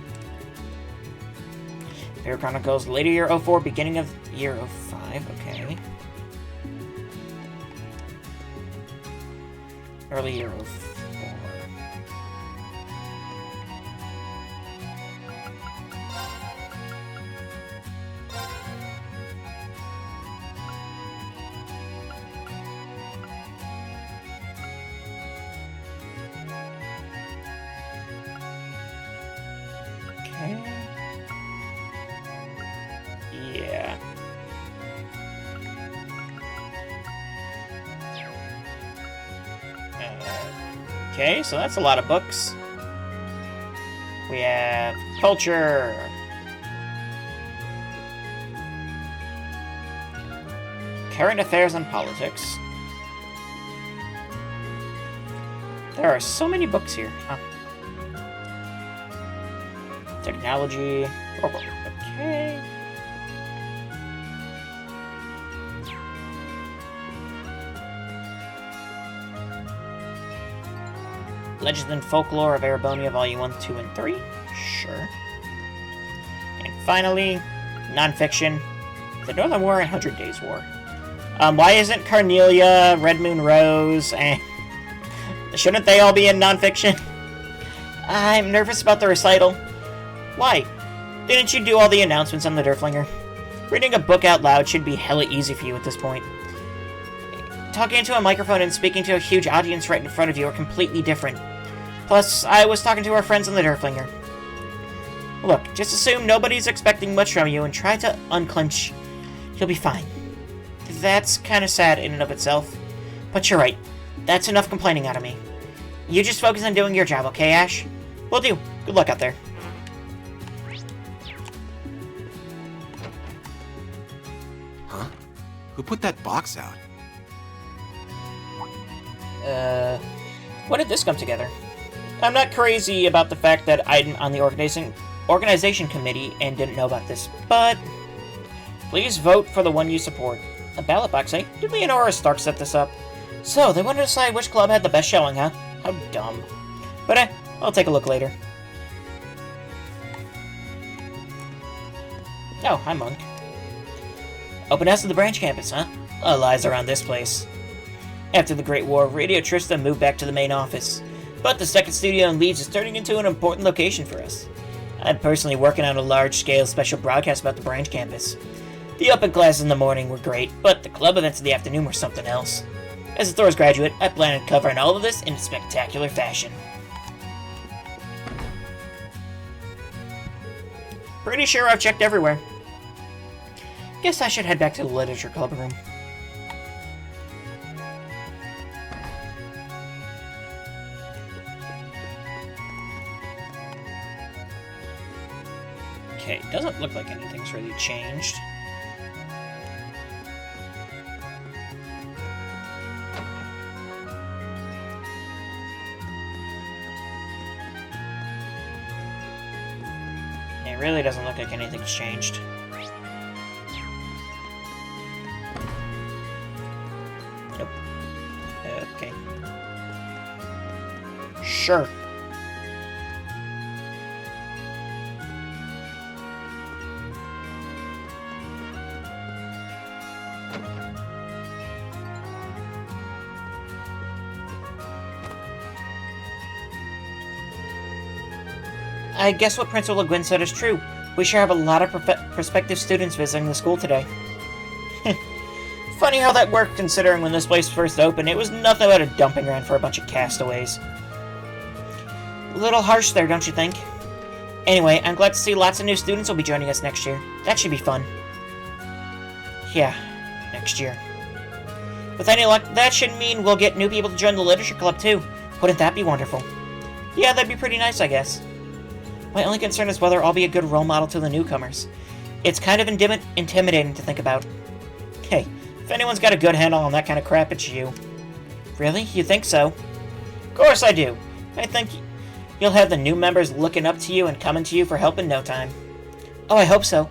Imperial Chronicles, later year 04, beginning of year 05, okay. Early year of 4. Okay. Yeah. Okay, so that's a lot of books. We have culture. Current affairs and politics. There are so many books here, huh? Technology. Oh, okay. Legends and Folklore of Erebonia, Volume 1, 2, and 3. Sure. And finally, nonfiction. The Northern War and 100 Days War. Why isn't Carnelia, Red Moon Rose, and... Shouldn't they all be in nonfiction? I'm nervous about the recital. Why? Didn't you do all the announcements on the Derflinger? Reading a book out loud should be hella easy for you at this point. Talking into a microphone and speaking to a huge audience right in front of you are completely different. Plus, I was talking to our friends on the Derflinger. Look, just assume nobody's expecting much from you and try to unclench. You'll be fine. That's kinda sad in and of itself. But you're right. That's enough complaining out of me. You just focus on doing your job, okay, Ash? Will do. Good luck out there. Huh? Who put that box out? When did this come together? I'm not crazy about the fact that I'm on the organization committee and didn't know about this, but please vote for the one you support. A ballot box, eh? Did Leonora Stark set this up? So, they want to decide which club had the best showing, huh? How dumb. But I'll take a look later. Oh, hi, Monk. Open house of the branch campus, huh? A lot lies around this place. After the Great War, Radio Trista moved back to the main office. But the second studio in Leeds is turning into an important location for us. I'm personally working on a large-scale special broadcast about the branch campus. The open classes in the morning were great, but the club events in the afternoon were something else. As a Thors graduate, I plan on covering all of this in a spectacular fashion. Pretty sure I've checked everywhere. Guess I should head back to the literature club room. Okay, doesn't look like anything's really changed. It really doesn't look like anything's changed. Nope. Okay. Sure. I guess what Principal Le Guin said is true. We sure have a lot of prospective students visiting the school today. Funny how that worked, considering when this place first opened, it was nothing but a dumping ground for a bunch of castaways. A little harsh there, don't you think? Anyway, I'm glad to see lots of new students will be joining us next year. That should be fun. Yeah, next year. With any luck, that should mean we'll get new people to join the literature club too. Wouldn't that be wonderful? Yeah, that'd be pretty nice, I guess. My only concern is whether I'll be a good role model to the newcomers. It's kind of intimidating to think about. Hey, if anyone's got a good handle on that kind of crap, it's you. Really? You think so? Of course I do. I think you'll have the new members looking up to you and coming to you for help in no time. Oh, I hope so.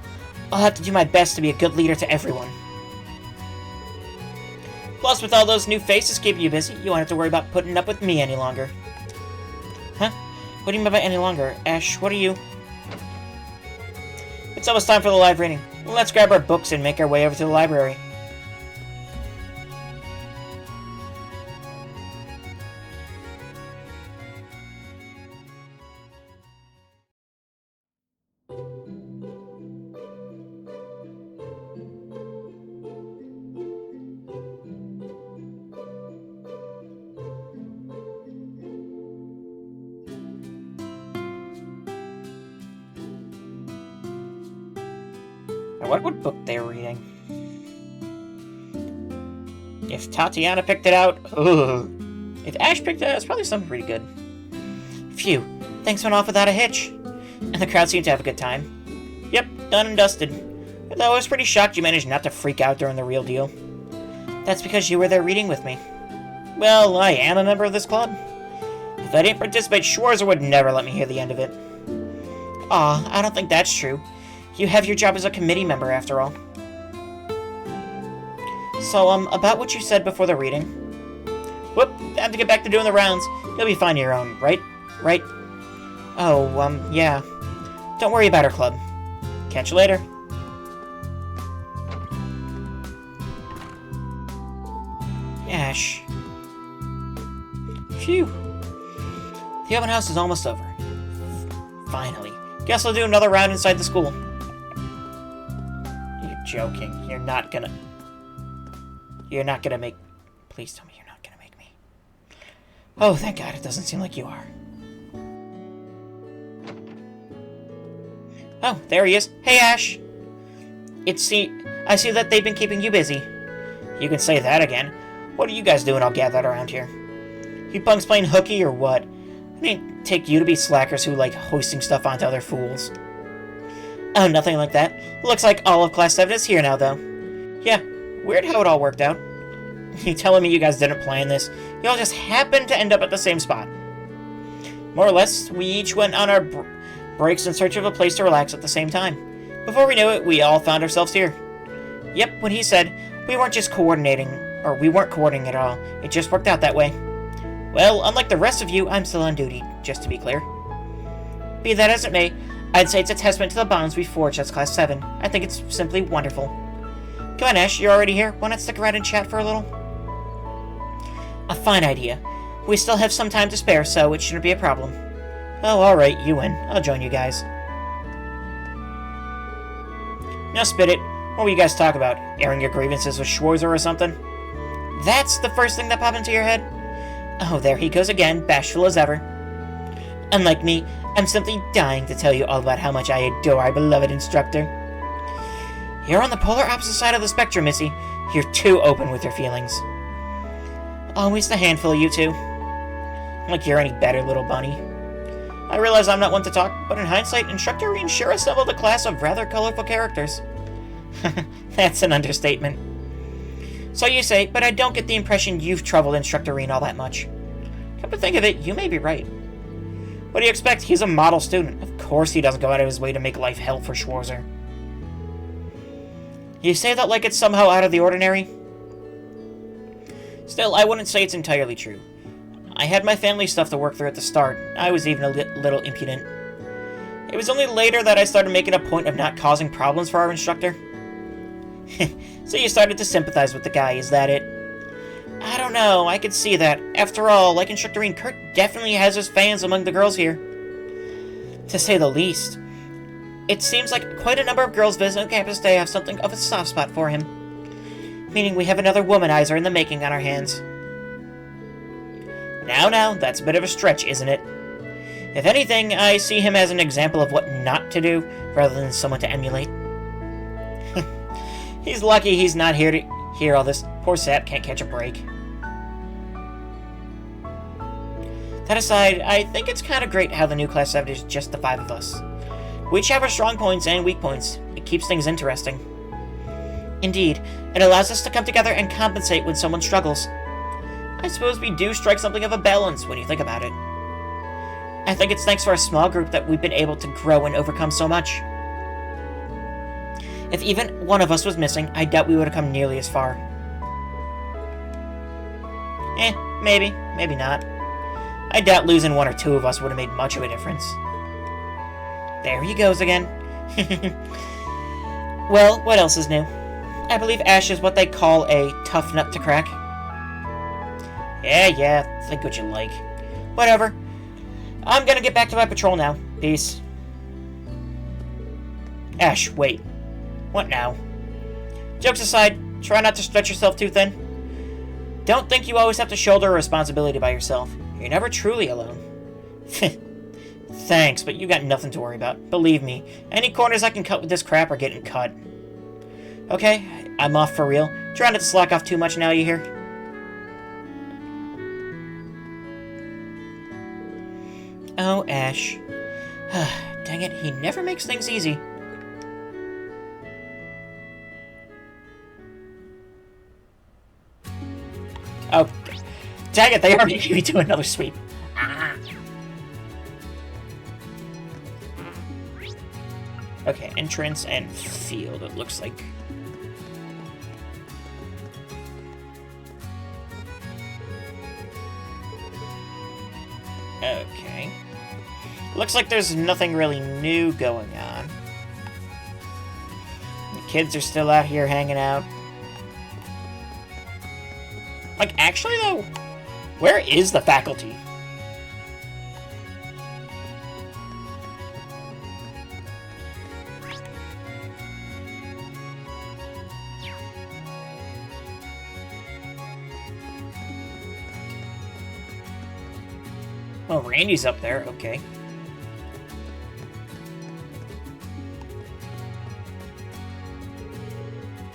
I'll have to do my best to be a good leader to everyone. Plus, with all those new faces keeping you busy, you won't have to worry about putting up with me any longer. Huh? What do you mean by any longer? Ash, what are you? It's almost time for the live reading. Let's grab our books and make our way over to the library. I wonder what book they're reading. If Tatiana picked it out, ugh. If Ash picked it out, it's probably something pretty good. Phew, things went off without a hitch. And the crowd seemed to have a good time. Yep, done and dusted. Though I was pretty shocked you managed not to freak out during the real deal. That's because you were there reading with me. Well, I am a member of this club. If I didn't participate, Schwarzer would never let me hear the end of it. Aw, I don't think that's true. You have your job as a committee member, after all. So, about what you said before the reading. Whoop, I have to get back to doing the rounds. You'll be fine on your own, right? Right? Oh, yeah. Don't worry about our club. Catch you later. Ash. Phew. The open house is almost over. Finally. Guess I'll do another round inside the school. You're joking. You're not gonna make... Please tell me you're not gonna make me. Oh, thank God, it doesn't seem like you are. Oh, there he is. Hey, Ash. I see that they've been keeping you busy. You can say that again. What are you guys doing all gathered around here? You punks playing hooky or what? I didn't take you to be slackers who like hoisting stuff onto other fools. Oh, nothing like that. Looks like all of Class 7 is here now, though. Yeah, weird how it all worked out. You telling me you guys didn't plan this? You all just happened to end up at the same spot. More or less, we each went on our breaks in search of a place to relax at the same time. Before we knew it, we all found ourselves here. Yep, what he said, we weren't coordinating at all. It just worked out that way. Well, unlike the rest of you, I'm still on duty, just to be clear. Be that as it may, I'd say it's a testament to the bonds we forged as Class 7. I think it's simply wonderful. Come on, Ash, you're already here. Why not stick around and chat for a little? A fine idea. We still have some time to spare, so it shouldn't be a problem. Oh, alright, you win. I'll join you guys. Now spit it. What were you guys talking about? Airing your grievances with Schwarzer or something? That's the first thing that popped into your head? Oh, there he goes again, bashful as ever. Unlike me, I'm simply dying to tell you all about how much I adore our beloved instructor. You're on the polar opposite side of the spectrum, Missy. You're too open with your feelings. Always the handful of you two. Like you're any better, little bunny. I realize I'm not one to talk, but in hindsight, Instructor Reen sure assembled a class of rather colorful characters. That's an understatement. So you say, but I don't get the impression you've troubled Instructor Reen all that much. Come to think of it, you may be right. What do you expect? He's a model student. Of course he doesn't go out of his way to make life hell for Schwarzer. You say that like it's somehow out of the ordinary? Still, I wouldn't say it's entirely true. I had my family stuff to work through at the start. I was even a little impudent. It was only later that I started making a point of not causing problems for our instructor. So you started to sympathize with the guy, is that it? I don't know, I could see that. After all, like Instructor Reen, Kurt definitely has his fans among the girls here. To say the least. It seems like quite a number of girls visiting campus today have something of a soft spot for him. Meaning we have another womanizer in the making on our hands. Now, that's a bit of a stretch, isn't it? If anything, I see him as an example of what not to do, rather than someone to emulate. He's lucky he's not here to hear all this. Poor sap can't catch a break. That aside, I think it's kind of great how the new Class 7 is just the 5 of us. We each have our strong points and weak points. It keeps things interesting. Indeed, it allows us to come together and compensate when someone struggles. I suppose we do strike something of a balance when you think about it. I think it's thanks to our small group that we've been able to grow and overcome so much. If even one of us was missing, I doubt we would have come nearly as far. Maybe. Maybe not. I doubt losing one or two of us would have made much of a difference. There he goes again. Well, what else is new? I believe Ash is what they call a tough nut to crack. Yeah, think what you like. Whatever. I'm gonna get back to my patrol now. Peace. Ash, wait. What now? Jokes aside, try not to stretch yourself too thin. Don't think you always have to shoulder a responsibility by yourself. You're never truly alone. Thanks, but you got nothing to worry about. Believe me, any corners I can cut with this crap are getting cut. Okay, I'm off for real. Try not to slack off too much now, you hear? Oh, Ash. Dang it, he never makes things easy. Oh, dang it, they are making me do another sweep. Ah. Okay, entrance and field, it looks like. Okay. Looks like there's nothing really new going on. The kids are still out here hanging out. Like, actually, though, where is the faculty? Oh, Randy's up there. Okay.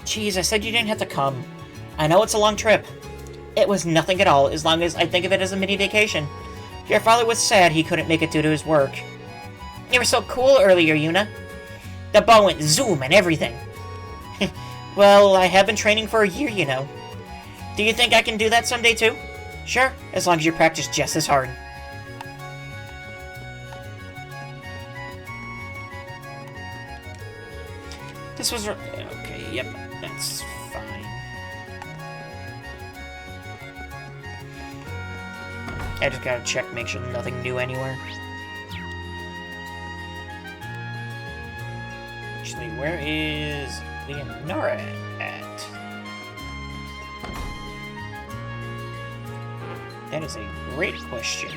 Jeez, I said you didn't have to come. I know it's a long trip. It was nothing at all, as long as I think of it as a mini vacation. Your father was sad he couldn't make it due to his work. You were so cool earlier, Yuna. The bow went zoom and everything. Well, I have been training for a year, you know. Do you think I can do that someday, too? Sure, as long as you practice just as hard. This was... Okay, yep, that's fine. I just gotta check, make sure nothing new anywhere. Actually, where is Leonora at? That is a great question.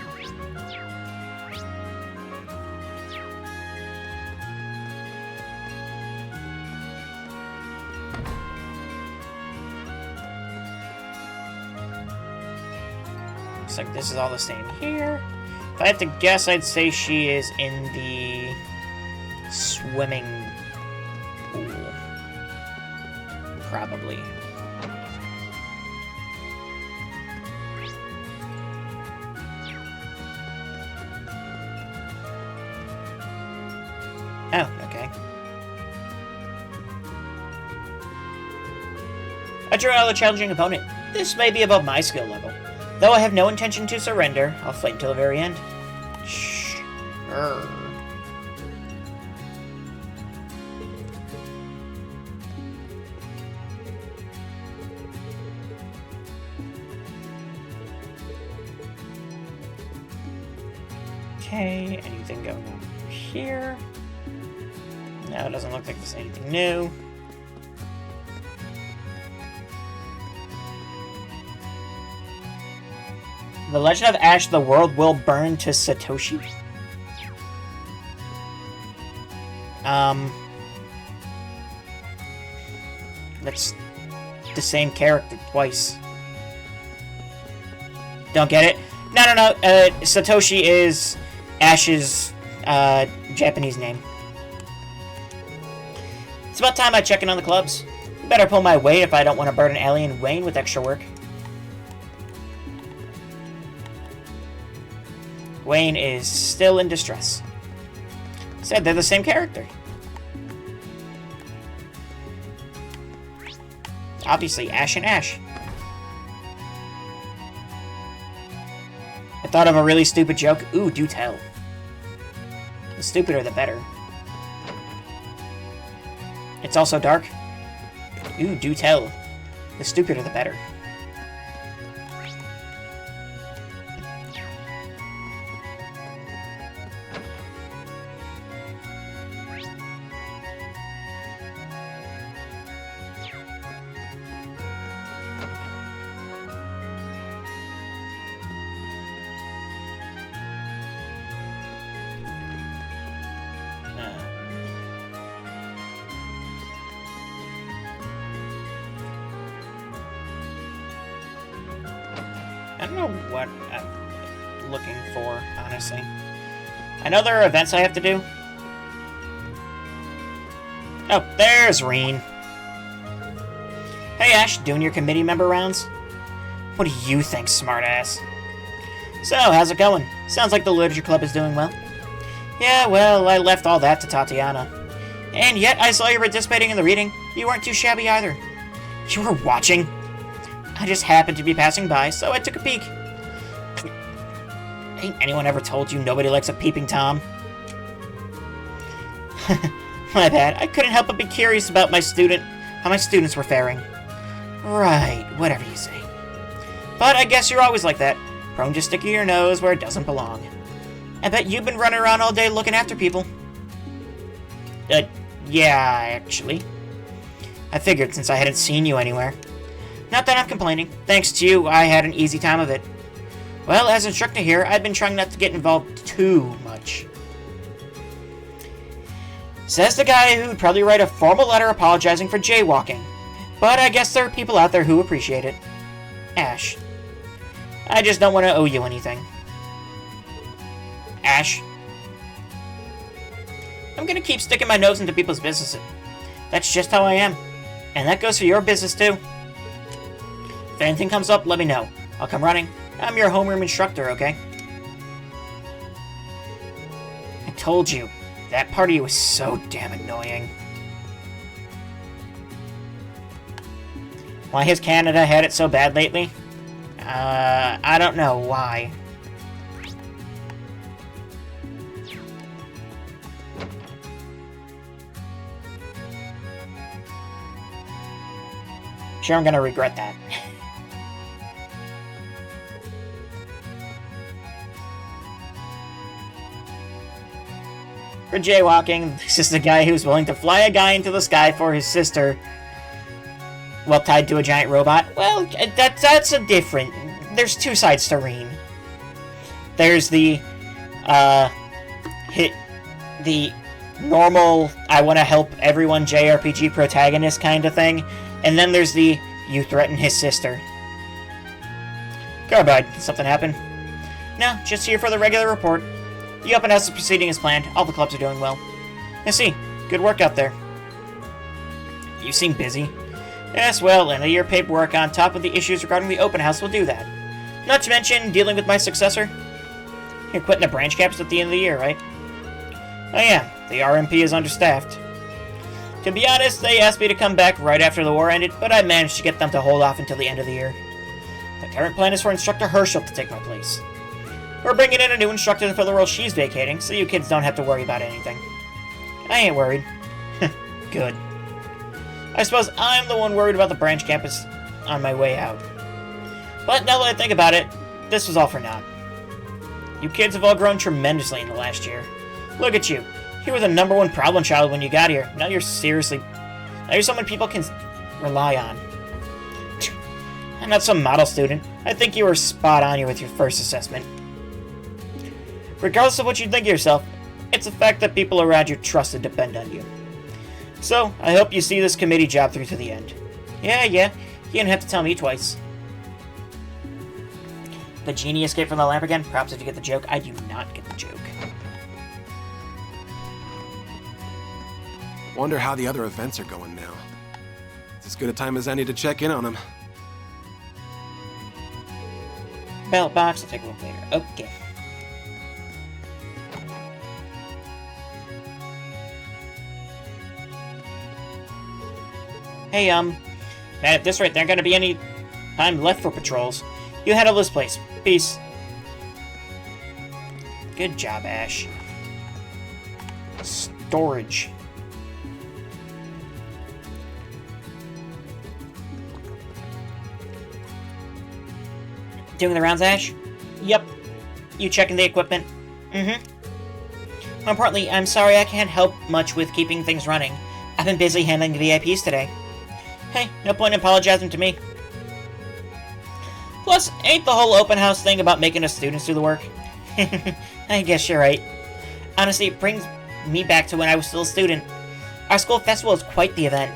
Looks like this is all the same here. If I had to guess, I'd say she is in the swimming pool. Probably. Oh, okay. I drew out a challenging opponent. This may be above my skill level. Though I have no intention to surrender, I'll fight until the very end. Sure. Okay, anything going on here? No, it doesn't look like there's anything new. The Legend of Ash, the world will burn to Satoshi. That's the same character twice. Don't get it? No. Satoshi is Ash's, Japanese name. It's about time I check in on the clubs. Better pull my weight if I don't want to burden Allie and Wayne with extra work. Wayne is still in distress. Said they're the same character. Obviously, Ash and Ash. I thought of a really stupid joke. Ooh, do tell. The stupider, the better. It's also dark. Ooh, do tell. The stupider, the better. I don't know what I'm looking for, honestly. I know there are events I have to do. Oh, there's Reen. Ash, doing your committee member rounds? What do you think, smartass? So, how's it going? Sounds like the literature club is doing well. Yeah, well, I left all that to Tatiana. And yet, I saw you participating in the reading. You weren't too shabby either. You were watching? I just happened to be passing by, so I took a peek. Ain't anyone ever told you nobody likes a peeping Tom? My bad. I couldn't help but be curious about how my students were faring. Right, whatever you say. But I guess you're always like that, prone to sticking your nose where it doesn't belong. I bet you've been running around all day looking after people. Yeah, actually. I figured since I hadn't seen you anywhere. Not that I'm complaining. Thanks to you, I had an easy time of it. Well, as instructor here, I've been trying not to get involved too much. Says the guy who'd probably write a formal letter apologizing for jaywalking. But I guess there are people out there who appreciate it. Ash. I just don't want to owe you anything. Ash. I'm gonna keep sticking my nose into people's businesses. That's just how I am. And that goes for your business too. If anything comes up, let me know. I'll come running. I'm your homeroom instructor, okay? I told you. That part of you was so damn annoying. Why has Canada had it so bad lately? I don't know why. Sure, I'm gonna regret that. For jaywalking, this is the guy who's willing to fly a guy into the sky for his sister while tied to a giant robot. Well, that's a different... There's two sides to Reen. There's the normal, I want to help everyone JRPG protagonist kind of thing, and then there's the, you threaten his sister. Carbide, did something happen? No, just here for the regular report. The open house is proceeding as planned. All the clubs are doing well. I see. Good work out there. You seem busy. Yes, well, and your paperwork on top of the issues regarding the open house will do that. Not to mention dealing with my successor. You're quitting the branch campus at the end of the year, right? I am. The RMP is understaffed. To be honest, they asked me to come back right after the war ended, but I managed to get them to hold off until the end of the year. The current plan is for Instructor Herschel to take my place. We're bringing in a new instructor for the role she's vacating, so you kids don't have to worry about anything. I ain't worried. Good. I suppose I'm the one worried about the branch campus on my way out. But now that I think about it, this was all for naught. You kids have all grown tremendously in the last year. Look at you. You were the #1 problem child when you got here. Now you're someone people can rely on. I'm not some model student. I think you were spot on here with your first assessment. Regardless of what you think of yourself, it's a fact that people around you trust and depend on you. So, I hope you see this committee job through to the end. Yeah, you didn't have to tell me twice. The genie escaped from the lamp again? Perhaps if you get the joke. I do not get the joke. Wonder how the other events are going now. It's as good a time as any to check in on them. Ballot box, I'll take a look later. Okay. Hey, man, at this rate, there aren't gonna be any time left for patrols. You handle this place. Peace. Good job, Ash. Storage. Doing the rounds, Ash? Yep. You checking the equipment? Mm-hmm. More importantly, I'm sorry I can't help much with keeping things running. I've been busy handling the VIPs today. Hey, no point in apologizing to me. Plus, ain't the whole open house thing about making us students do the work? I guess you're right. Honestly, it brings me back to when I was still a student. Our school festival is quite the event.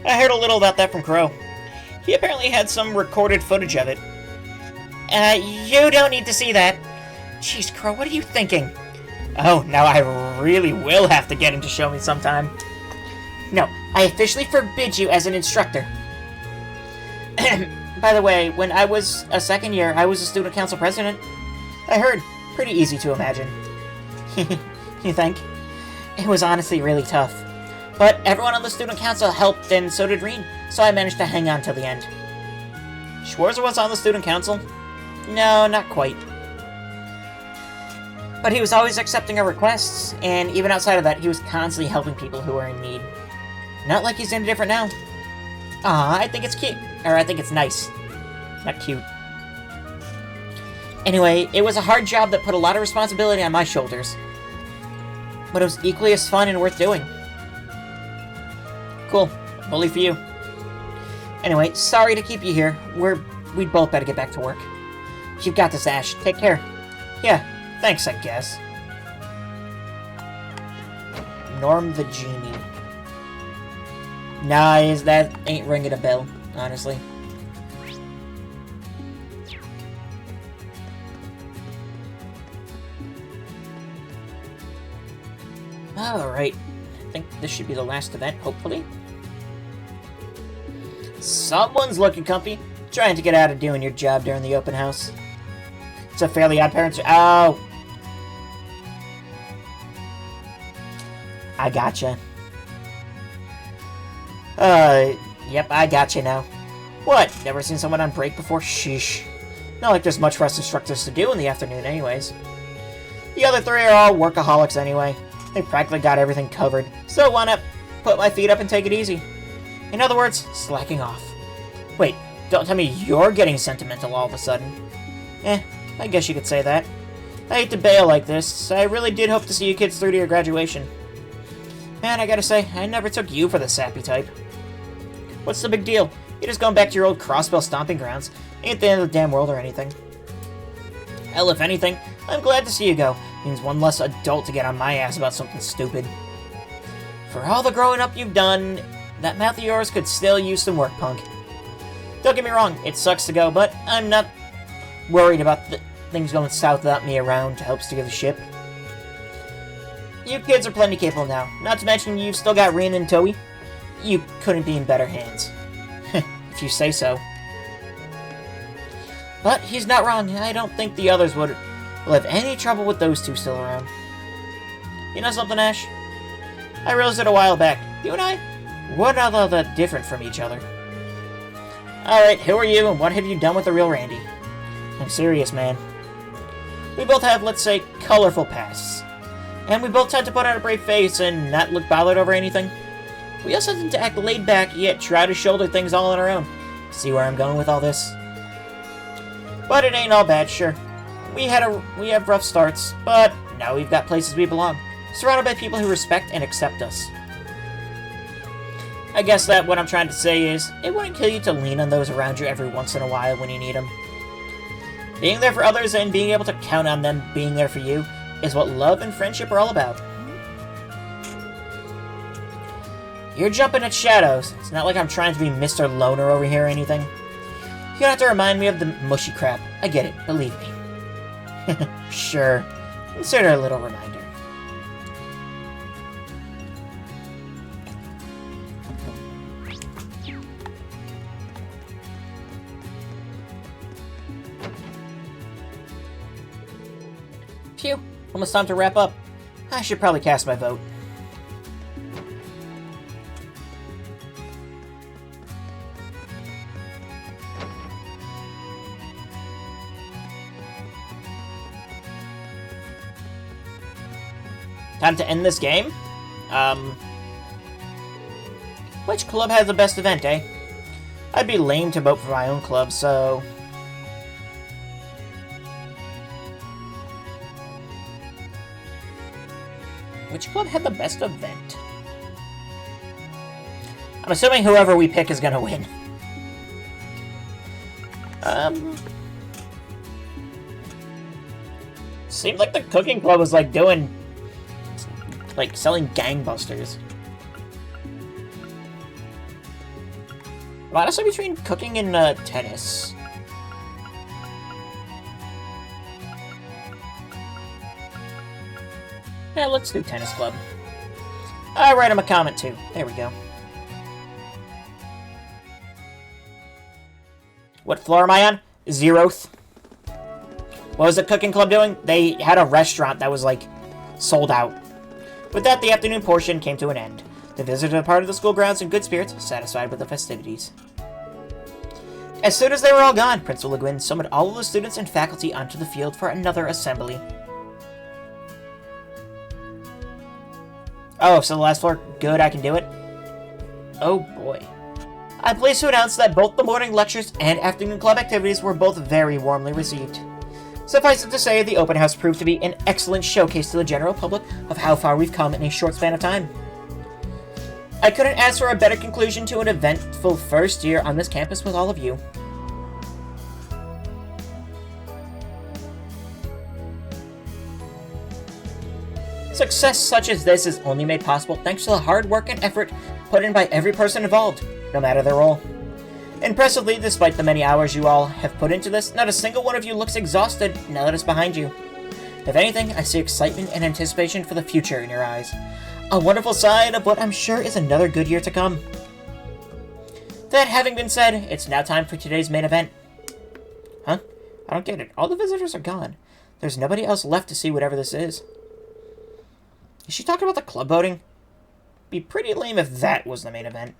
I heard a little about that from Crow. He apparently had some recorded footage of it. You don't need to see that. Jeez, Crow, what are you thinking? Oh, now I really will have to get him to show me sometime. No, I officially forbid you as an instructor. By the way, when I was a second year, I was a student council president. I heard. Pretty easy to imagine. You think? It was honestly really tough. But everyone on the student council helped, and so did Reen, so I managed to hang on till the end. Schwarzer was on the student council? No, not quite. But he was always accepting our requests, and even outside of that, he was constantly helping people who were in need. Not like he's any different now. I think it's cute. Or I think it's nice. Not cute. Anyway, it was a hard job that put a lot of responsibility on my shoulders. But it was equally as fun and worth doing. Cool. Bully for you. Anyway, sorry to keep you here. We'd both better get back to work. You've got this, Ash. Take care. Yeah, thanks, I guess. Norm the Genie. Nah, that ain't ringing a bell, honestly. Alright. I think this should be the last event, hopefully. Someone's looking comfy. Trying to get out of doing your job during the open house. It's a Fairly Odd Parents... Oh! I gotcha. Yep, I gotcha now. What? Never seen someone on break before? Sheesh. Not like there's much for us instructors to do in the afternoon anyways. The other three are all workaholics anyway. They practically got everything covered, so why not put my feet up and take it easy? In other words, slacking off. Wait, don't tell me you're getting sentimental all of a sudden. I guess you could say that. I hate to bail like this. I really did hope to see you kids through to your graduation. Man, I gotta say, I never took you for the sappy type. What's the big deal? You're just going back to your old crossbell stomping grounds. Ain't the end of the damn world or anything. Hell, if anything, I'm glad to see you go. Means one less adult to get on my ass about something stupid. For all the growing up you've done, that mouth of yours could still use some work, punk. Don't get me wrong, it sucks to go, but I'm not worried about things going south without me around to help steer the ship. You kids are plenty capable now, not to mention you've still got Reen and Toei. You couldn't be in better hands. If you say so. But he's not wrong. I don't think the others will have any trouble with those two still around. You know something, Ash? I realized it a while back. You and I, we're not all that different from each other. Alright, who are you and what have you done with the real Randy? I'm serious, man. We both have, let's say, colorful pasts. And we both tend to put on a brave face and not look bothered over anything. We also tend to act laid back, yet try to shoulder things all on our own. See where I'm going with all this? But it ain't all bad, sure. We have rough starts, but now we've got places we belong, surrounded by people who respect and accept us. I guess that what I'm trying to say is, it wouldn't kill you to lean on those around you every once in a while when you need them. Being there for others and being able to count on them being there for you is what love and friendship are all about. You're jumping at shadows. It's not like I'm trying to be Mr. Loner over here or anything. You don't have to remind me of the mushy crap. I get it, believe me. Sure. Consider a little reminder. Phew. Almost time to wrap up. I should probably cast my vote. Time to end this game. Which club has the best event, eh? I'd be lame to vote for my own club, so... Which club had the best event? I'm assuming whoever we pick is gonna win. Seemed like the cooking club was like doing... like selling gangbusters. But honestly, between cooking and tennis. Yeah, let's do tennis club. I'll write him a comment too. There we go. What floor am I on? 0th. What was the cooking club doing? They had a restaurant that was, like, sold out. With that, the afternoon portion came to an end. The visitors departed the school grounds in good spirits, satisfied with the festivities. As soon as they were all gone, Principal Le Guin summoned all of the students and faculty onto the field for another assembly. Oh, so the last floor, good, I can do it? Oh boy. I'm pleased to announce that both the morning lectures and afternoon club activities were both very warmly received. Suffice it to say, the open house proved to be an excellent showcase to the general public of how far we've come in a short span of time. I couldn't ask for a better conclusion to an eventful first year on this campus with all of you. Success such as this is only made possible thanks to the hard work and effort put in by every person involved, no matter their role. Impressively, despite the many hours you all have put into this, not a single one of you looks exhausted now that it's behind you. If anything, I see excitement and anticipation for the future in your eyes. A wonderful sign of what I'm sure is another good year to come. That having been said, it's now time for today's main event. Huh? I don't get it. All the visitors are gone. There's nobody else left to see whatever this is. Is she talking about the club voting? Be pretty lame if that was the main event.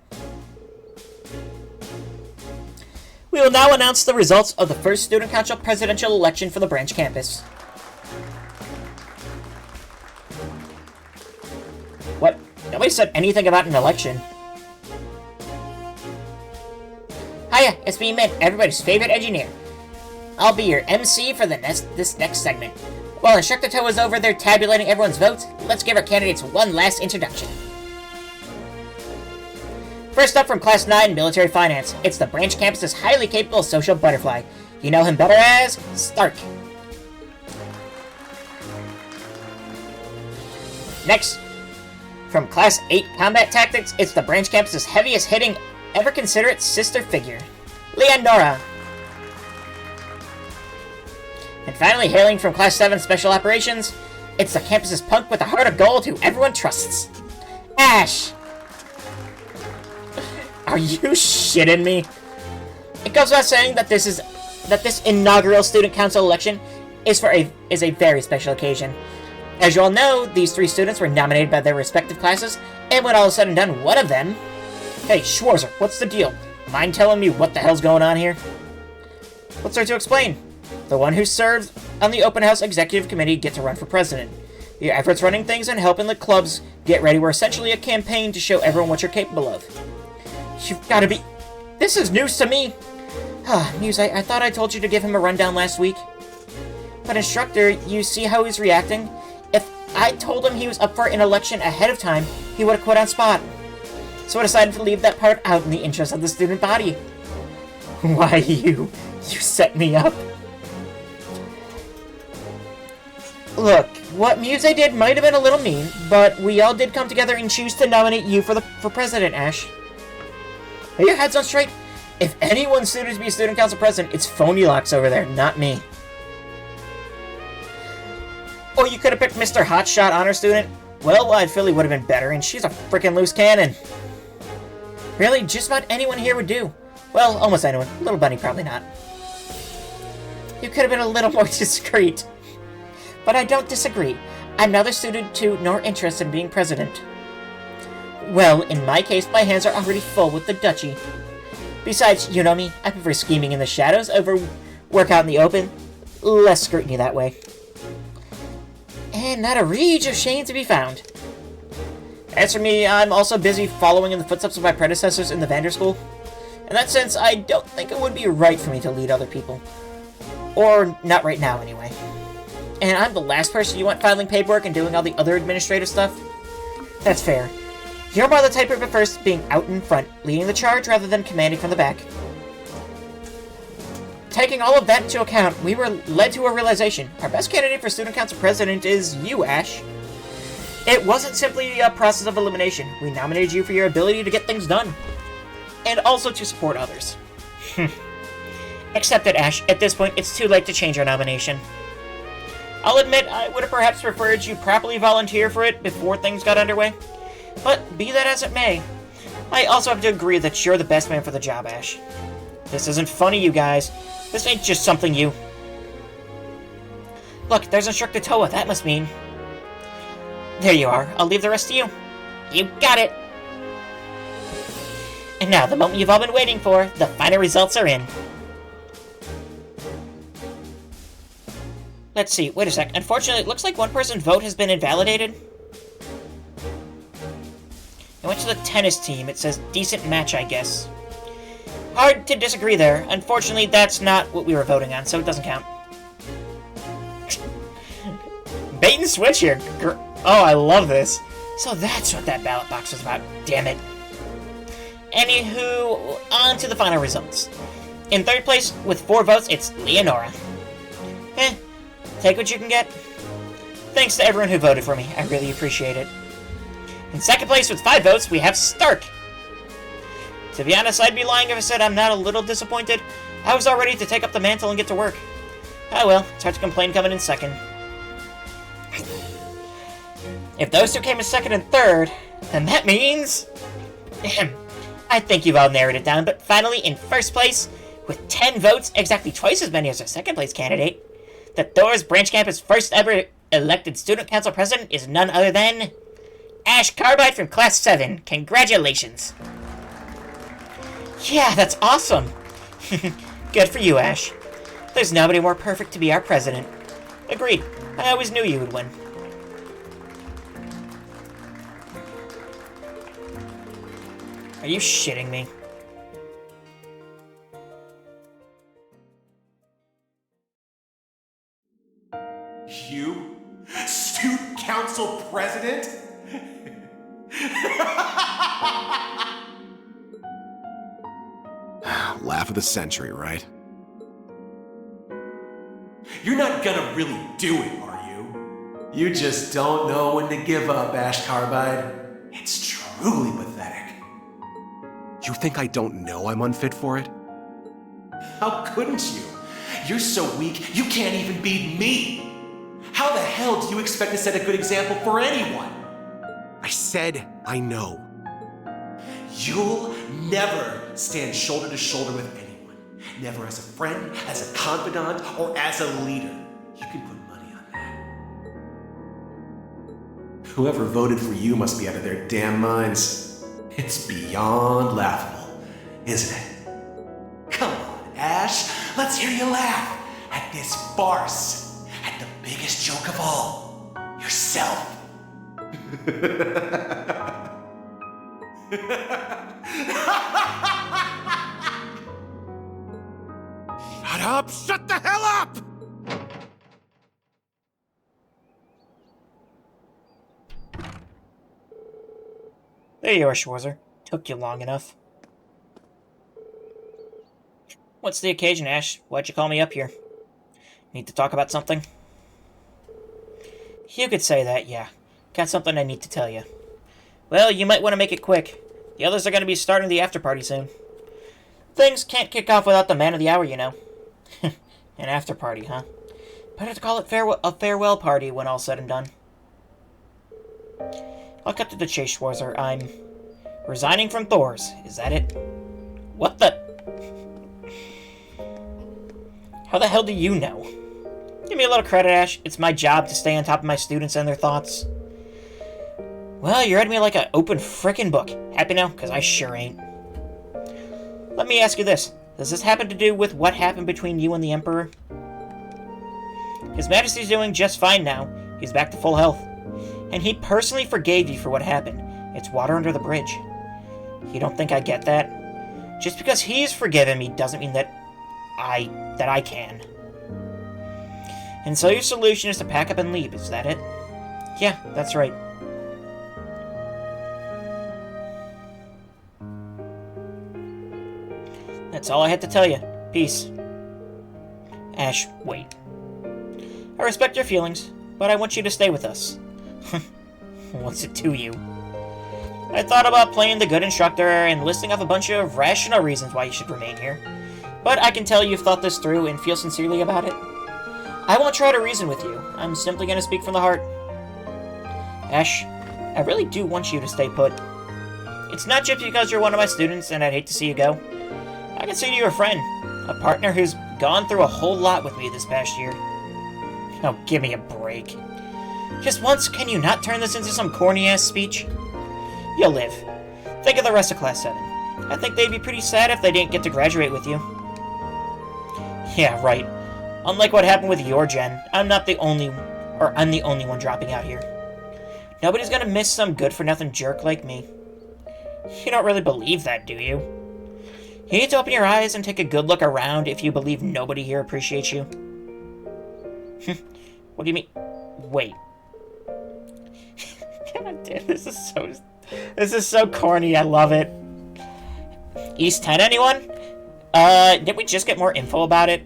We will now announce the results of the first Student Council presidential election for the branch campus. What? Nobody said anything about an election. Hiya, it's me, Mint, everybody's favorite engineer. I'll be your MC for this next segment. While Instructor Toe is over there tabulating everyone's votes, let's give our candidates one last introduction. First up from Class 9 Military Finance, it's the branch campus's highly capable social butterfly. You know him better as Stark. Next, from Class 8 Combat Tactics, it's the branch campus's heaviest hitting, ever considerate sister figure, Leonora. And finally, hailing from Class 7 Special Operations, it's the campus's punk with a heart of gold who everyone trusts, Ash. Are you shitting me? It goes without saying that this inaugural Student Council election is a very special occasion. As you all know, these 3 students were nominated by their respective classes, and when all is said and done, one of them... Hey, Schwarzer, what's the deal? Mind telling me what the hell's going on here? What's there to explain? The one who serves on the Open House Executive Committee gets to run for president. Your efforts running things and helping the clubs get ready were essentially a campaign to show everyone what you're capable of. You've got to be... This is news to me! Muse, I thought I told you to give him a rundown last week. But Instructor, you see how he's reacting? If I told him he was up for an election ahead of time, he would have quit on spot. So I decided to leave that part out in the interest of the student body. Why, you set me up. Look, what Muse did might have been a little mean, but we all did come together and choose to nominate you for president, Ash. Are your heads on straight? If anyone's suited to be student council president, it's Phony Locks over there, not me. Or you could have picked Mr. Hotshot Honor Student. Well, Wide Philly would have been better, and she's a frickin' loose cannon. Really, just about anyone here would do. Well, almost anyone. Little Bunny, probably not. You could have been a little more discreet. But I don't disagree. I'm neither suited to nor interested in being president. Well, in my case, my hands are already full with the duchy. Besides, you know me, I prefer scheming in the shadows over work out in the open. Less scrutiny that way. And not a reed of shame to be found. As for me, I'm also busy following in the footsteps of my predecessors in the Vander School. In that sense, I don't think it would be right for me to lead other people. Or not right now, anyway. And I'm the last person you want filing paperwork and doing all the other administrative stuff? That's fair. You're more the type who prefers being out in front, leading the charge rather than commanding from the back. Taking all of that into account, we were led to a realization. Our best candidate for Student Council President is you, Ash. It wasn't simply a process of elimination. We nominated you for your ability to get things done. And also to support others. Except that, Ash, at this point, it's too late to change our nomination. I'll admit, I would have perhaps preferred you properly volunteer for it before things got underway. But be that as it may, I also have to agree that you're the best man for the job, Ash. This isn't funny, you guys. This ain't just something you... Look, there's Instructor Toa. That must mean... There you are. I'll leave the rest to you. You got it! And now, the moment you've all been waiting for, the final results are in. Let's see, wait a sec. Unfortunately, it looks like one person's vote has been invalidated. I went to the tennis team. It says decent match, I guess. Hard to disagree there. Unfortunately, that's not what we were voting on, so it doesn't count. Bait and switch here. Oh, I love this. So that's what that ballot box was about. Damn it. Anywho, on to the final results. In third place, with 4 votes, it's Leonora. Take what you can get. Thanks to everyone who voted for me. I really appreciate it. In second place, with 5 votes, we have Stark. To be honest, I'd be lying if I said I'm not a little disappointed. I was all ready to take up the mantle and get to work. Oh well, it's hard to complain coming in second. If those two came in second and third, then that means... I think you've all narrowed it down, but finally, in first place, with 10 votes, exactly twice as many as our second place candidate, the Thors Branch Campus' first ever elected student council president is none other than... Ash Carbide from Class 7. Congratulations! Yeah, that's awesome! Good for you, Ash. There's nobody more perfect to be our president. Agreed. I always knew you would win. Are you shitting me? You? Student council president? Laugh of the century, right? You're not gonna really do it, are you? You just don't know when to give up, Ash Carbide. It's truly pathetic. You think I don't know I'm unfit for it? How couldn't you? You're so weak, you can't even beat me. How the hell do you expect to set a good example for anyone? I said I know. You'll never stand shoulder to shoulder with anyone. Never as a friend, as a confidant, or as a leader. You can put money on that. Whoever voted for you must be out of their damn minds. It's beyond laughable, isn't it? Come on, Ash. Let's hear you laugh at this farce. At the biggest joke of all. Yourself. Shut up! Shut the hell up! There you are, Schwarzer. Took you long enough. What's the occasion, Ash? Why'd you call me up here? Need to talk about something? You could say that, yeah. Got something I need to tell you. Well, you might want to make it quick. The others are going to be starting the after-party soon. Things can't kick off without the man of the hour, you know. An after-party, huh? Better to call it a farewell party when all's said and done. I'll cut to the chase, Schwarzer. I'm resigning from Thors. Is that it? What the... How the hell do you know? Give me a little credit, Ash. It's my job to stay on top of my students and their thoughts. Well, you read me like an open frickin' book. Happy now? Because I sure ain't. Let me ask you this. Does this happen to do with what happened between you and the Emperor? His Majesty's doing just fine now. He's back to full health. And he personally forgave you for what happened. It's water under the bridge. You don't think I get that? Just because he's forgiven me doesn't mean that I can. And so your solution is to pack up and leave, is that it? Yeah, that's right. That's all I had to tell you. Peace. Ash, wait. I respect your feelings, but I want you to stay with us. What's it to you? I thought about playing the good instructor and listing off a bunch of rational reasons why you should remain here. But I can tell you've thought this through and feel sincerely about it. I won't try to reason with you. I'm simply going to speak from the heart. Ash, I really do want you to stay put. It's not just because you're one of my students and I'd hate to see you go. I consider you a friend. A partner who's gone through a whole lot with me this past year. Oh, give me a break. Just once, can you not turn this into some corny-ass speech? You'll live. Think of the rest of Class 7. I think they'd be pretty sad if they didn't get to graduate with you. Yeah, right. Unlike what happened with your gen, I'm the only one dropping out here. Nobody's gonna miss some good-for-nothing jerk like me. You don't really believe that, do you? You need to open your eyes and take a good look around if you believe nobody here appreciates you. What do you mean? Wait. God damn, this is so corny, I love it. East 10, anyone? Did we just get more info about it?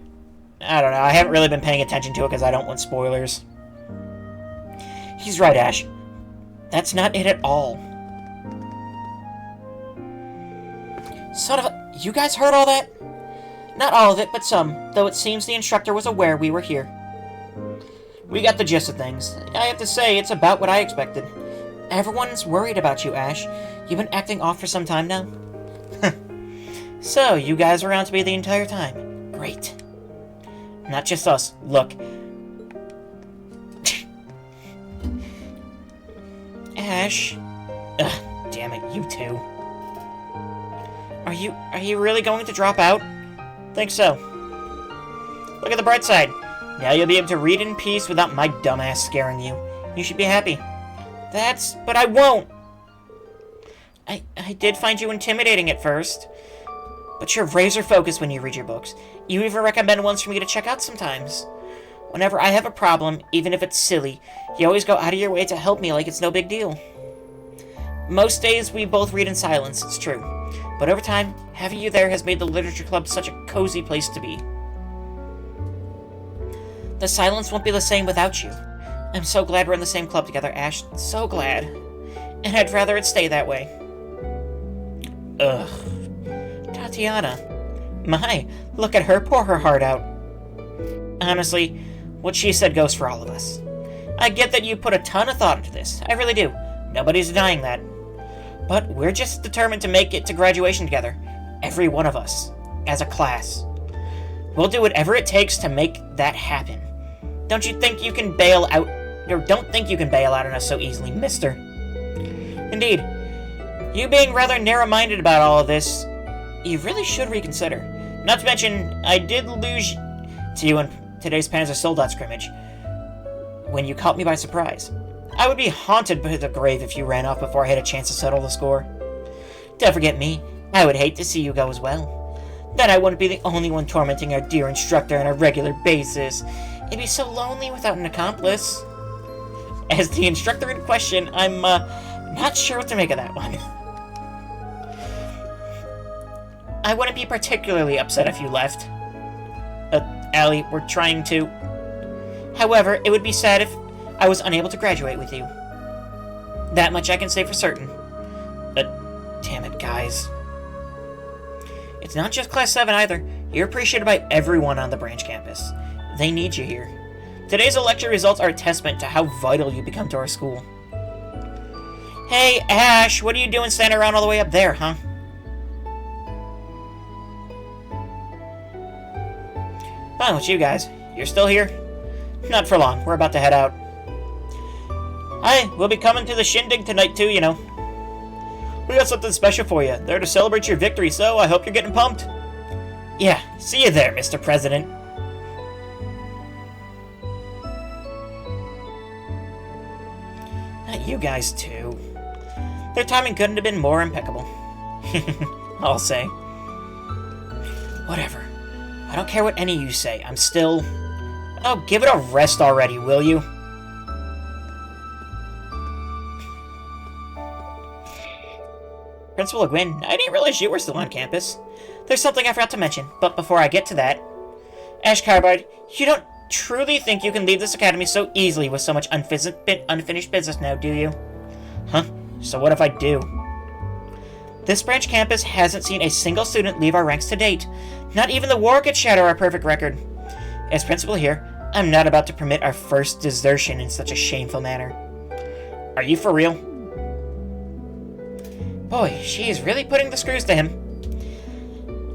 I don't know, I haven't really been paying attention to it because I don't want spoilers. He's right, Ash. That's not it at all. Son of a... You guys heard all that? Not all of it, but some, though it seems the instructor was aware we were here. We got the gist of things. I have to say, it's about what I expected. Everyone's worried about you, Ash. You've been acting off for some time now. So, you guys were around to me the entire time. Great. Not just us. Look. Ash. Ugh, damn it, you two. Are you really going to drop out? Think so. Look at the bright side. Now you'll be able to read in peace without my dumbass scaring you. You should be happy. But I won't! I did find you intimidating at first. But you're razor-focused when you read your books. You even recommend ones for me to check out sometimes. Whenever I have a problem, even if it's silly, you always go out of your way to help me like it's no big deal. Most days we both read in silence, it's true. But over time, having you there has made the literature club such a cozy place to be. The silence won't be the same without you. I'm so glad we're in the same club together, Ash. So glad. And I'd rather it stay that way. Ugh. Tatiana. My, look at her pour her heart out. Honestly, what she said goes for all of us. I get that you put a ton of thought into this. I really do. Nobody's denying that. But we're just determined to make it to graduation together. Every one of us. As a class. We'll do whatever it takes to make that happen. Don't think you can bail out on us so easily, mister. Indeed. You being rather narrow-minded about all of this, you really should reconsider. Not to mention, I did lose to you in today's Panzer Soldat scrimmage, when you caught me by surprise. I would be haunted by the grave if you ran off before I had a chance to settle the score. Don't forget me. I would hate to see you go as well. Then I wouldn't be the only one tormenting our dear instructor on a regular basis. It'd be so lonely without an accomplice. As the instructor in question, I'm, not sure what to make of that one. I wouldn't be particularly upset if you left. Allie, we're trying to... However, it would be sad if I was unable to graduate with you. That much I can say for certain. Damn it, guys. It's not just Class 7 either. You're appreciated by everyone on the branch campus. They need you here. Today's lecture results are a testament to how vital you become to our school. Hey, Ash, what are you doing standing around all the way up there, huh? Fine with you guys. You're still here? Not for long. We're about to head out. Hi, we'll be coming to the shindig tonight too, you know. We got something special for you. There to celebrate your victory, so I hope you're getting pumped. Yeah, see you there, Mr. President. Not you guys too. Their timing couldn't have been more impeccable. I'll say. Whatever. I don't care what any of you say. I'm still... Oh, give it a rest already, will you? Principal Gwyn, I didn't realize you were still on campus. There's something I forgot to mention, but before I get to that... Ash Carbide, you don't truly think you can leave this academy so easily with so much unfinished business now, do you? Huh? So what if I do? This branch campus hasn't seen a single student leave our ranks to date. Not even the war could shatter our perfect record. As principal here, I'm not about to permit our first desertion in such a shameful manner. Are you for real? Boy, she is really putting the screws to him.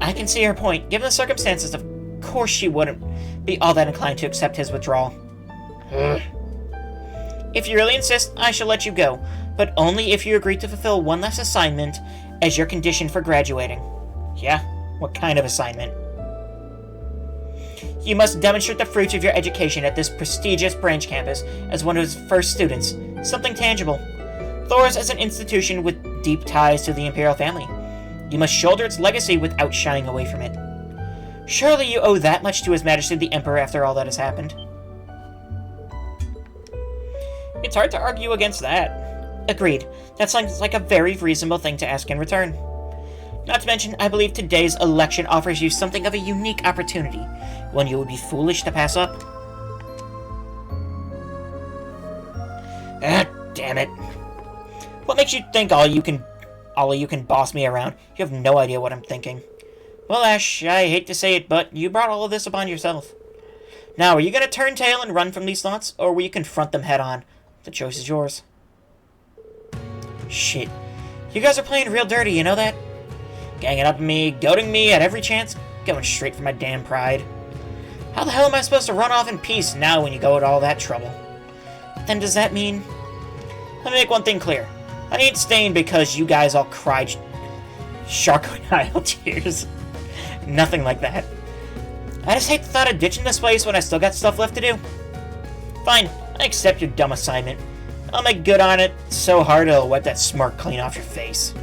I can see her point. Given the circumstances, of course she wouldn't be all that inclined to accept his withdrawal. If you really insist, I shall let you go, but only if you agree to fulfill one last assignment as your condition for graduating. Yeah? What kind of assignment? You must demonstrate the fruits of your education at this prestigious branch campus as one of its first students. Something tangible. Thors is an institution with deep ties to the Imperial family. You must shoulder its legacy without shying away from it. Surely you owe that much to His Majesty the Emperor after all that has happened. It's hard to argue against that. Agreed. That sounds like a very reasonable thing to ask in return. Not to mention, I believe today's election offers you something of a unique opportunity, one you would be foolish to pass up. Ah, damn it. What makes you think all you can boss me around? You have no idea what I'm thinking. Well, Ash, I hate to say it, but you brought all of this upon yourself. Now, are you going to turn tail and run from these thoughts, or will you confront them head on? The choice is yours. Shit. You guys are playing real dirty, you know that? Ganging up on me, goading me at every chance, going straight for my damn pride. How the hell am I supposed to run off in peace now when you go to all that trouble? Then does that mean... Let me make one thing clear. I ain't staying because you guys all cried crocodile tears. Nothing like that. I just hate the thought of ditching this place when I still got stuff left to do. Fine, I accept your dumb assignment. I'll make good on it so hard it'll wipe that smirk clean off your face.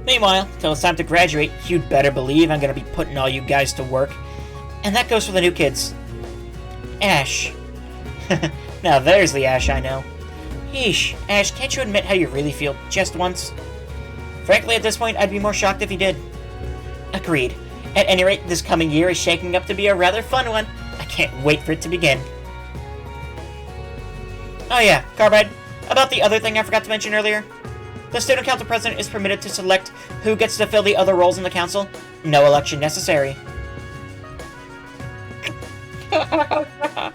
Meanwhile, till it's time to graduate, you'd better believe I'm gonna be putting all you guys to work. And that goes for the new kids. Ash. Now there's the Ash I know. Yeesh, Ash, can't you admit how you really feel just once? Frankly, at this point, I'd be more shocked if you did. Agreed. At any rate, this coming year is shaping up to be a rather fun one. I can't wait for it to begin. Oh yeah, Carbide, about the other thing I forgot to mention earlier. The Student Council President is permitted to select who gets to fill the other roles in the Council. No election necessary. That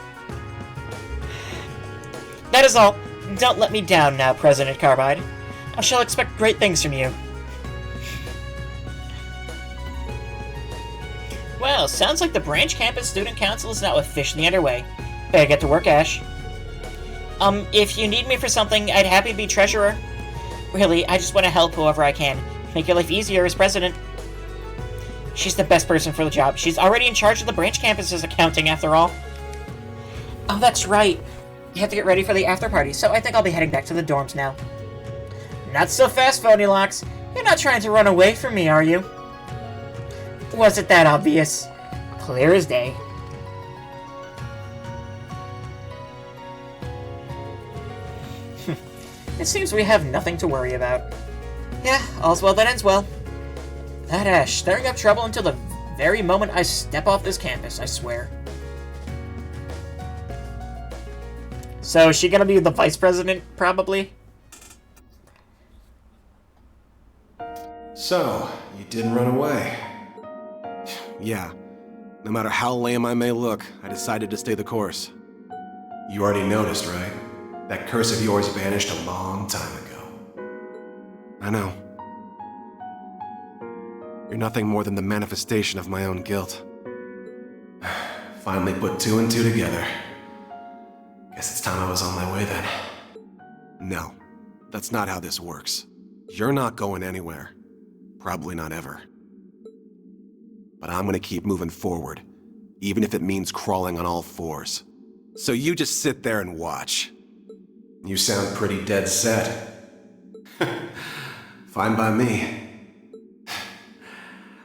is all. Don't let me down now, President Carbide. I shall expect great things from you. Well, sounds like the Branch Campus Student Council is now officially underway. Better get to work, Ash. If you need me for something, I'd happy to be treasurer. Really, I just want to help whoever I can. Make your life easier as president. She's the best person for the job. She's already in charge of the Branch Campus's accounting, after all. Oh, that's right. You have to get ready for the after party, so I think I'll be heading back to the dorms now. Not so fast, Phony Locks. You're not trying to run away from me, are you? Was it that obvious? Clear as day. It seems we have nothing to worry about. Yeah, all's well that ends well. That Ash, stirring up trouble until the very moment I step off this campus, I swear. So, is she gonna be the vice president, probably? So, you didn't run away. Yeah. No matter how lame I may look, I decided to stay the course. You already noticed, right? That curse of yours vanished a long time ago. I know. You're nothing more than the manifestation of my own guilt. Finally put two and two together. Guess it's time I was on my way then. No, that's not how this works. You're not going anywhere. Probably not ever. But I'm gonna keep moving forward, even if it means crawling on all fours. So you just sit there and watch. You sound pretty dead set. Fine by me.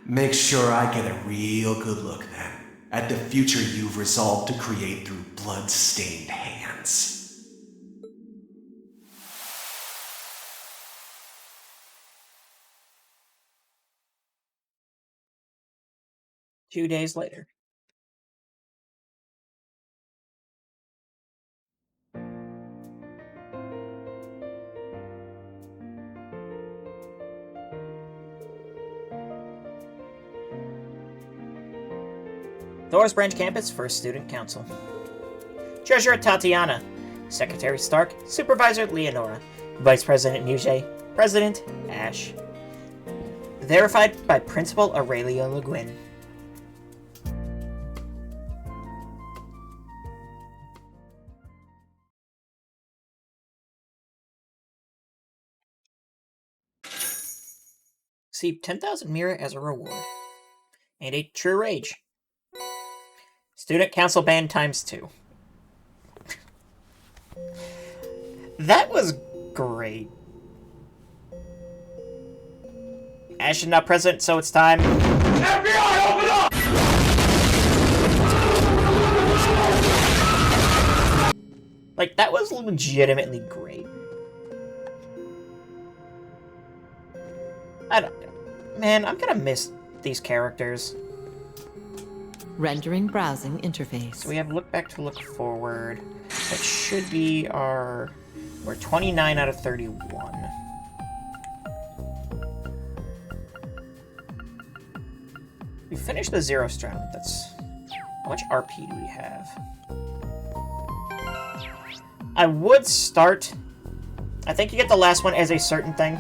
Make sure I get a real good look then at the future you've resolved to create through blood-stained hands. Two days later. Thors Branch Campus First Student Council. Treasurer Tatiana. Secretary Stark. Supervisor Leonora. Vice President Mujay. President Ash. Verified by Principal Aurelio Le Guin. Receive 10,000 Mira as a reward. And a True Rage. Student Council Band ×2. That was great. Ash is not present, so it's time. FBI, open up! Like, that was legitimately great. I don't know. Man, I'm gonna miss these characters. Rendering browsing interface. So we have look back to look forward. That should be our... We're 29 out of 31. We finished the Zero Stratum. That's... How much RP do we have? I would start... I think you get the last one as a certain thing.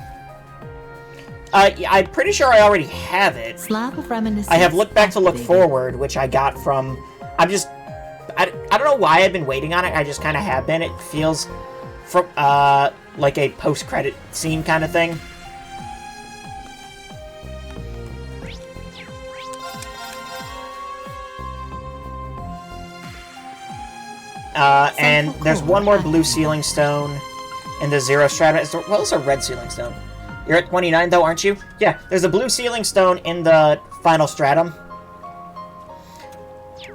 I'm pretty sure I already have it. Slab of reminiscence. I have look back to look activated. forward, which I got from... I don't know why I've been waiting on it. I just kind of have been. It feels from like a post-credit scene kind of thing. And there's one more blue ceiling stone in the Zero Stratum, as well as a red ceiling stone. You're at 29 though, aren't you? Yeah, there's a blue ceiling stone in the final stratum.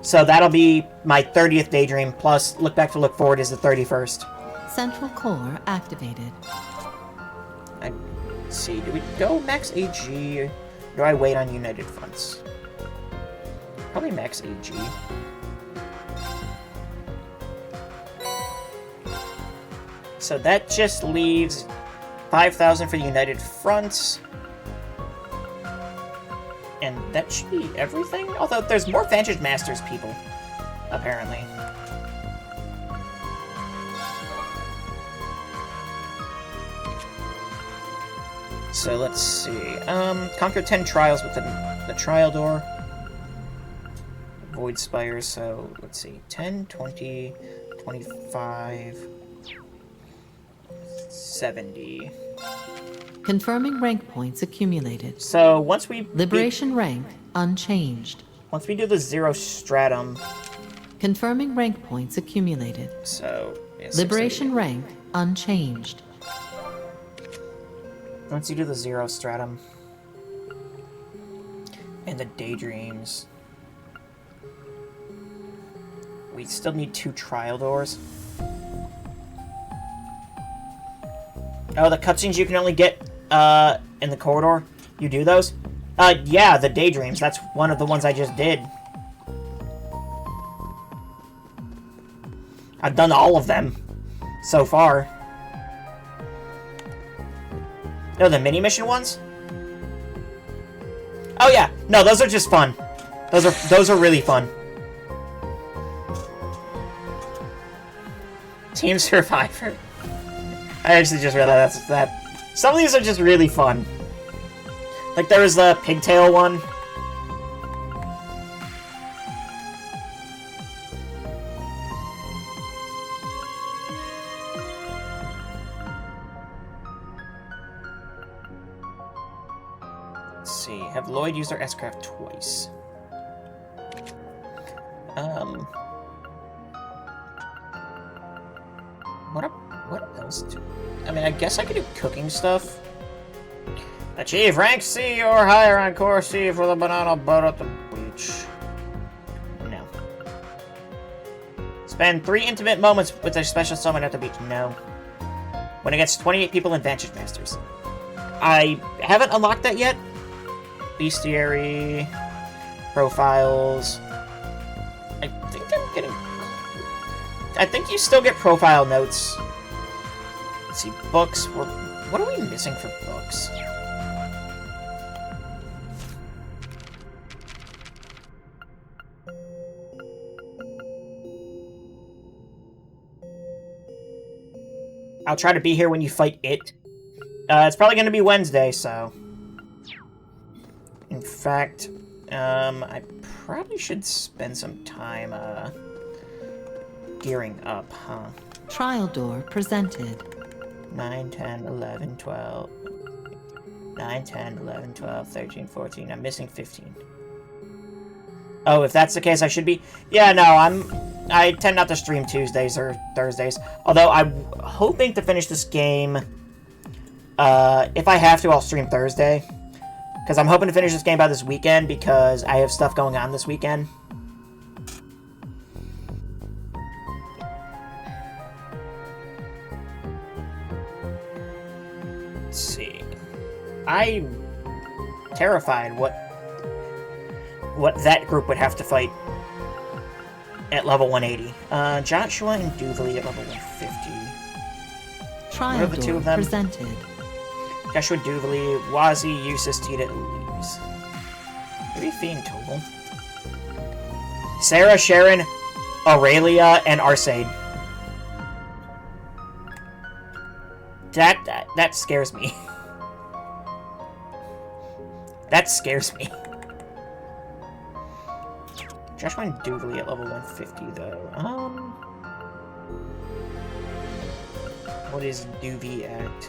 So that'll be my 30th Daydream, plus look back to look forward is the 31st. Central core activated. Let's see, do we go max AG, or do I wait on United Fronts? Probably max AG. So that just leaves 5,000 for the United Fronts. And that should be everything? Although there's more Vantage Masters people, apparently. So let's see. Conquer 10 trials with the trial door. Void Spires, so let's see. 10, 20, 25, 70. Confirming rank points accumulated. So once we... Liberation rank unchanged. Once we do the Zero Stratum... Confirming rank points accumulated. So... Yeah, Liberation rank unchanged. Once you do the Zero Stratum... And the Daydreams... We still need 2 trial doors. Oh, the cutscenes you can only get, in the corridor? You do those? Yeah, the Daydreams. That's one of the ones I just did. I've done all of them. So far. No, the mini-mission ones? Oh yeah. No, those are just fun. Those are really fun. Team Survivor. I actually just realized that. Some of these are just really fun. Like there was the pigtail one. Let's see. Have Lloyd used their S-Craft twice? What else do... I mean, I guess I could do cooking stuff. Achieve rank C or higher on Core C for the banana boat at the beach. No. Spend 3 intimate moments with a special summon at the beach. No. When it gets 28 people in Vantage Masters. I haven't unlocked that yet. Bestiary. Profiles. I think I'm getting... I think you still get profile notes. Let's see, books. What are we missing for books? I'll try to be here when you fight it. It's probably going to be Wednesday, so... fact, I probably should spend some time, gearing up, huh? Trial door presented. 9, 10, 11, 12... 9, 10, 11, 12, 13, 14. I'm missing 15. Oh, if that's the case, I should be... Yeah, no, I tend not to stream Tuesdays or Thursdays. Although, I'm hoping to finish this game... if I have to, I'll stream Thursday. Because I'm hoping to finish this game by this weekend, because I have stuff going on this weekend. Let's see. I'm terrified what that group would have to fight at level 180. Joshua and Duvali at level 150. Trial What are the two door of them? presented. Joshua Duvali, Wazi, Eustace, Tita, Elise. 3 Fiend total. Sarah, Sharon, Aurelia, and Arcade. That scares me. That scares me. Joshua and Duvali at level 150, though. What is Duvie at?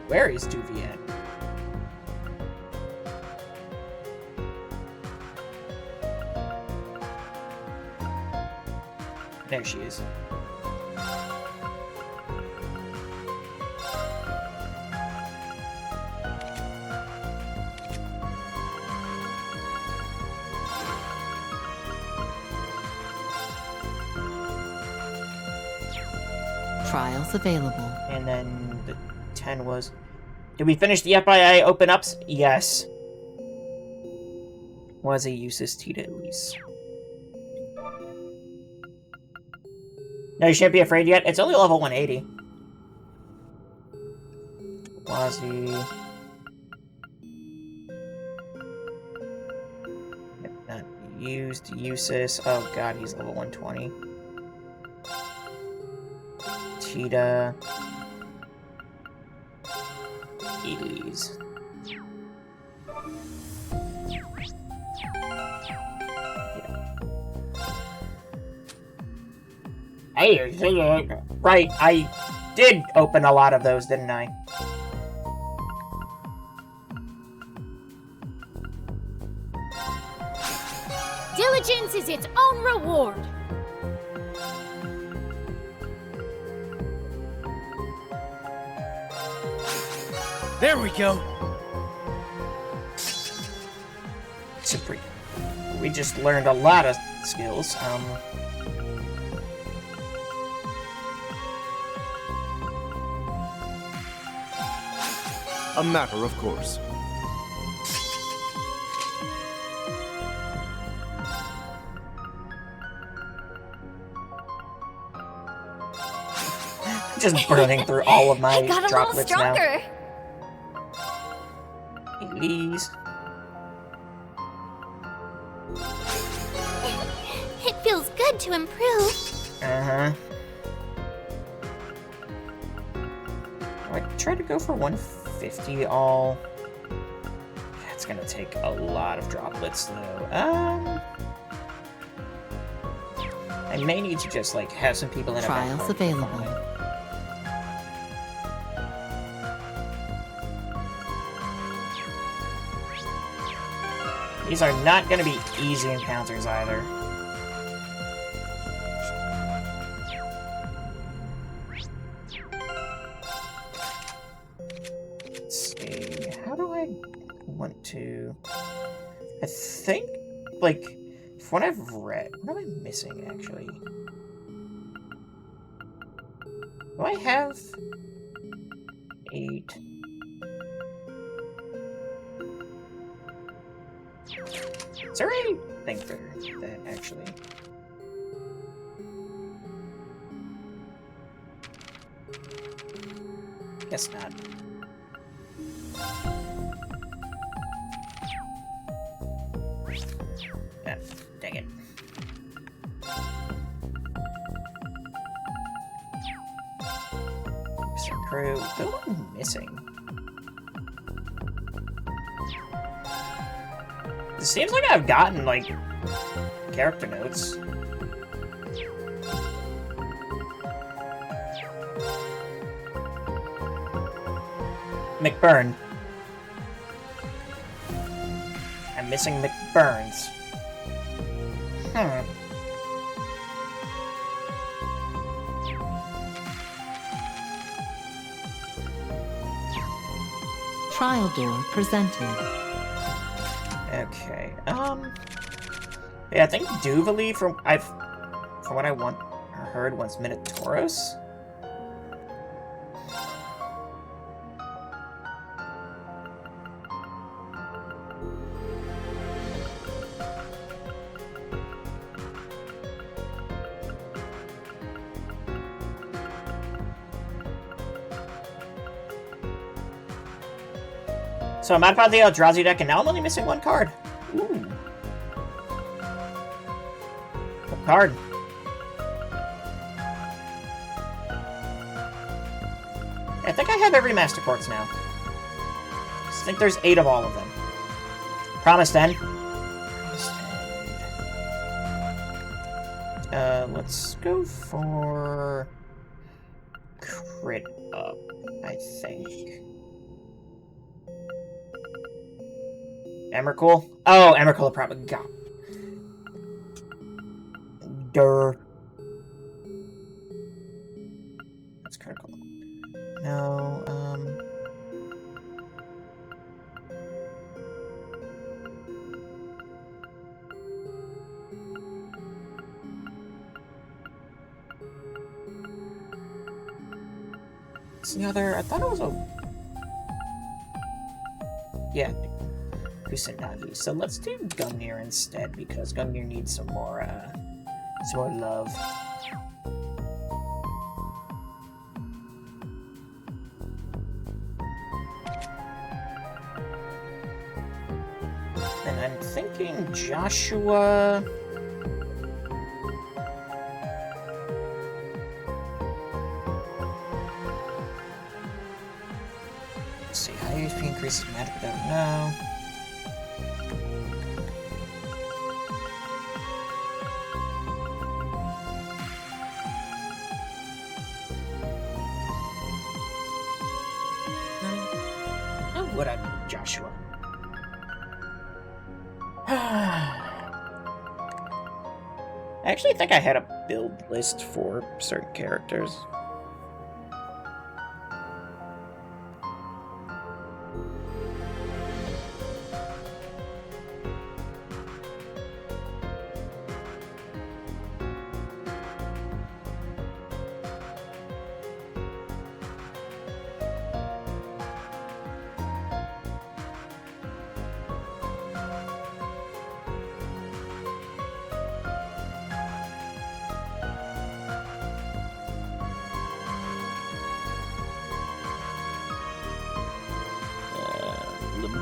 Where is Duvie at? There she is. Trials available. And then the 10 was... Did we finish the FII open-ups? Yes. Was a useless Tita Elise. No, you shouldn't be afraid yet. It's only level 180. Wazi. Not used. Usis. Oh god, he's level 120. Tita. Elise. Hey, right, I did open a lot of those, didn't I? Diligence is its own reward. There we go. Super. We just learned a lot of skills. A matter of course. Just burning through all of my I got a little droplets now. stronger. Elise. It feels good to improve. Uh-huh. I try to go for 150 all. That's gonna take a lot of droplets, though. I may need to just, like, have some people in a Trials backpack available. follow me. These are not gonna be easy encounters, either. Let's see, how do I want to... I think, like, from what I've read... What am I missing, actually? Do I have... 8... Is there anything for that, actually? Guess not. Ah, dang it. Mr. Crew, who am I missing? It seems like I've gotten, like, character notes. McBurn. I'm missing McBurns. Trial door presented. Okay, yeah, I think Duvali from what I heard once Minotauros. So I'm out of the Eldrazi deck, and now I'm only missing one card. Ooh. What card? I think I have every Master Quartz now. I think there's 8 of all of them. Promised End. Let's go for crit up, I think. Emrakul? Oh, Emrakul, probably. God. Durr. That's critical. No, what's the other? I thought it was a... Yeah. Kusanagi. So let's do Gungnir instead, because Gungnir needs some more love. And I'm thinking Joshua... Let's see, high HP increases magic, I don't know. What up, Joshua? I actually think I had a build list for certain characters.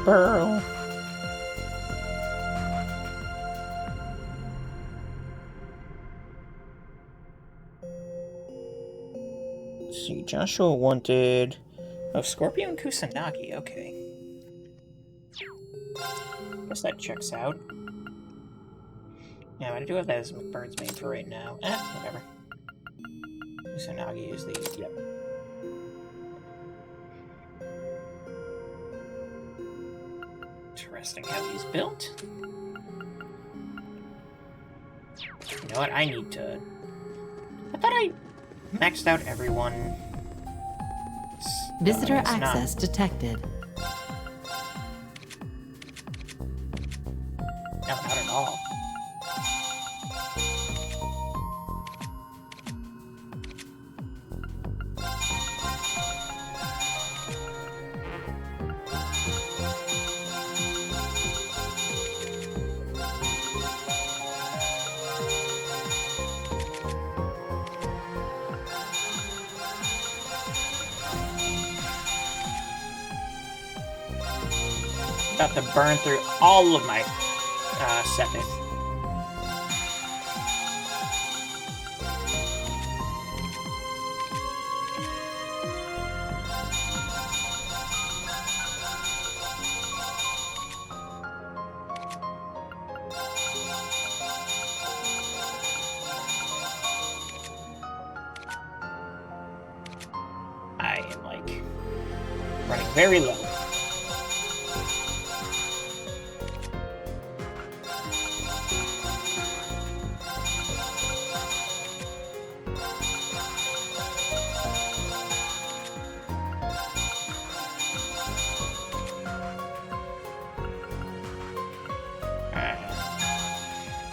Burl. Let's see, Joshua wanted... Oh, Scorpio and Kusanagi, okay. Guess that checks out. Yeah, I do have that as McBurn's main for right now. Whatever. Kusanagi is the... Yep. Interesting how he's built. You know what? I need to... I thought I maxed out everyone. Visitor access detected. No, not at all. About to burn through all of my Sepith. very low.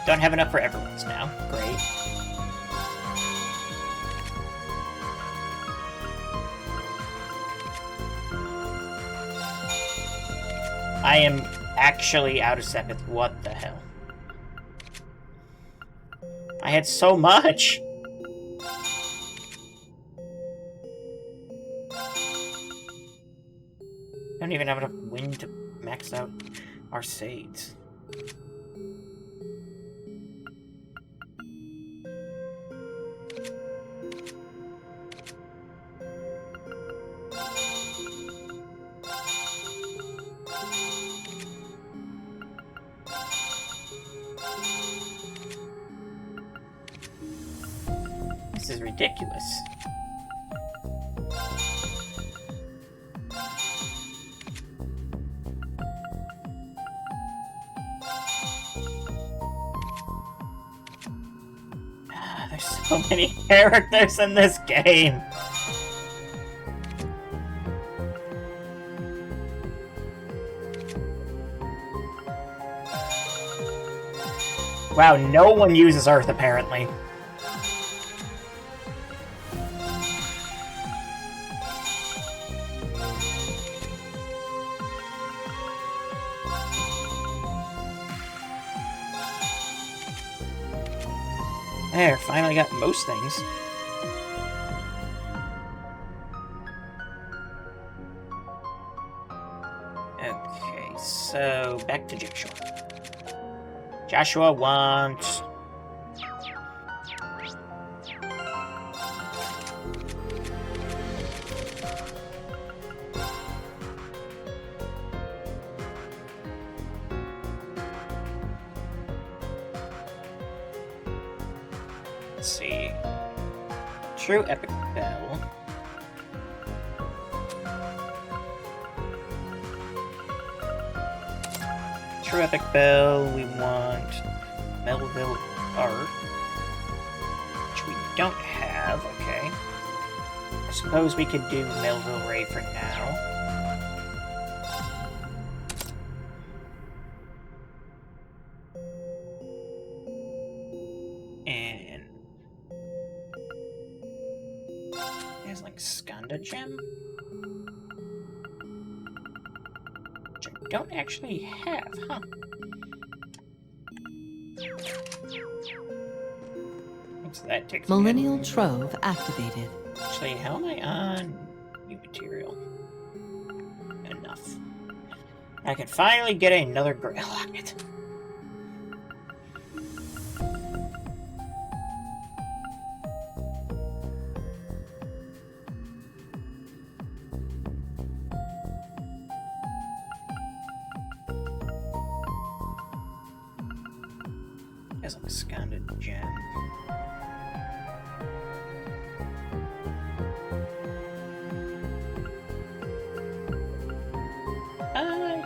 Don't have enough for everyone's now. Great. I am actually out of Sepith. What the hell? I had so much! I don't even have enough wind to max out our Sades. This is ridiculous. There's so many characters in this game. Wow, no one uses Earth apparently. There, finally got most things. Okay, so back to Joshua. Joshua wants... Let's see. True Epic Bell. True Epic Bell, we want Melville Art, which we don't have, okay. I suppose we could do Melville Ray for now. And there's like Skanda Gem, which I don't actually have, huh? What's that take? Millennial Trove activated. Actually, how am I on new material? Enough. I can finally get another Grail Locket. There's like a Skanda Gem.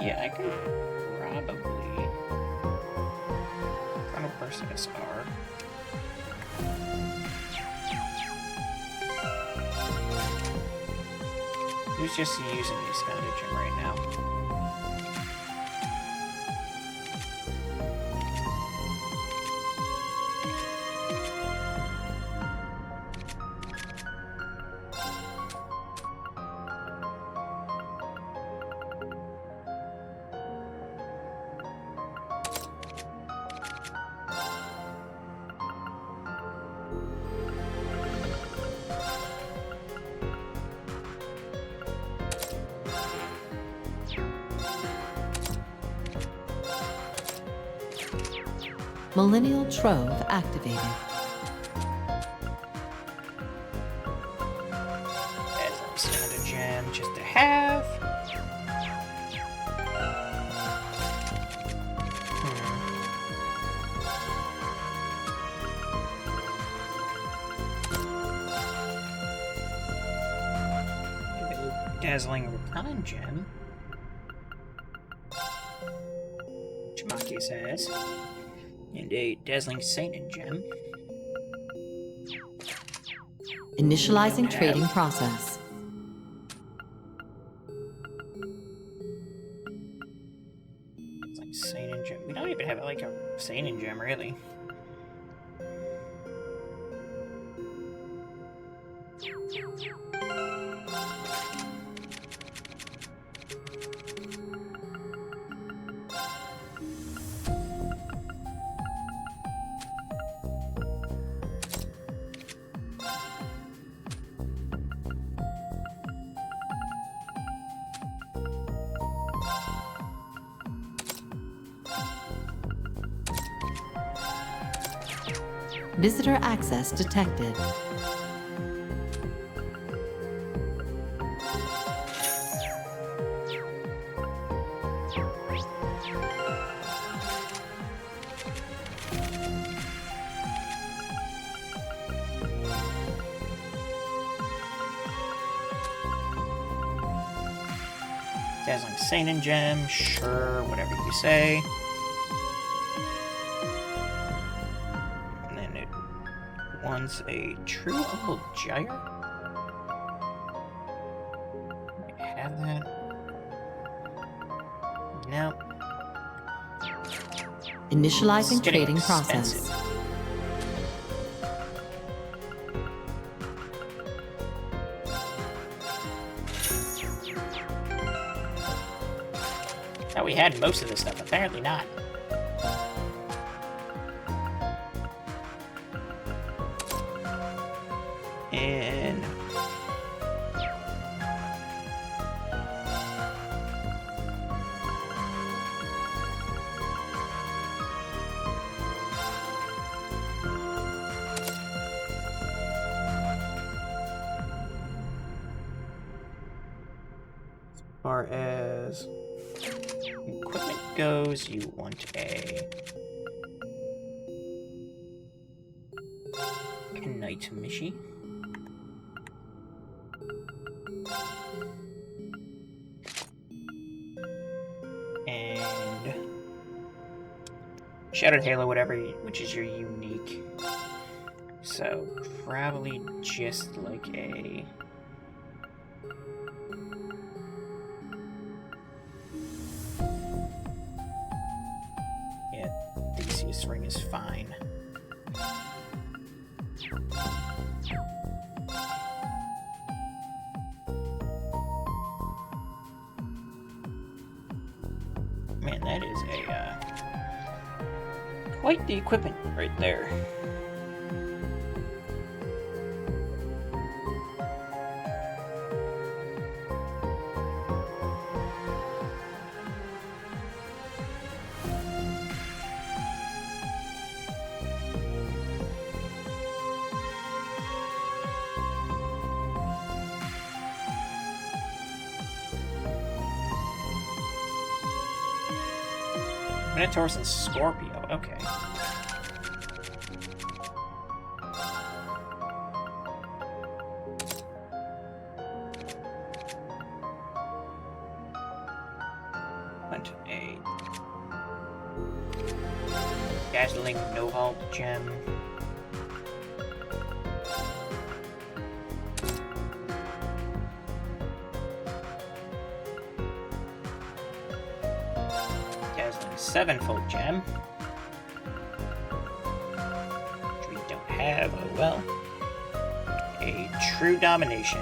Yeah, I could probably... Chrono Perseus R. Who's just using the Skanda Gem right now? Millennial Trove activated. There's a Skanda Gem just to have. Dazzling Recon Gem. Which Marcus has. And a Dazzling Saint Gem. Initializing trading process. Dazzling Saint Gem. We don't even have like a Saint Gem, really. Visitor access detected. Dazzling Saint Gem, sure, whatever you say. And then it wants a true Uncle Gyre? Do we have that? No. Initializing It's getting trading expensive. process. Thought we had most of this stuff, apparently not. And as far as equipment goes, you want a Knight Mishi. And Shattered Halo, whatever, which is your unique. So probably just like a Theseus ring is fine. Man, that is a quite the equipment right there. Minotaurus and Scorpio, okay. Want a Dazzling No-Halt gem. Sevenfold gem, which we don't have. Oh well. A true domination.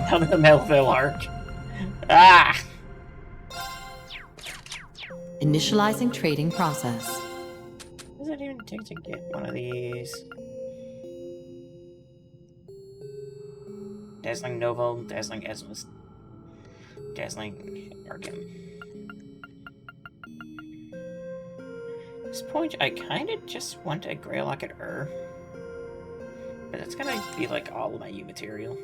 Another Melville arc. Ah! Initializing trading process. What does it even take to get one of these? Dazzling Novel, Dazzling Esmus, Dazzling Arkham. At this point, I kind of just want a Greylock at but that's gonna be like all of my U material.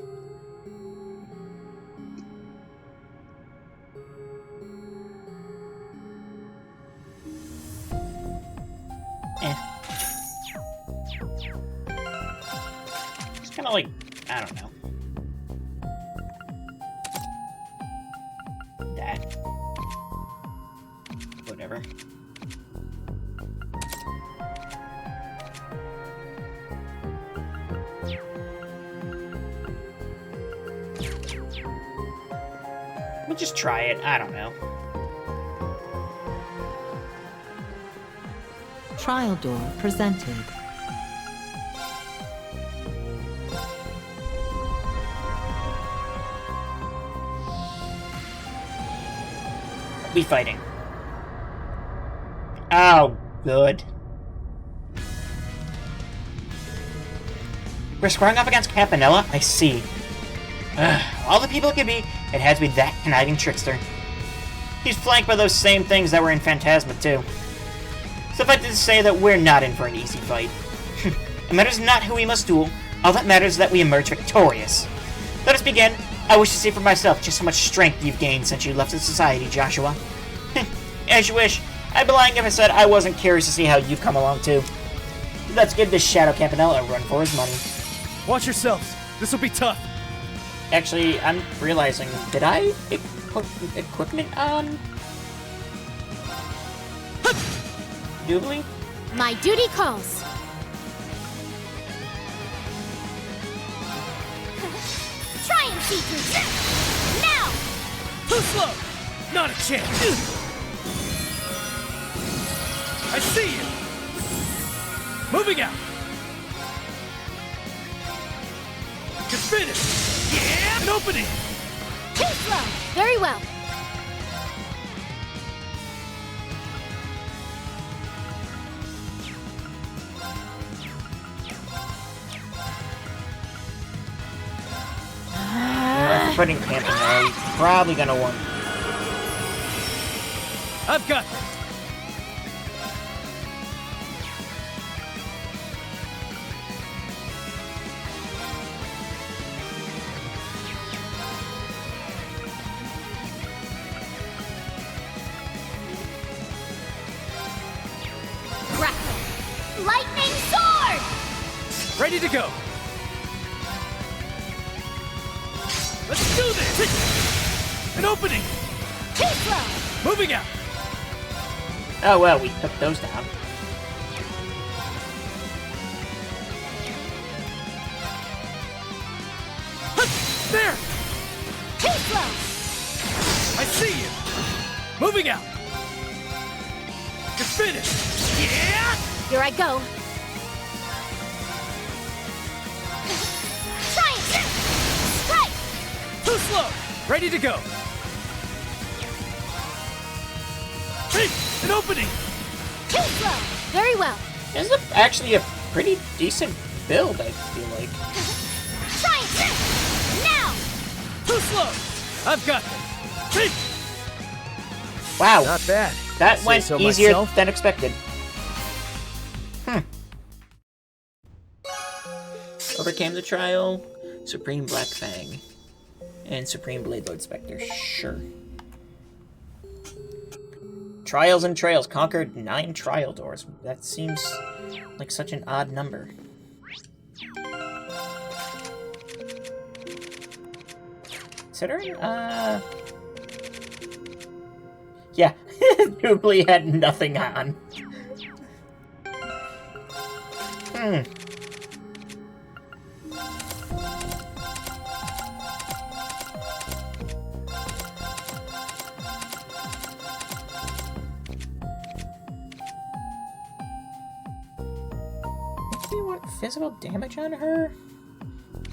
wanna, like, I don't know. That. Whatever. Let me just try it. I don't know. Trial door presented. Be fighting. Oh, good. We're squaring up against Campanella? I see. All the people it could be, it had to be that conniving trickster. He's flanked by those same things that were in Phantasma, too. Suffice to say that we're not in for an easy fight. It matters not who we must duel. All that matters is that we emerge victorious. Let us begin. I wish to see for myself just how much strength you've gained since you left the society, Joshua. As you wish. I'd be lying if I said I wasn't curious to see how you've come along, too. Let's give this Shadow Campanella a run for his money. Watch yourselves. This will be tough. Actually, I'm realizing, did I put equipment on? Doobly? My duty calls. Try and see through this. Now! Too slow. Not a chance. I see you. Moving out. Good finish. Yeah. An opening. Too slow. Very well. Putting Campanella, he's probably gonna win. I've got this. Crackle. Lightning sword! Ready to go. Let's do this! An opening! Too slow! Moving out! Oh well, we took those down. There! Too slow! I see you! Moving out! You're finished! Yeah! Here I go. Try it! Strike! Too slow! Ready to go! Hey! An opening! Too slow! Very well. This is actually a pretty decent build, I feel like. Try it! Now! Too slow! I've got this! Hey! Wow. Not bad. That Say went so easier myself. than expected. Overcame the trial. Supreme Black Fang. And Supreme Blade Lord Spectre. Sure. Trials and Trails. Conquered 9 trial doors. That seems like such an odd number. Considering, yeah, Doobly had nothing on. Do you want physical damage on her?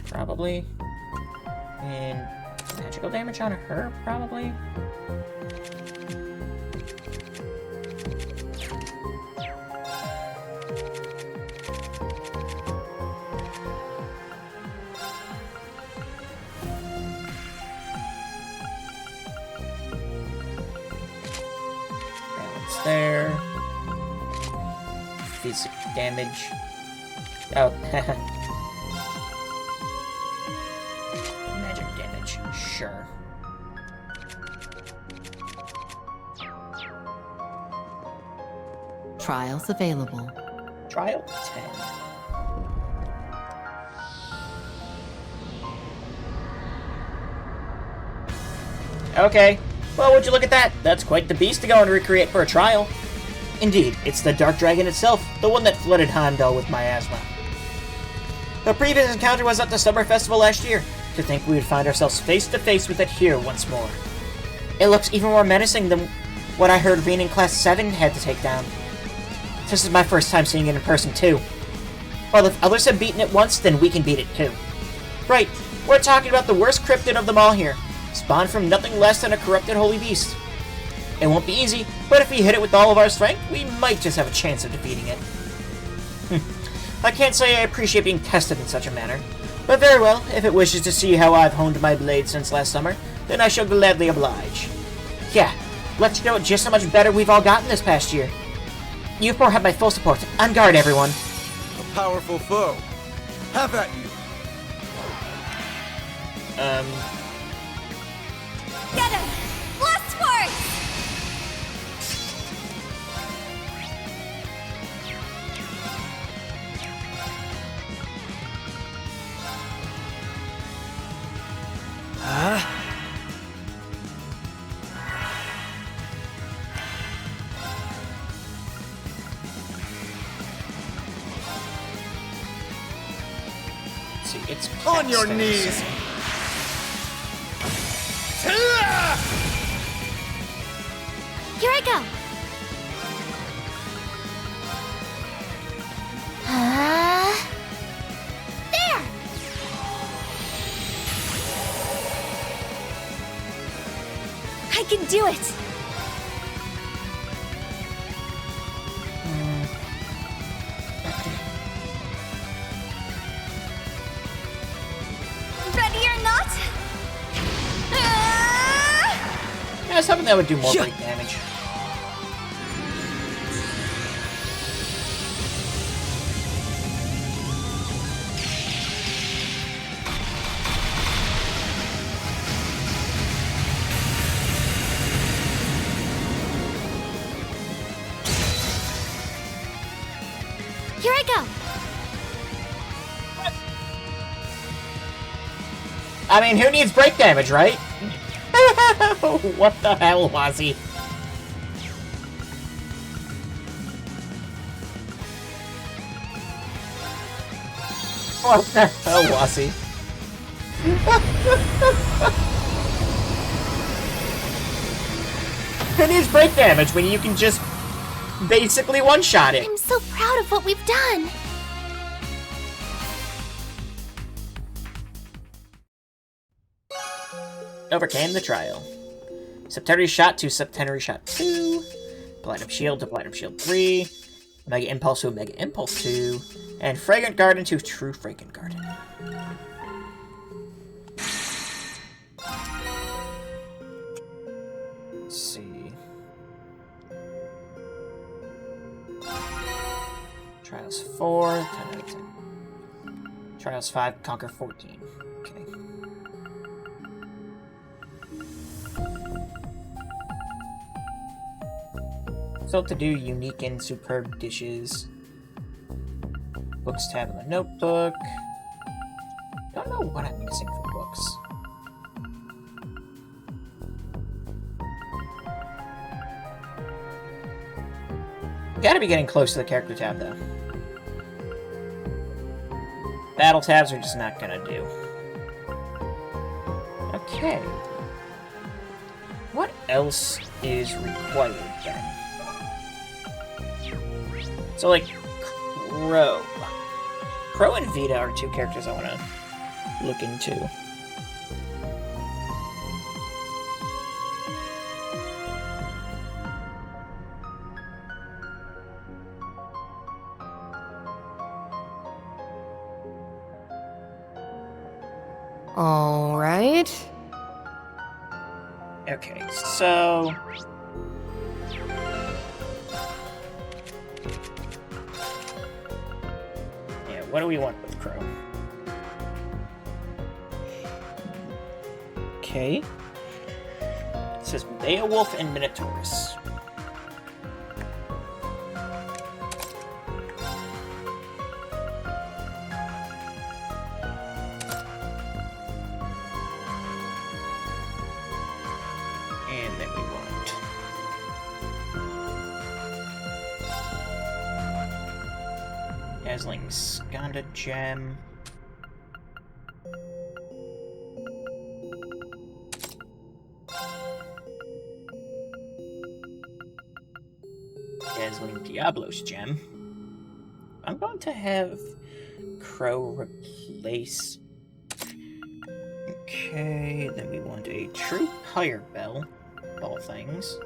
Probably. And magical damage on her? Probably. Balance there. Physical damage. Oh, magic damage, sure. Trials available. Trial 10. Okay. Well, would you look at that? That's quite the beast to go and recreate for a trial. Indeed, it's the Dark Dragon itself, the one that flooded Heimdall with miasma. The previous encounter was at the Summer Festival last year. To think we would find ourselves face to face with it here once more. It looks even more menacing than what I heard Reen in Class 7 had to take down. This is my first time seeing it in person, too. Well, if others have beaten it once, then we can beat it, too. Right, we're talking about the worst cryptid of them all here, spawned from nothing less than a corrupted holy beast. It won't be easy, but if we hit it with all of our strength, we might just have a chance of defeating it. I can't say I appreciate being tested in such a manner, but very well, if it wishes to see how I've honed my blade since last summer, then I shall gladly oblige. Yeah, let's show it just how much better we've all gotten this past year. You four have my full support. On guard, everyone. A powerful foe. Have at you. Get him! Blast force! Let's see, it's On your Caxton, knees! so- Here I go. There! I can do it! Ready or not? Yeah, something that would do more break damage. Here I go. I mean, who needs break damage, right? What the hell, Wazzy? What the hell, Wazzy? Who needs break damage when you can just basically one-shot it? I'm so proud of what we've done. Overcame the trial. Septenary Shot to Septenary Shot 2. Platinum Shield to Platinum Shield 3. Mega Impulse to Mega Impulse 2. And Fragrant Garden to True Fragrant Garden. Let's see. Trials 4, 10 out of 10. Trials 5, Conquer 14. Okay. Still to do unique and superb dishes. Books tab in the notebook. Don't know what I'm missing for books. Gotta be getting close to the character tab though. Battle tabs are just not gonna do. Okay. What else is required then? So, like, Crow. Crow and Vita are two characters I want to look into. All right. Okay, so... yeah, what do we want with Crow? Okay. It says Beowulf and Minotaurus. Dazzling Skanda Gem. Dazzling Diablos Gem. I'm going to have Crow replace... Okay, then we want a True Pyre Bell, of all things.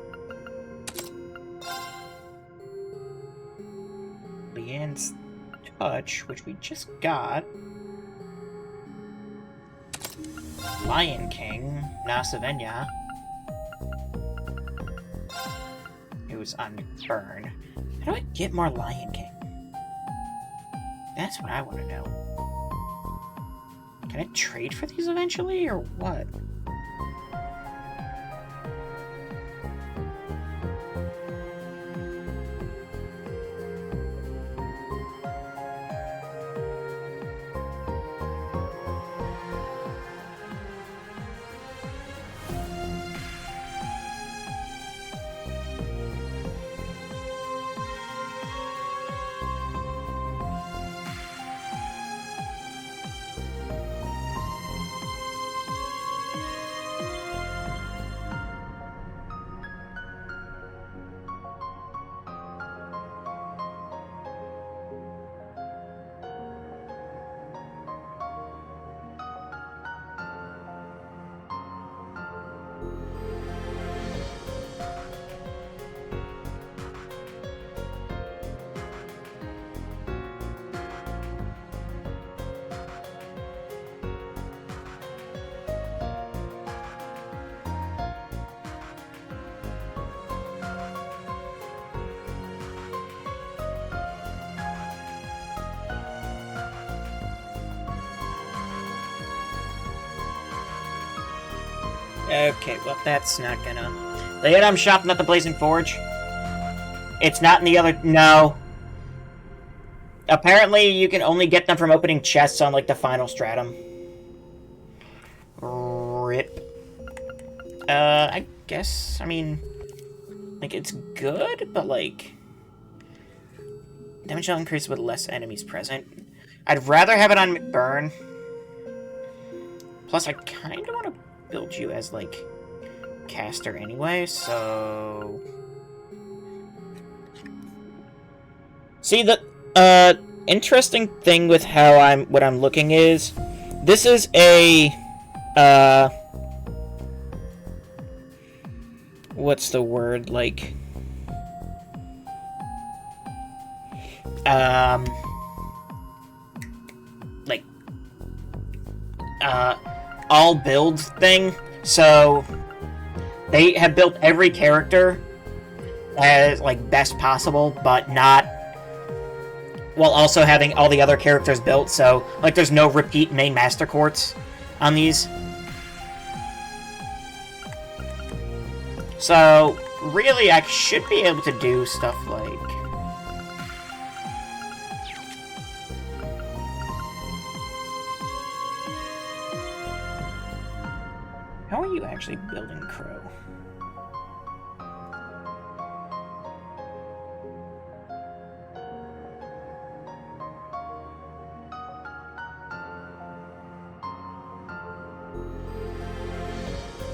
Leanne's Touch, which we just got. Lion King, Nasavenya. It was on Burn. How do I get more Lion King? That's what I want to know. Can I trade for these eventually, or what? Okay, well, that's not gonna... The item shop, not the Blazing Forge? It's not in the other... No. Apparently, you can only get them from opening chests on, like, the final stratum. RIP. I guess, I mean... Like, it's good, but, like... Damage will increase with less enemies present. I'd rather have it on Burn. Plus, I kind of want to build you as, like, caster anyway, so... See, the, interesting thing with how what I'm looking is, this is a, what's the word, like, all builds thing, so they have built every character as, like, best possible, but not while also having all the other characters built, so, like, there's no repeat main master courts on these. So, really, I should be able to do stuff like... How are you actually building Crow?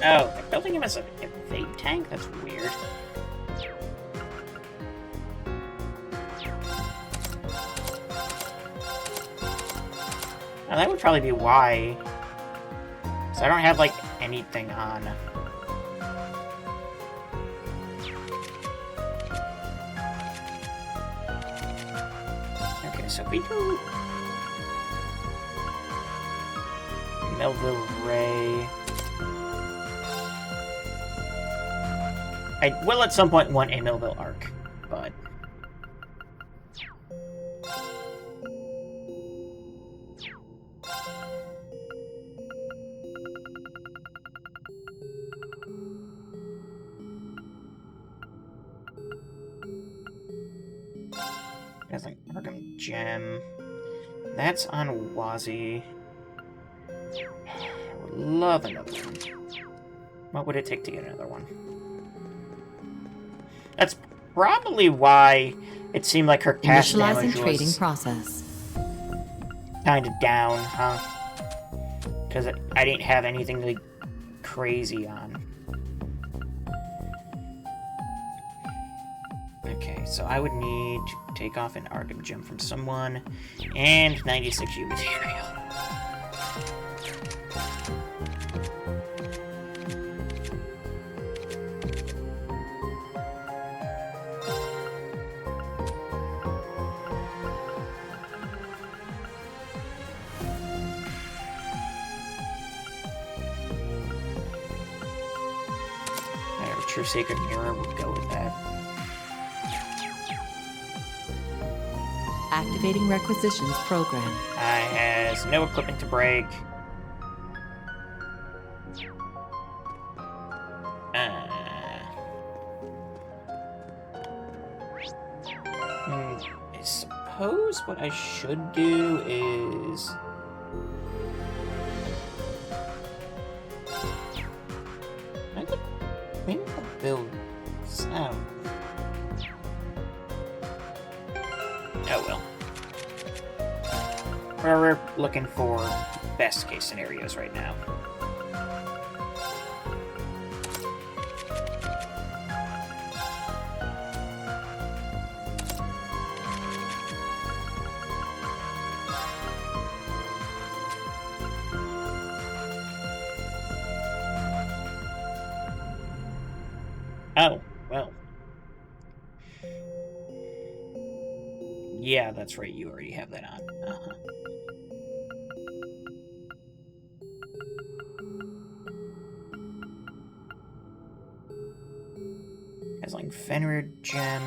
Oh, they're building him as a evade tank? That's weird. Now, that would probably be why. So I don't have, like, anything on. Okay, so if we do Melville Ray. I will at some point want a Melville Arc, but... There's an Arkham Gem. That's on Wazi. I would love another one. What would it take to get another one? That's probably why it seemed like her cast damage was... Initializing trading process. kind of down, huh? Because I didn't have anything like crazy on. Okay, so I would need to take off an Arctic gem from someone, and 96 U material. True Sacred Mirror would go with that. Activating requisitions program. I has no equipment to break. I suppose what I should do is... Maybe I'll build some. Oh well. We're looking for best case scenarios right now. Oh, well. Yeah, that's right, you already have that on. Uh-huh. Has like Fenrir gem.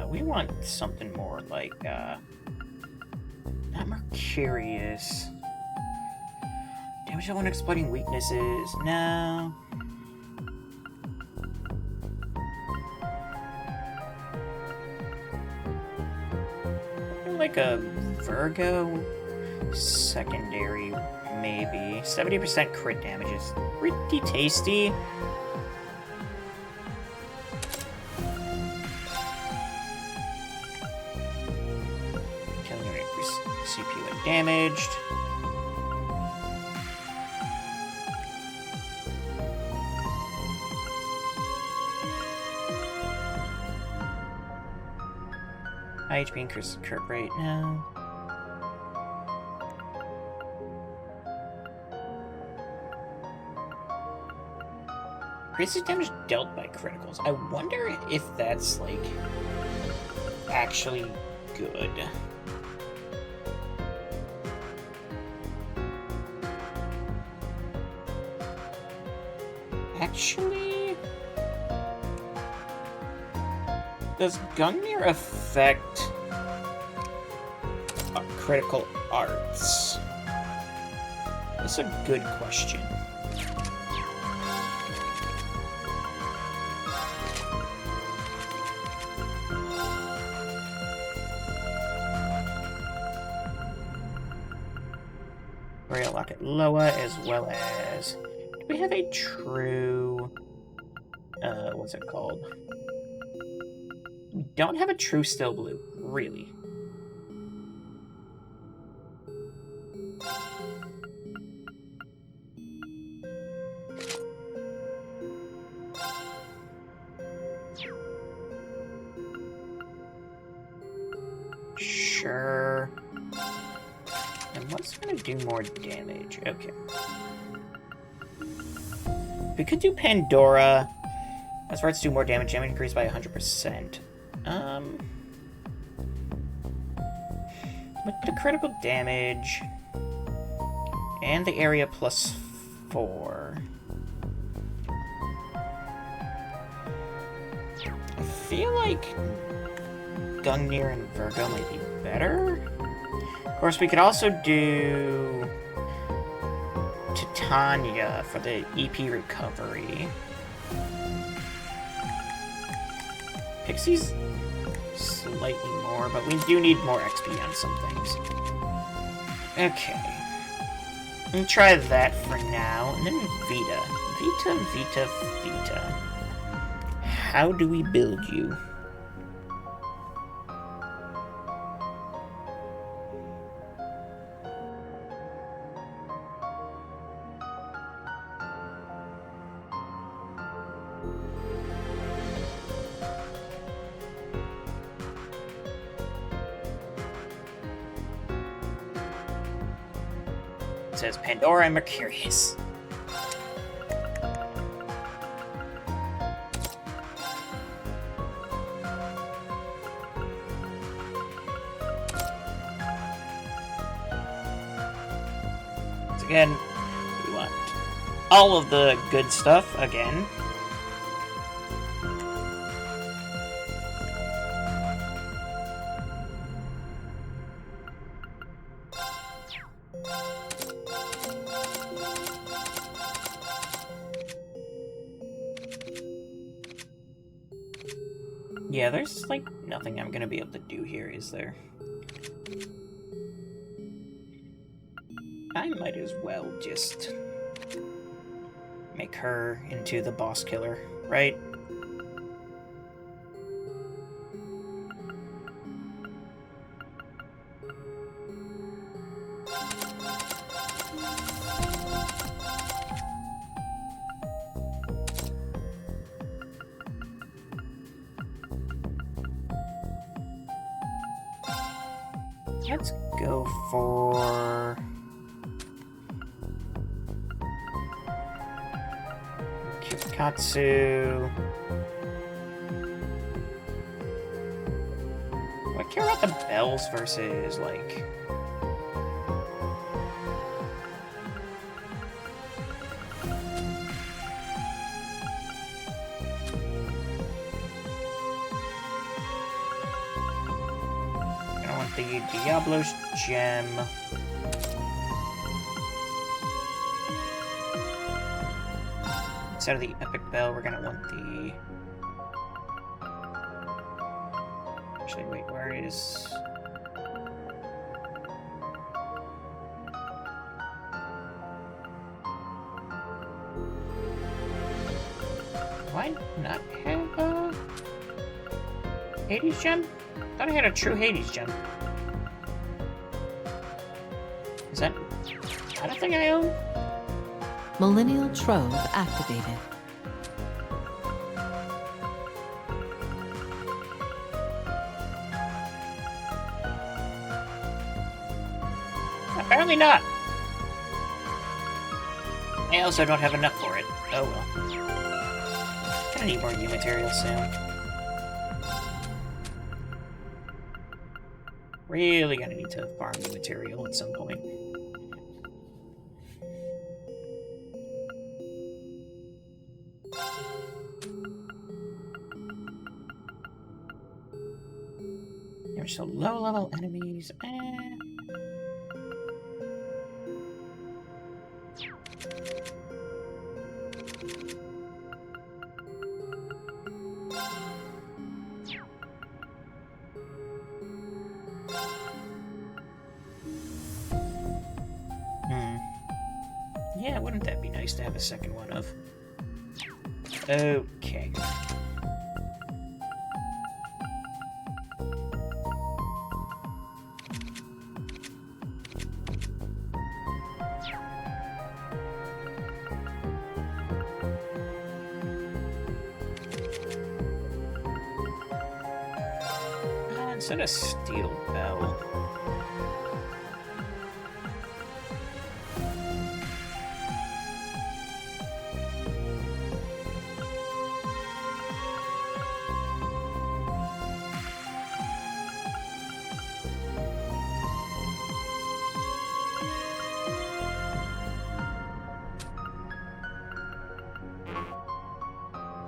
We want something more like, not Mercurius. Damage on exploding weaknesses. No. Like a Virgo secondary, maybe. 70% crit damage is pretty tasty. CPU and damaged. High HP increases crit rate now. Increases damage dealt by criticals. I wonder if that's like actually good. Actually, does Gungnir affect critical arts? That's a good question. Rail Locket Loa, as well as... Do we have a true... what's it called? We don't have a true Still Blue, really. Sure. And what's gonna do more damage? Okay. We could do Pandora. As far as do more damage, damage increased by 100%. With the critical damage and the area +4. I feel like Gungnir and Virgo might be better. Of course, we could also do Titania for the EP recovery. Pixie's slightly more, but we do need more XP on some things. Okay. And try that for now, and then Vita. Vita. How do we build you? It says Pandora and Mercurius. Once again, we want all of the good stuff again. Yeah, there's, like, nothing I'm gonna be able to do here, is there? I might as well just make her into the boss killer, right? Let's go for... Kirikatsu. Do I care about the bells versus, like... the Diablo's Gem. Instead of the Epic Bell, we're gonna want the... Actually, wait, where is... Why not have a Hades Gem? I thought I had a true Hades Gem. Is that not a thing I own? Millennial Trove activated. Apparently not. I also don't have enough for it. Oh well. Gonna need more new material soon. Really gonna need to farm new material at some point. There's some low-level enemies. Yeah, wouldn't that be nice to have a second one of? Okay. Instead of Steel Bell.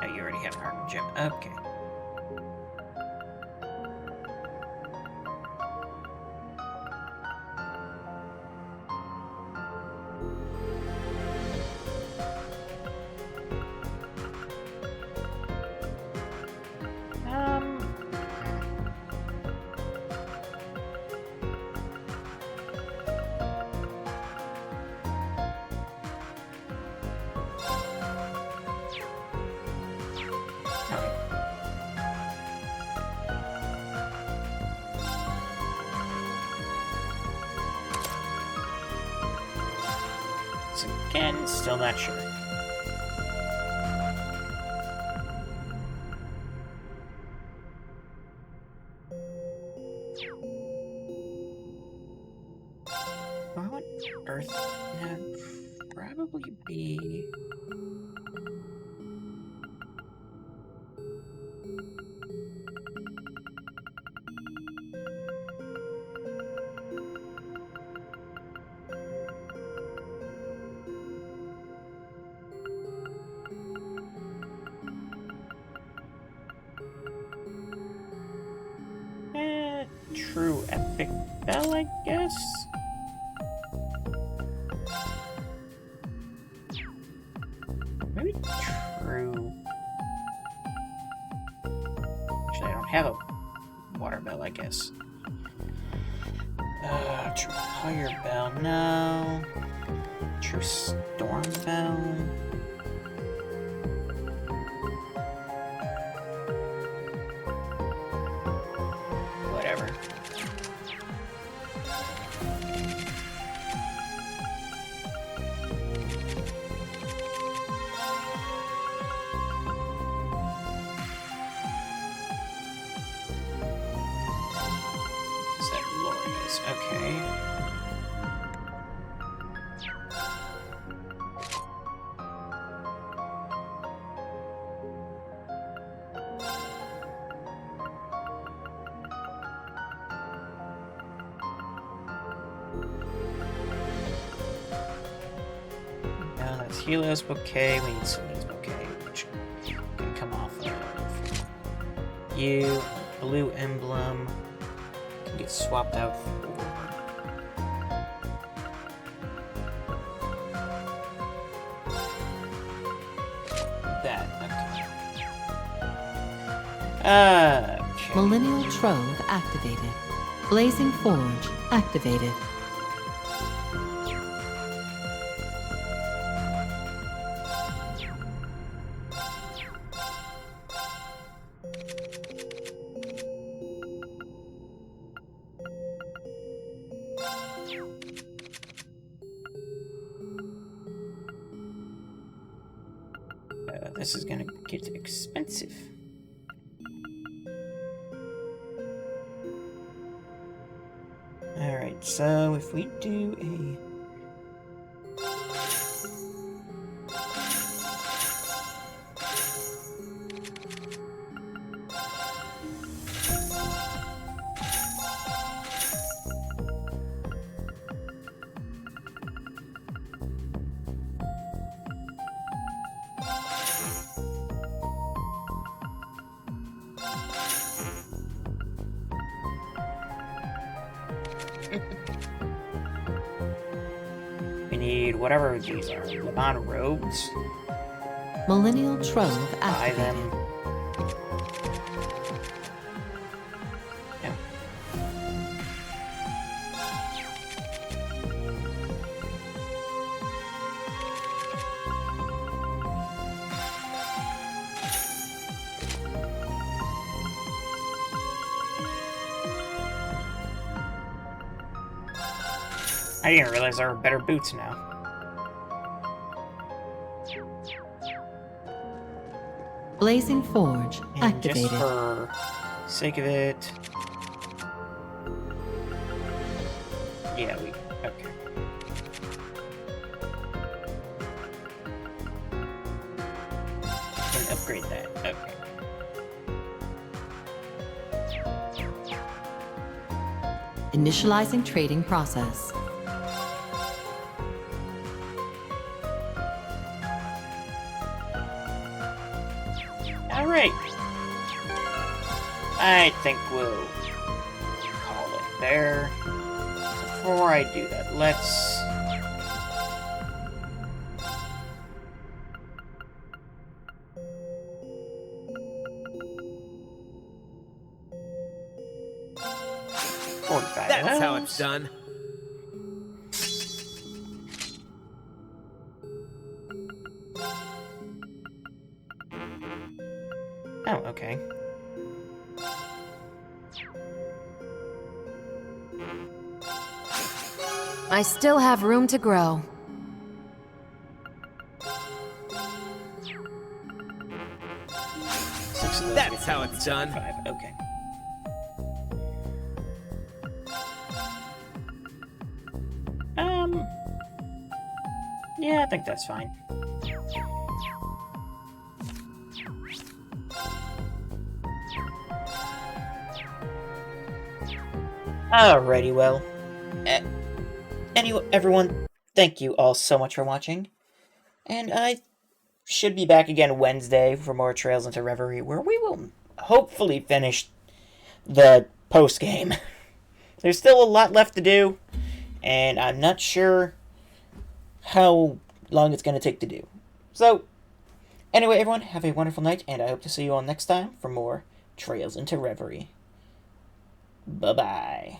Oh, you already have an Armor Gem. Okay. So again, still not sure. Why would Earth probably be... True epic bell, I guess? Maybe true... Actually, I don't have a water bell, I guess. True fire bell, no. True storm bell. Whatever. Is that Glorious? Okay. No, that's Helios Bouquet. We need Celine's Bouquet, which can come off of you. Blue Emblem can get swapped out for that. Okay. Okay. Millennial Trove activated. Blazing Forge activated. This is gonna get expensive. Alright, so if we do a... We need whatever these are. Lebanon robes. Millennial Trove Buy activated. them. Yeah. I didn't realize there were better boots now. Blazing Forge And activated. just for sake of it... Yeah, we... Okay. And upgrade that. Okay. Initializing trading process. Alright. I think we'll call it there. Before I do that, let's... That's how it's done. Oh, okay. I still have room to grow. son. 5, okay. Yeah, I think that's fine. Alrighty, well. Anyway, everyone, thank you all so much for watching. And I should be back again Wednesday for more Trails into Reverie, where we will hopefully finish the post-game. There's still a lot left to do, and I'm not sure how long it's going to take to do. So, anyway, everyone, have a wonderful night, and I hope to see you all next time for more Trails into Reverie. Bye-bye.